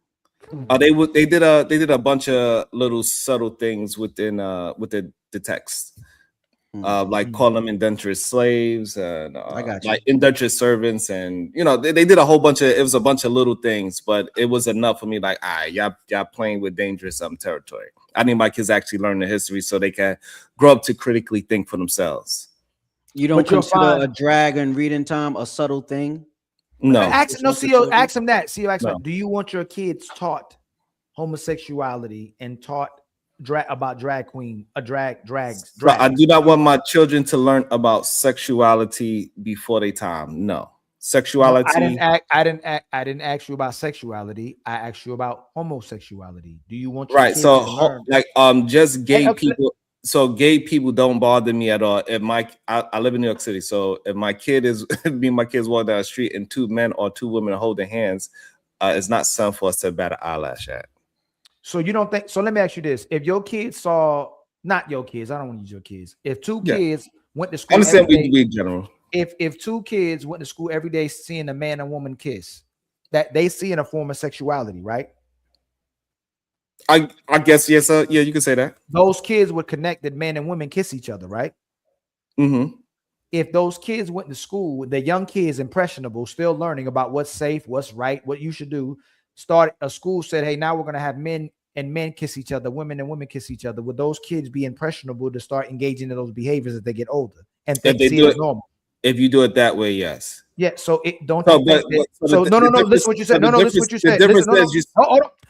They did a bunch of little subtle things within the text, like call them indentured slaves and like indentured servants, and they did a whole bunch of a little things, but it was enough for me. Like, y'all playing with dangerous territory. I need my kids to actually learn the history so they can grow up to critically think for themselves. You don't consider a drag and reading time a subtle thing? No. Ask him that. Do you want your kids taught homosexuality and taught about drag queen, drags? I do not want my children to learn about sexuality before they time. No. Sexuality. No, I didn't ask you about sexuality. I asked you about homosexuality. Do you want your kids to learn? Just gay people. So gay people don't bother me at all. If I live in New York City, so if my kid is my kids walk down the street and two men or two women are holding hands, it's not something for us to bat an eyelash at. So you don't think? So let me ask you this: if your kids saw, not your kids, I don't want to use your kids. If two kids went to school, I'm saying we general. If two kids went to school every day seeing a man and woman kiss, that they see in a form of sexuality, right? I guess yes, yeah, you can say that. Those kids would connect that men and women kiss each other, right? Mm-hmm. If those kids went to school, the young kids, impressionable, still learning about what's safe, what's right, what you should do. Start a school said, hey, now we're going to have men and men kiss each other, women and women kiss each other. Would those kids be impressionable to start engaging in those behaviors as they get older and see it as normal? If you do it that way, yes. Yeah. So it don't. No. Listen what you said. No. Listen what you said.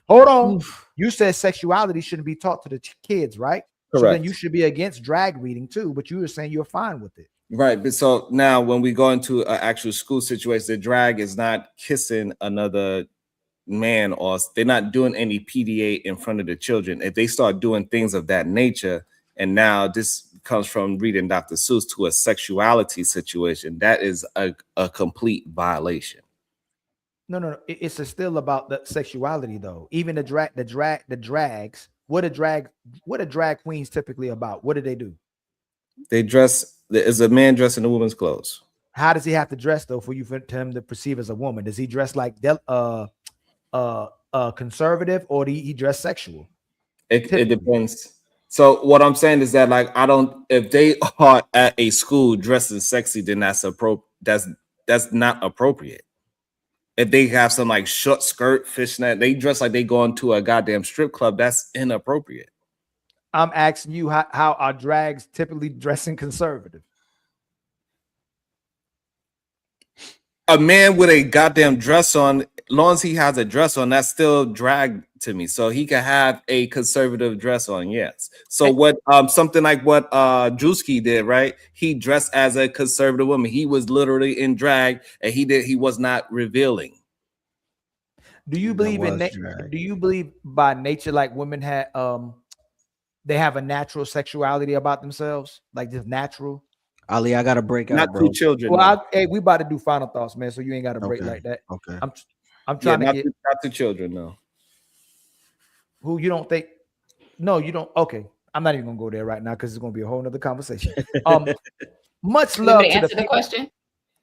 Hold on. You said sexuality shouldn't be taught to the kids, right? Correct. So then you should be against drag reading too. But you were saying you're fine with it. Right. But so now when we go into an actual school situation, the drag is not kissing another man, or they're not doing any PDA in front of the children. If they start doing things of that nature, and now this comes from reading Dr. Seuss to a sexuality situation, that is a complete violation. No. It's still about the sexuality though. Even the drags. What are drag queens typically about? What do they do? They dress. There is a man dressed in a woman's clothes. How does he have to dress though for him to perceive as a woman? Does he dress like conservative, or do he dress sexual? It depends. So what I'm saying is that, like, if they are at a school dressing sexy, then that's not appropriate. If they have some like short skirt, fishnet, they dress like they going to a goddamn strip club, that's inappropriate. I'm asking you how are drags typically dressing conservative? A man with a goddamn dress on, as long as he has a dress on, that's still drag to me. So he can have a conservative dress on, yes. So what something like what Drewski did, right? He dressed as a conservative woman. He was literally in drag, and he was not revealing. Do you believe in do you believe by nature like women have they have a natural sexuality about themselves, like just natural? Ali, I gotta break Not out, through bro. children. Well, No. hey, we about to do final thoughts, man. So you ain't got to break Okay. like that. Okay. I'm trying to get not through children. No. who you don't think. No, you don't. Okay, I'm not even gonna go there right now because it's gonna be a whole nother conversation. Much You want love me to to answer the people. question?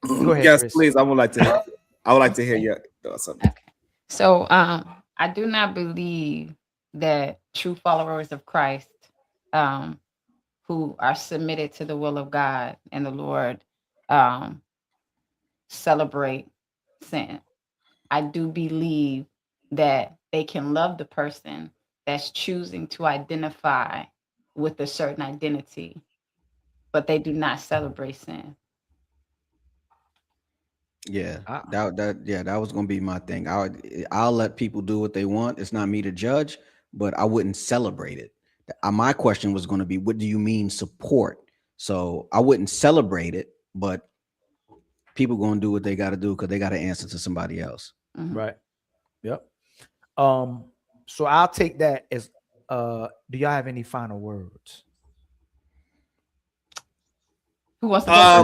Go ahead, Yes, Chris. please. I would like to hear your thoughts on that. Okay. So I do not believe that true followers of Christ who are submitted to the will of God and the Lord celebrate sin. I do believe that they can love the person that's choosing to identify with a certain identity, but they do not celebrate sin. Yeah, that was gonna be my thing. I'll let people do what they want. It's not me to judge, but I wouldn't celebrate it. My question was going to be, what do you mean support? So I wouldn't celebrate it, but people going to do what they got to do because they got to answer to somebody else. Mm-hmm. Right. Yep. So I'll take that as do y'all have any final words? Who wants to go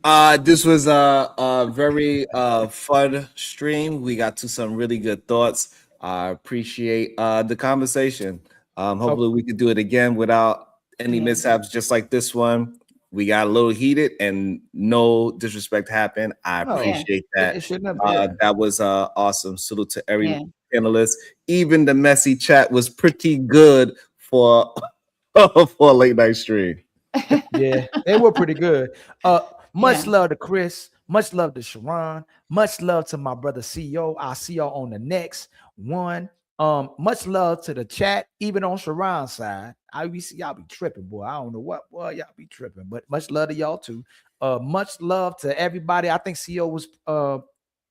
first? This was a very fun stream. We got to some really good thoughts. I appreciate the conversation. Hopefully we could do it again without any mishaps, just like this one. We got a little heated and no disrespect happened. I appreciate that. That was awesome. Salute to every panelist. Even the messy chat was pretty good for for a late night stream. Yeah, they were pretty good. Much love to Chris. Much love to Sharon. Much love to my brother CEO. I'll see y'all on the next one. Much love to the chat, even on Sharon's side. Y'all be tripping, boy. I don't know what, boy, y'all be tripping, but much love to y'all too. Much love to everybody. I think CEO was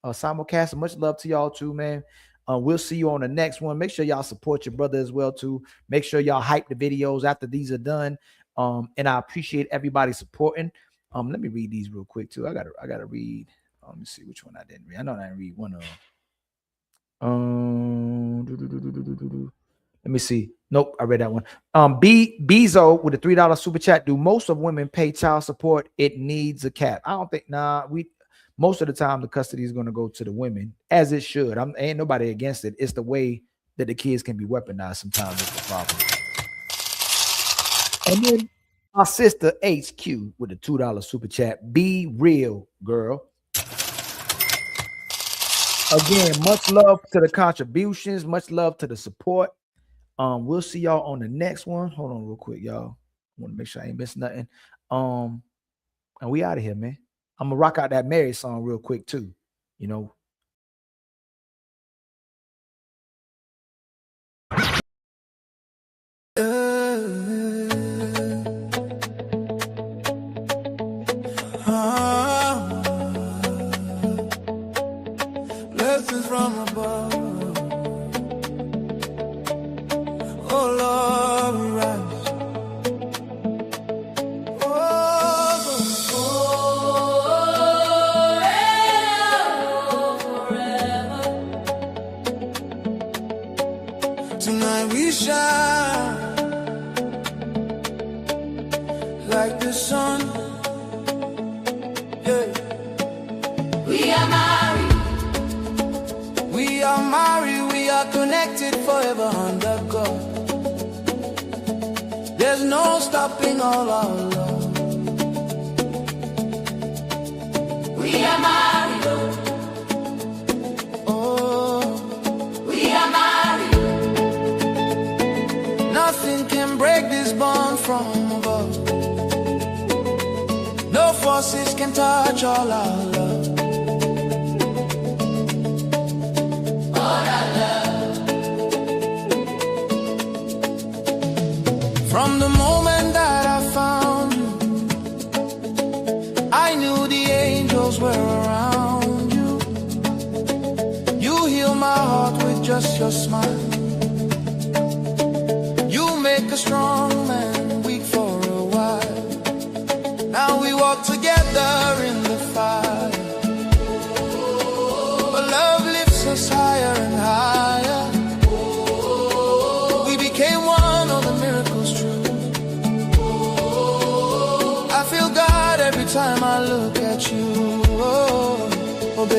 simulcast. Much love to y'all too, man. We'll see you on the next one. Make sure y'all support your brother as well too. Make sure y'all hype the videos after these are done. And I appreciate everybody supporting. Let me read these real quick too. I gotta read. Let me see which one I didn't read. I know I didn't read one of them. Let me see. Nope, I read that one. Bezo with a $3 super chat. Do most of women pay child support? It needs a cap. I don't think. Most of the time the custody is going to go to the women, as it should. Ain't nobody against it. It's the way that the kids can be weaponized sometimes is the problem. And then my sister HQ with a $2 super chat. Be real, girl. Again, much love to the contributions. Much love to the support. We'll see y'all on the next one. Hold on real quick, y'all. I want to make sure I ain't missing nothing. And we out of here, man. I'm gonna rock out that Mary song real quick too. You know. Blessings from above. Oh Lord, we rise. Tonight we shine like the sun. Yeah. We are married. We are married, we are connected forever under God. There's no stopping all our love. We are married. Oh, we are married. Nothing can break this bond from above. No forces can touch all our love. From the moment that I found you, I knew the angels were around you. You heal my heart with just your smile. You make a strong man weak for a while. Now we walk together in the fire. But love lifts us higher.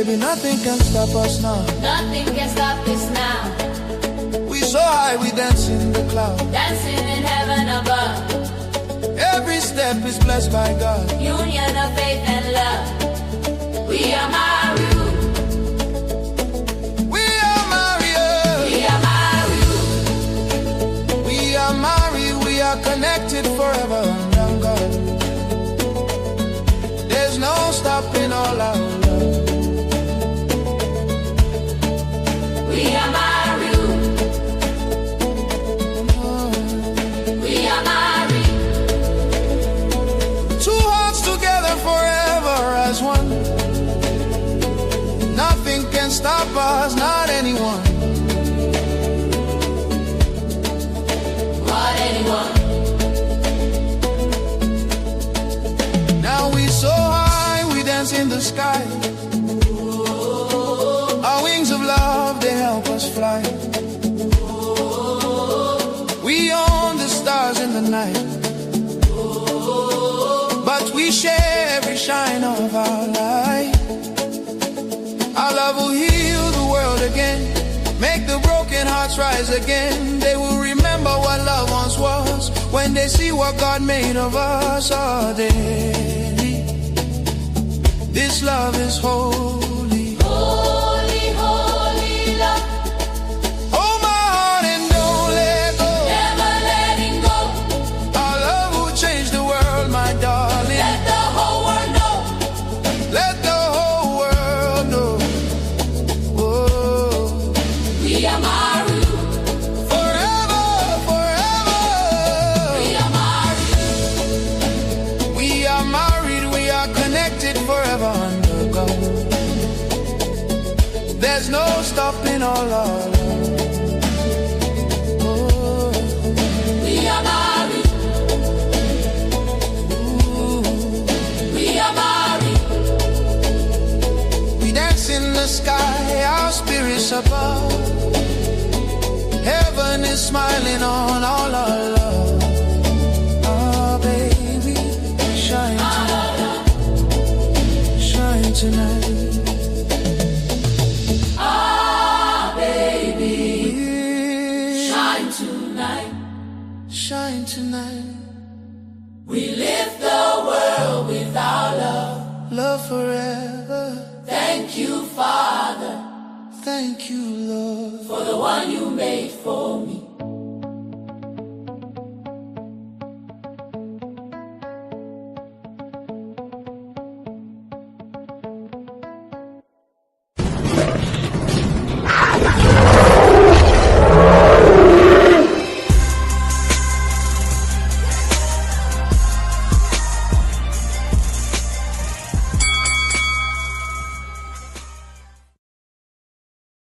baby, nothing can stop us now. Nothing can stop this now. We so high, we dance in the cloud. Dancing in heaven above. Every step is blessed by God. Union of faith and love. We are married. We are married. We are married. We are married. We are connected forever around God. There's no stopping all our love. We are married. We are married. Two hearts together forever as one. Nothing can stop us, not anyone. Not anyone. Now we so high, we dance in the sky. Our wings of love, they help us fly. We own the stars in the night, but we share every shine of our light. Our love will heal the world again, make the broken hearts rise again. They will remember what love once was when they see what God made of us. Oh, this love is holy. Holy, holy love. Hold my heart and don't let go. Never letting go. Our love will change the world, my darling. Let the whole world know. Let the whole world know. Oh, We are married. forever, forever. We are married. We are married, we are connected forever under God. There's no stopping all our love. Oh, We are married. We are married. we dance in the sky, our spirits above. Heaven is smiling on all our love. Oh, baby, shine tonight. Shine tonight. Ah, baby. Shine tonight. Shine tonight. We lift the world with our love. Love forever. Thank you, Father, Thank you, Lord. for the one you made for me.